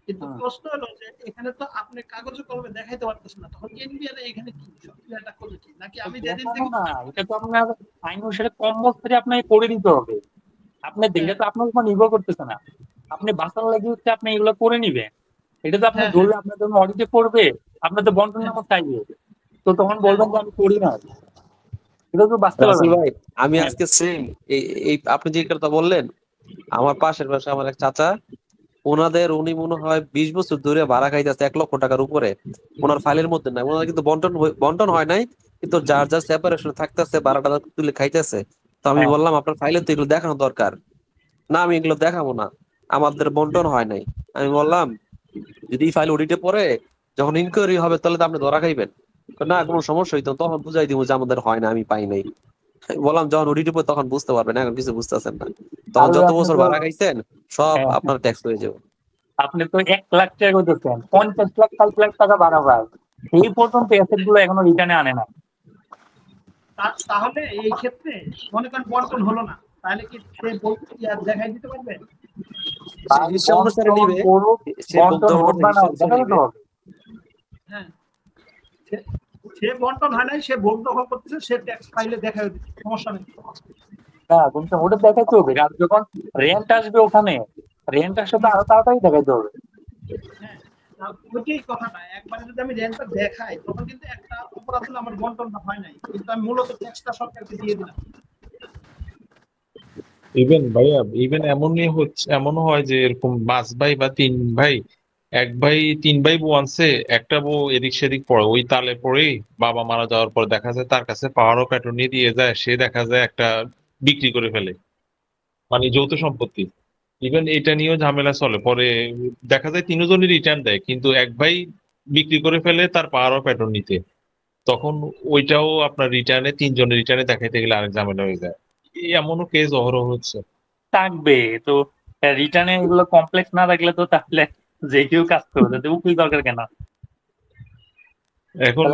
কিন্তু প্রশ্ন হলো যে এখানে তো আপনি কাগজে কলমে দেখাইতে পারতেছেন না, তখন এনবিআর এখানে কি সক্রিয়তা করবে কি, নাকি আমি যেদিন থেকে না, এটা তো আপনার আইন অনুসারে কম্পালসরি আপনাকে করে দিতে হবে, আপনার দিকে তো আপনার উপর নির্ভর করতেছে না, আপনি বাঁচার লাগি হচ্ছে আপনি এগুলো করে নিবেন, এটা তো আপনার ধরলে আপনার জন্য অডিটে করবে, আপনার তো বন্টন নামা চাইবে, তো তখন বলবেন যে আমি করি না, এটা তো বাঁচতে পারবেন। রাসেল ভাই, আমি আজকে সেম এই আপনি যে কথা বললেন, আমার পাশের বাসায় আমার এক চাচা, উনি মনে হয় 20 বছর ধরে ভাড়া খাইতেছে 1 লক্ষ টাকার উপরে, ওনার ফাইলের মধ্যে নাই, ওনার কিন্তু বন্টন হয় নাই, কিন্তু যার যার সেপারেশন থাকতেছে ভাড়াটা তুলে খাইতেছে। তো আমি বললাম আপনার ফাইলে তো এগুলো দেখানো দরকার। না আমি এগুলো দেখাবো না, আমাদের বন্টন হয় নাই। আমি বললাম যদি ফাইল অডিটে পড়ে যখন ইনকোয়ারি হবে তাহলে তো আপনি ধরা খাইবেন। না কোনো সমস্যা হইতো, তখন বুঝাই দিব যে আমাদের হয় না, আমি পাই নাই। বললাম যখন অডিটে পড়ে তখন বুঝতে পারবেন, এখন কিছু বুঝতেছেন না, তখন যত বছর ভাড়া খাইছেন সব আপনার ট্যাক্স হয়ে যাবে। আপনি তো 1 লাখ টাকা করতেছেন, 50 লাখ 60 লাখ টাকা ভাড়া পায়, এই পর্যন্ত অ্যাসেট গুলো এখনো রিটার্নে আনে না। তাহলে এই ক্ষেত্রে মনে করেন বন্টন হলো না, তাহলে কি সে দেখাই দিতে পারবে? হিসাব অনুসারে নিবে, হ্যাঁ, সে বন্টন হয় নাই, সে ভোগ দখল করতেছে, সে ট্যাক্স ফাইলে দেখাই দিচ্ছে, সমস্যা নেই। না কিন্তু ওটা দেখাইতে হবে, আর যখন রেন্ট আসবে ওখানে, রেন্ট আসবে তো আরো তাড়াতাড়ি দেখাইতে হবে। হ্যাঁ, ওইটাই কথাটা, একবারে যদি আমি রেন্টটা দেখাই তখন কিন্তু একটা অপরাধ হলো আমার বন্টনটা হয় নাই, কিন্তু আমি মূলত ট্যাক্সটা সরকারকে দিয়ে দিলাম। ইভেন এমনও হয় যে এরকম 5 ভাই বা 3 ভাই, 1 ভাই 3 ভাই বউ আনছে, একটা বউ এদিক সেদিক পড়ে, ওই তালে পড়ে বাবা মারা যাওয়ার পর দেখা যায় তার কাছে পাওয়ারও প্যাটার্ন নিয়ে দিয়ে যায়, সে দেখা যায় একটা বিক্রি করে ফেলে, মানে যৌথ সম্পত্তি। ইভেন এটা নিয়েও ঝামেলা চলে, পরে দেখা যায় 3 জনই রিটার্ন দেয়, কিন্তু 1 ভাই বিক্রি করে ফেলে তার পাওয়ারও প্যাটার্ন নিতে, তখন ওইটাও আপনার রিটার্নে 3 জনের রিটার্নে দেখাইতে গেলে আরেক ঝামেলা হয়ে যায়। এমনও কেস অহরহ হচ্ছে। থাকবে তো, রিটার্নে এগুলো কমপ্লেক্স না থাকলে তো তাহলে যে কেউ কাজ করবে, তো উকিল দরকার কেন? এখন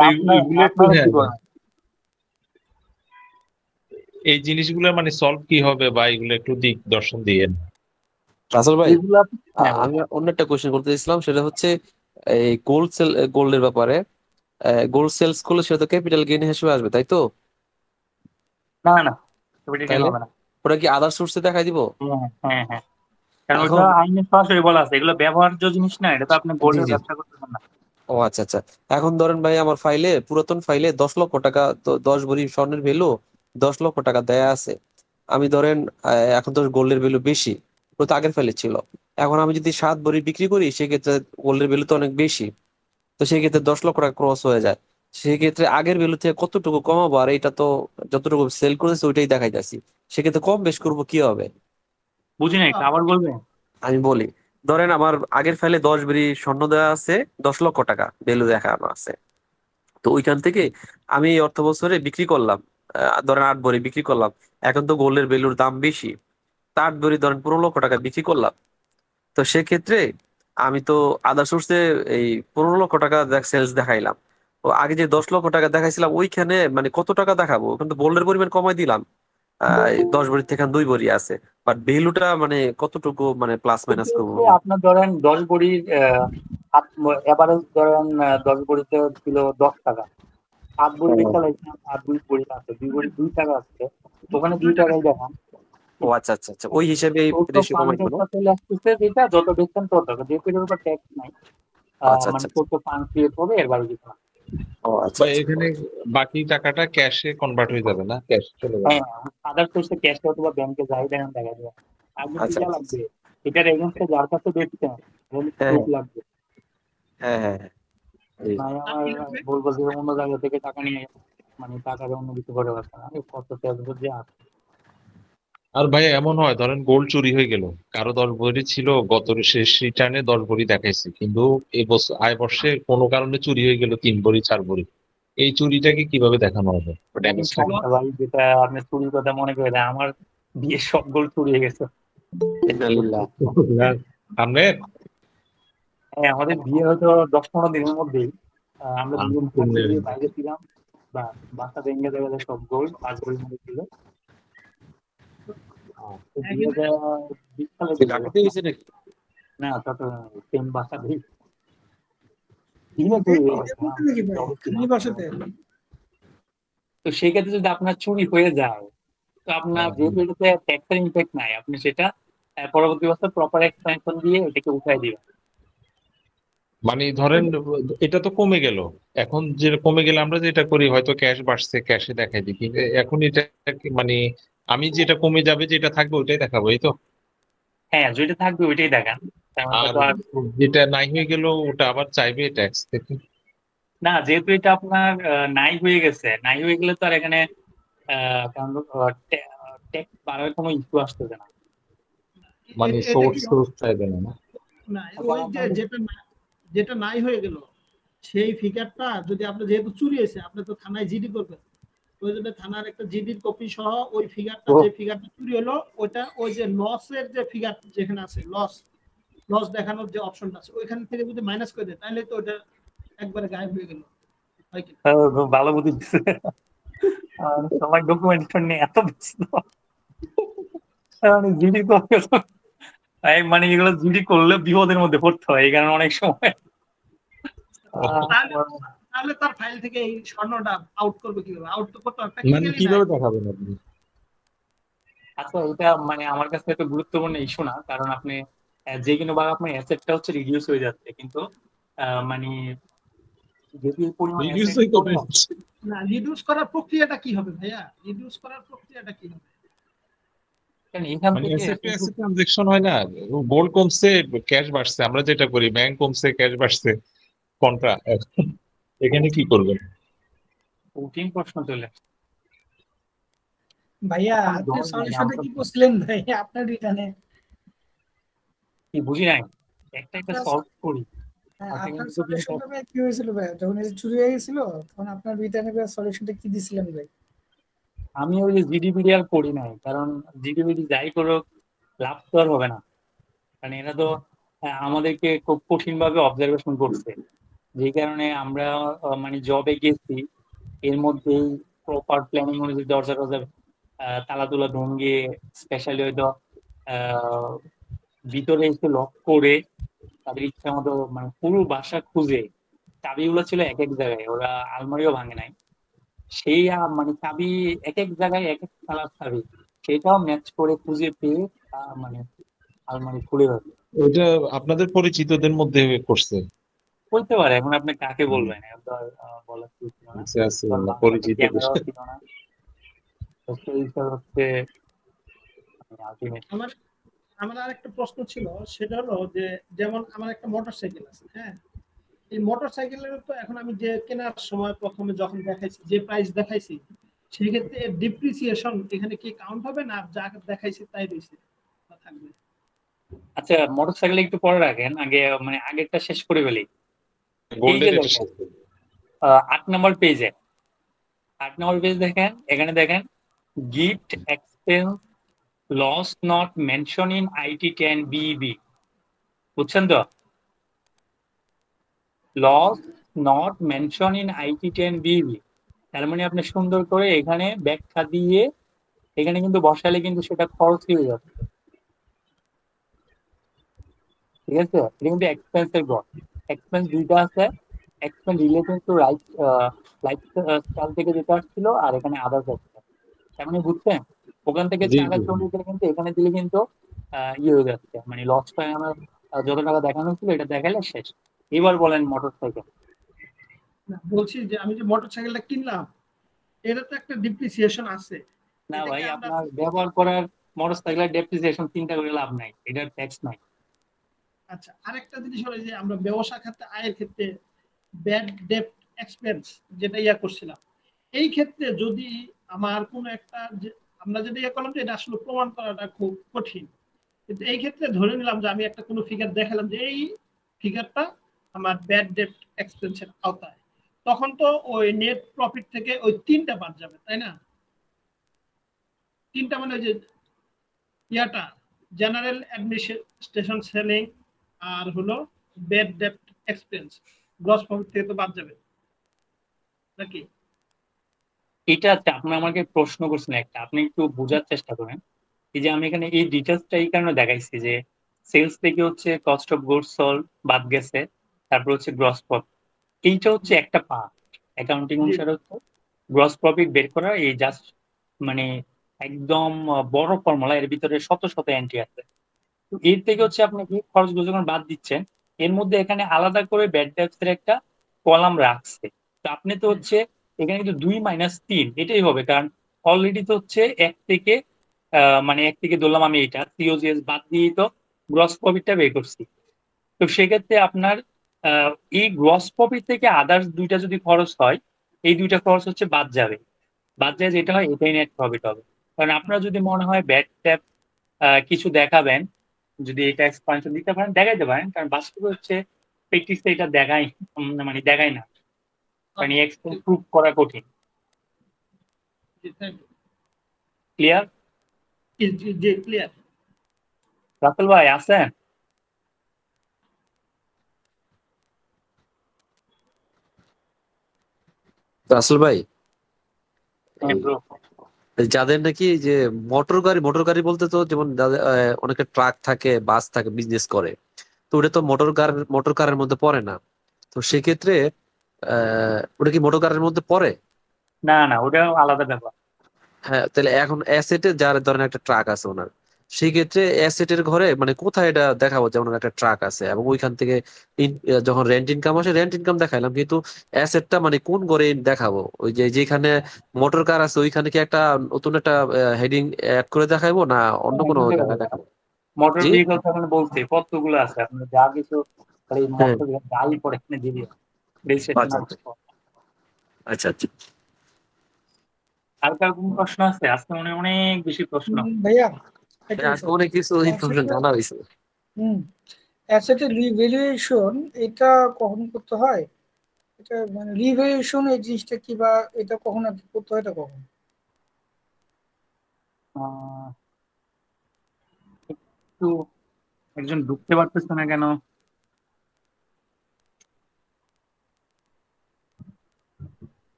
এই জিনিসগুলো মানে সলভ কি হবে বা এগুলো একটু দিক দর্শন দিয়েন। রাসেল ভাই, আমি অন্য একটা কোশ্চেন করতে চাইছিলাম, সেটা হচ্ছে এই গোল্ডের ব্যাপারে। গোল্ড সেলস করলে সেটা তো ক্যাপিটাল গেইন হিসেবে আসবে, তাই তো? না না, ক্যাপিটাল হবে না। ওটা কি আদার সোর্সে দেখাই দিব? হ্যাঁ হ্যাঁ, কারণ ওটা আইনে সরাসরি বলা আছে, এগুলো ব্যবহার্য জিনিস না, এটা তো আপনি গোল্ডের ব্যবসা করতেছেন না। ও আচ্ছা আচ্ছা। এখন ধরেন ভাই আমার ফাইলে, পুরাতন ফাইলে 10 লক্ষ টাকা, তো 10 ভরি স্বর্ণের ভ্যালু 10 লক্ষ টাকা দেয়া আছে। আমি ধরেন এখন তো গোল্ডের ভ্যালু বেশি, তো আগের ফাইলে ছিল। এখন আমি যদি 7 ভরি বিক্রি করি সেক্ষেত্রে গোল্ডের ভ্যালু তো অনেক বেশি, তো সেক্ষেত্রে 10 লক্ষ টাকা ক্রস হয়ে যায়। সেক্ষেত্রে আগের ভ্যালু থেকে কতটুকু কমাবো? আর এটা তো যতটুকু সেল করেছে ওইটাই দেখাইতেছি, সেক্ষেত্রে কম বেশ করবো কি হবে? বুঝি নাই, আবার বলবেন? আমি বলি, ধরেন আমার আগের ফাইলে 10 ভরি স্বর্ণ দেওয়া আছে, 10 লক্ষ টাকা ভ্যালু দেখানো আছে। তো ওইখান থেকে আমি এই অর্থ বছরে বিক্রি করলাম, ধরেন 8 ভরি বিক্রি করলাম। এখন তো গোল্ডের ভ্যালুর দাম বেশি, তা 8 ভরি ধরেন 15 লক্ষ টাকা বিক্রি করলাম। তো সেক্ষেত্রে আমি তো আদার সোর্সে এই 15 লক্ষ টাকা সেলস দেখাইলাম। তো আগে যে 10 লক্ষ টাকা দেখাইছিলাম ওইখানে মানে কত টাকা দেখাবো? কিন্তু গোল্ডের পরিমাণ কমাই দিলাম, 10 ভরি থেকে 2 ভরি আছে, বাট ভ্যালুটা মানে কতটুকু মানে প্লাস মাইনাস করবো? আপনার ধরেন 10 ভরির এভারেজ ধরেন 10 ভরিতে ছিল 10 টাকা, 8 ভরি বেচা লাগছে, আর 2 ভরি আছে, 2 ভরি 2 টাকা আছে, ওখানে 2 টাকাই দেখান। ও আচ্ছা আচ্ছা আচ্ছা, ওই হিসেবে রেশিও কমাই দিবো। চলে আসতেছে যেটা যত বেচছেন তত টাকা, যেহেতু এর উপর ট্যাক্স নাই, আচ্ছা মানে আচ্ছা কত ফান্ড ক্রিয়েট হবে এর বাইরে কিছু না। ও আচ্ছা বা আচ্ছা। এখানে বাকি টাকাটা ক্যাশে কনভার্ট হয়ে যাবে না, ক্যাশ চলে যাবে। হ্যাঁ, আদার সোর্সে ক্যাশ অথবা ব্যাংকে যাই দেন দেখা যায়। আর যদি আচ্ছা ইয়া আচ্ছা লাগবে, এটার এগেইনস্টে যার কাছে বেচছেন হ্যাঁ প্রুফ লাগবে। হ্যাঁ হ্যাঁ হ্যাঁ। এই নাই আমার বলবো যে অন্য জায়গা থেকে টাকা নিয়ে মানে টাকার অন্য কিছু করে পারছে না, কত ট্যাক্স যে আছে। আর ভাই এমন হয় ধরেন গোল্ড চুরি হয়ে গেল, কারো 10 ভরি ছিল, গত শেষ রিটার্নে 10 ভরি দেখাইছে, কিন্তু এই বছর আয় বর্ষে কোনো কারণে চুরি হয়ে গেল 3 ভরি 4 ভরি, এই চুরিটাকে কিভাবে দেখানো হবে? ড্যামেজটাকে ভাই যেটা আপনি চুরির কথা মনে করে দেন, আমার বিয়ের সব গোল্ড চুরি হয়ে গেছে। ইন্নালিল্লাহ। সামনে হ্যাঁ, আমাদের বিয়ে হয়তো 10-15 দিনের মধ্যেই আমরা দুজন থাকতে গিয়ে বাইরে ছিলাম, বা বাসা ভেঙে দেখা যায় সব গোল্ড 5 ভরির মধ্যে ছিল। তো 2020 সালে ছিল। ডাকাতি হয়েছে নাকি? না, তত সেম বাসা দিই দিনে চুরি হয়ে গেছে। তো সেই ক্ষেত্রে যদি আপনার চুরি হয়ে যায়, তো আপনার যেহেতু এটাতে ট্যাক্সের ইম্প্যাক্ট নাই, আপনি সেটা পরবর্তী বছর প্রপার এক্সপেনশন দিয়ে এটাকে উঠাই দিবেন। মানে ধরেন এটা তো কমে গেল, এখন যে কমে গেলে আমরা যেটা করি হয়তো ক্যাশ বাড়ছে ক্যাশে দেখাই দিই, কিন্তু এখন এটা মানে আমি যেটা কমে যাবে যেটা থাকবে ওইটাই দেখাবো, এই তো? হ্যাঁ, যেটা থাকবে ওইটাই দেখান। আর যেটা নাই হয়ে গেল ওটা আবার চাইবে ট্যাক্স থেকে? না, যেহেতু এটা আপনার নাই হয়ে গেছে, নাই হয়ে গেলে তো আর এখানে ট্যাক্স বাড়ার কোনো ইস্যু আসতেছে না। মানে সোর্স চাইবে না? না, ওই যে যেটা নাই হয়ে গেল সেই ফিগারটা যদি আপনার যেহেতু চুরি হয়েছে, আপনি তো থানায় জিডি করবেন, ওই জন্য থানার একটা জিডির কপি সহ ওই ফিগারটা, যে ফিগারটা চুরি হলো ওইটা, ওই যে লসের যে ফিগার যেখানে আছে, লস দেখানোর যে অপশনটা আছে ওইখান থেকে যদি মাইনাস করে দেয় তাহলে তো ওটা একবারে গায়েব হয়ে গেল। ভালো বুদ্ধি দিচ্ছে। সবাই ডকুমেন্টেশন নিয়ে এত ব্যস্ত, জিডি মানে এগুলো জিডি করলে বিপদের মধ্যে পড়তে হয়, এই কারণে অনেক সময়। তাহলে তার ফাইল থেকে এই স্বর্ণটা আউট করবে কিভাবে? আউট তো করতে হবে, মানে কিভাবে দেখাবেন আপনি? আচ্ছা, এটা মানে আমার কাছে একটা গুরুত্বপূর্ণ ইস্যু না, কারণ আপনি যে কোনো ভাবে আপনার অ্যাসেটটা হচ্ছে রিডিউস হয়ে যাচ্ছে, কিন্তু মানে যদি পরিমাণ না, রিডিউস করার প্রক্রিয়াটা কি হবে ভাইয়া? রিডিউস করার প্রক্রিয়াটা কি হবে? এখান মানে থেকে ট্রানজাকশন হয় না, গোল্ড কমছে ক্যাশ বাড়ছে, আমরা যেটা করি ব্যাংক কমছে ক্যাশ বাড়ছে কোনটা, এখানে কি করবেন? কঠিন প্রশ্ন চলে আসছে ভাইয়া। আপনি সলিউশনটা কি করছিলেন ভাই আপনার রিটার্নে? কি বুঝি নাই, একটা সলভ করি। আপনার সলিউশনটা ভাই কি হয়েছিল ভাই যখন এই চুরি হয়ে গেছিল, তখন আপনার রিটার্নে ভাই সলিউশনটা কি দিছিলেন ভাই? আমি ওই যে জিডিপিডি আর করি নাই, কারণ জিডিপিডি যাই করুক লাভ তো আর হবে না, কারণ এরা তো আমাদেরকে খুব কঠিন ভাবে অবজারভেশন করছে, যে কারণে আমরা মানে জবে গেছি, এর মধ্যেই প্রপার প্ল্যানিং অনুযায়ী দরজা তালা তুলা ভেঙে স্পেশালি হয়তো ভিতরে এসে লক করে তাদের ইচ্ছা মতো মানে পুরো বাসা খুঁজে, চাবিগুলো ছিল এক এক জায়গায়, ওরা আলমারিও ভাঙে নাই, সেই মানে চাবি এক এক জায়গায় এক এক কালার চাবি, সেটাও ম্যাচ করে খুঁজে পেয়ে মানে আলমারি খুলে রাখে। ওইটা আপনাদের পরিচিতদের মধ্যে করছে? বলতে পারে, এখন আপনি কাকে বলবেন এখন তো আর, বলা ঠিক ছিল না, আচ্ছা আচ্ছা, কারণ বাসাতে পরিচিত ক্যামেরাও ছিল না। তো সেই হিসাবে হচ্ছে আলটিমেট। আমার আমার আরেকটা প্রশ্ন ছিল, সেটা হলো যে যেমন আমার একটা মোটরসাইকেল আছে, হ্যাঁ, এই মোটরসাইকেলের তো এখন আমি যে কেনার সময় প্রথমে যখন দেখাইছি যে প্রাইস দেখাইছি, সেই ক্ষেত্রে ডিপ্রিসিয়েশন এখানে কি কাউন্ট হবে না যা দেখাইছি তাই রয়েছে থাকবে? আচ্ছা, মোটরসাইকেল একটু পরে রাখেন, আগে মানে আগেরটা শেষ করে ফেলি। এই গোল্ডের যে এটা দেখেন 8 নম্বর পেজে, 8 নম্বর পেজ দেখেন, এখানে দেখেন gift expense loss not mention in IT 10 BB, বুঝছেন তো? Loss not mention in IT 10 BB, তার মানে আপনি সুন্দর করে এখানে ব্যাখ্যা দিয়ে এখানে কিন্তু বসালে কিন্তু সেটা খরচ হয়ে যাচ্ছে, ঠিক আছে? এটা কিন্তু এক্সপেন্সের গড়। এক্সপেন্স দুইটা আছে, expense related to life style থেকে যেটা আসছিল, আর এখানে আদার্স আছে। তার মানে বুঝছেন, ওখান থেকে জি টাকা জি চলে গেলে কিন্তু এখানে দিলে কিন্তু ইয়ে হয়ে যাচ্ছে, মানে লসটা আমার যত টাকা দেখানো ছিল এটা দেখালে শেষ। এবার বলেন মোটরসাইকেল। না, বলছি যে আমি যে মোটরসাইকেলটা কিনলাম এটা তো একটা ডিপ্রিসিয়েশন আছে, না ভাই, এটাকে আমরা আপনার ব্যবহার করার মোটরসাইকেলের ডেপ্রিসিয়েশন চিন্তা করে লাভ নাই, এটার ট্যাক্স নাই। আচ্ছা, আরেকটা জিনিস হলো যে আমরা ব্যবসা খাতে আয়ের ক্ষেত্রে ব্যাড ডেট এক্সপেন্স যেটা করছিলাম, এই ক্ষেত্রে যদি আমার কোনো একটা আমরা যেটা করলাম যে এটা আসলে প্রমাণ করাটা খুব কঠিন, কিন্তু এই ক্ষেত্রে ধরে নিলাম যে আমি একটা কোনো ফিগার দেখালাম যে এই ফিগারটা আমার ব্যাড ডেট এক্সপেন্সের আওতায়, তখন তো ওই নেট প্রফিট থেকে ওই 3টা বাদ যাবে, তাই না? 3টা মানে ওই যে ইয়াটা জেনারেল অ্যাডমিনিস্ট্রেশন সেলিং আর হলো bad date expense, gross profit থেকে তো বাদ যাবে নাকি? এটা আপনি আমাকে প্রশ্ন করছেন একটা, আপনি একটু বোঝার চেষ্টা করেন। এই যে আমি এখানে এই ডিটেলসটা এই কারণে দেখাইছি যে সেলস থেকে হচ্ছে কস্ট অফ গুডস সোল্ড বাদ গেছে, তারপর হচ্ছে গ্রস প্রফিট, এইটা হচ্ছে একটা পার্ট। অ্যাকাউন্টিং অনুসারে হচ্ছে গ্রস প্রফিট বের করা এই জাস্ট মানে একদম বড় ফর্মুলা, এর ভিতরে শত শত এন্ট্রি আছে। তো এর থেকে হচ্ছে আপনি কি খরচগুলো যখন বাদ দিচ্ছেন, এর মধ্যে এখানে আলাদা করে ব্যাড ডেটস এর একটা কলাম রাখছে। তো আপনি তো হচ্ছে এখানে কিন্তু 2 - 3 এটাই হবে, কারণ অলরেডি তো হচ্ছে মানে এক থেকে ধরলাম আমি এটা সিওজিএস বাদ দিয়ে তো গ্রস প্রফিটটা বের করছি। তো সেক্ষেত্রে আপনার এই গ্রস প্রফিট থেকে আদার্স দুইটা যদি খরচ হয়, এই দুইটা খরচ হচ্ছে বাদ যাবে। বাদ যায় যেটা হয় এটাই নেট প্রফিট হবে। কারণ আপনার যদি মনে হয় ব্যাড ট্যাপ কিছু দেখাবেন, যদি এটা এক্সপানশন দিতে পারেন দেখাইতে পারেন, কারণ বাস্তবে হচ্ছে প্র্যাকটিসে এটা মানে দেখায় না, কারণ এক্সপেন্স প্রুভ করা কঠিন। ক্লিয়ার? জি ক্লিয়ার। রাসেল ভাই আছেন? রাসেল ভাই, হ্যাঁ ব্রো। যাদের নাকি যে মোটর গাড়ি বলতে তো যেমন যাদের অনেকে ট্রাক থাকে, বাস থাকে, বিজনেস করে, তো ওটা তো মোটর কারের মধ্যে পড়ে না। তো সেক্ষেত্রে ওটা কি মোটর কারের মধ্যে পড়ে? না না, ওটা আলাদা ব্যাপার। হ্যাঁ, তাহলে এখন অ্যাসেটে যার ধরেন একটা ট্রাক আছে ওনার, সেই ক্ষেত্রে অ্যাসেটের ঘরে মানে কোথায় এটা দেখাবো যেমন একটা ট্রাক আছে এবং ওইখান থেকে যখন রেন্ট ইনকাম আসে রেন্ট ইনকাম দেখাইলাম, কিন্তু অ্যাসেটটা মানে কোন ঘরে দেখাবো? ওই যে যেখানে মোটর কার আছে ওইখানে কি একটা নতুন একটা হেডিং অ্যাড করে দেখাবো না অন্য কোনো জায়গায় দেখাবো? মোটর জি, ভেহিকল তখন বলছি কতগুলো আছে, আপনার যা কিছু খালি হ্যাঁ, মোটর গাড়ি পরে এখানে দিয়ে দিও, রেজিস্ট্রেশন আচ্ছা নাম্বার। আচ্ছা আচ্ছা। আর কার কোন প্রশ্ন আছে? আজকে মনে হয় অনেক বেশি প্রশ্ন। ভাইয়া একটা আজকে বিষয়, অনেক কিছু ইনফরমেশন জানা হয়েছে। অ্যাসেটের রিভ্যালুয়েশন এটা কখন করতে হয়? এটা মানে রিভ্যালুয়েশন এই জিনিসটা কি, বা এটা কখন আর কি করতে হয়, এটা কখন? আহ, একটু একজন ঢুকতে পারতেছে না কেন?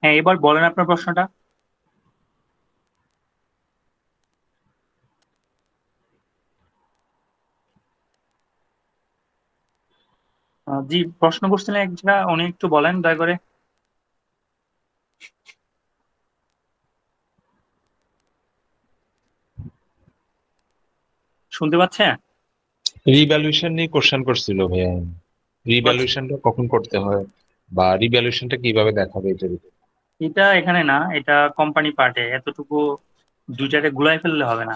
হ্যাঁ, এবার বলেন আপনার প্রশ্নটা। জি, প্রশ্ন করছিলেন একটা, উনি একটু বলেন দয়া করে। শুনতে পাচ্ছেন? রিভ্যালুয়েশন নিয়ে কোশ্চেন করছিল ভাইয়া, রিভ্যালুয়েশনটা কখন করতে হয় বা রিভ্যালুয়েশনটা কিভাবে দেখাবে এটা? এটা এখানে না, এটা কোম্পানি পার্টে, এতটুকু দুইটারে গুলাই ফেললে হবে না।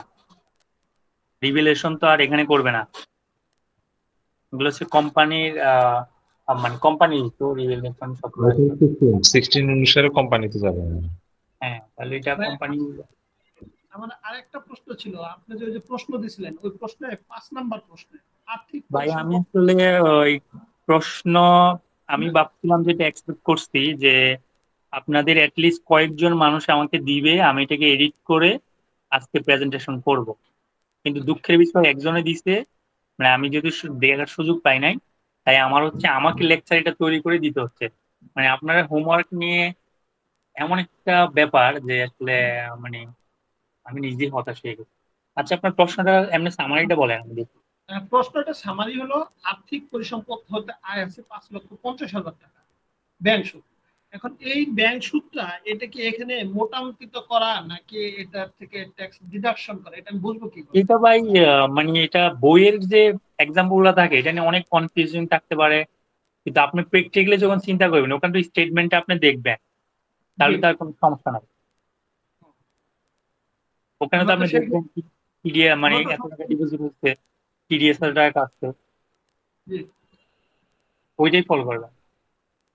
রিভেলেশন তো আর এখানে করবে না, এগুলো হচ্ছে কোম্পানির মানে কোম্পানি তো রিভেলেশন সব করে। 16 অনুসারে কোম্পানিতে যাবে না। হ্যাঁ, তাহলে এটা কোম্পানি। আমার আরেকটা প্রশ্ন ছিল, আপনি যে ওই যে প্রশ্ন দিছিলেন ওই প্রশ্নে 5 নাম্বার প্রশ্নে আর্থিক ভাই আমি পরিসংখ্যান আসলে ওই প্রশ্ন আমি ভাবছিলাম, যেটা এক্সপেক্ট করছি যে আপনাদের অ্যাটলিস্ট কয়েকজন মানুষ আমাকে দিবে, আমি এটাকে এডিট করে আজকে প্রেজেন্টেশন করব। কিন্তু দুঃখের বিষয় একজনে দিছে, মানে আমি যদি দেখার সুযোগ পাই নাই, তাই আমার হচ্ছে আমাকে লেকচার এটা তৈরি করে দিতে হচ্ছে। মানে আপনারা হোমওয়ার্ক নিয়ে এমন একটা ব্যাপার যে আসলে মানে আমি নিজেই হতাশ হয়ে গেছি। আচ্ছা, আপনার প্রশ্নটা এমনি সামারিটা বলেন আমি দেখি। প্রশ্নটা সামারি হলো আর্থিক পরিসংখ্যান হতে আয় আছে 5,50,000 টাকা ব্যাংক সুদ। এখন এই ব্যাংক সুদটা এটা কি এখানে মোটামুটিত করা নাকি এটা থেকে ট্যাক্স ডিডাকশন করা, এটা আমি বুঝবো কি করে? এটা ভাই মানে এটা বইয়ের যে এক্সাম্পল গুলো থাকে এটা নিয়ে অনেক কনফিউশন থাকতে পারে, কিন্তু আপনি প্র্যাকটিক্যালি যখন চিন্তা করবেন ওখানে তো স্টেটমেন্টটা আপনি দেখবেন, তাহলে তার কোনো সমস্যা নাই। ওখানে তো আমরা তো আপনি সেই দেখবেন টিডিএস মানে আমরা তো এত টাকা ডিপোজিট হচ্ছে, টিডিএস এর টাকা কাটছে, জি, ওইটাই ফলো করবেন।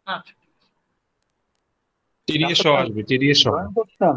আচ্ছা টিডিএস সহ আসবে, টিডিএস সহ। জয়েন করতাম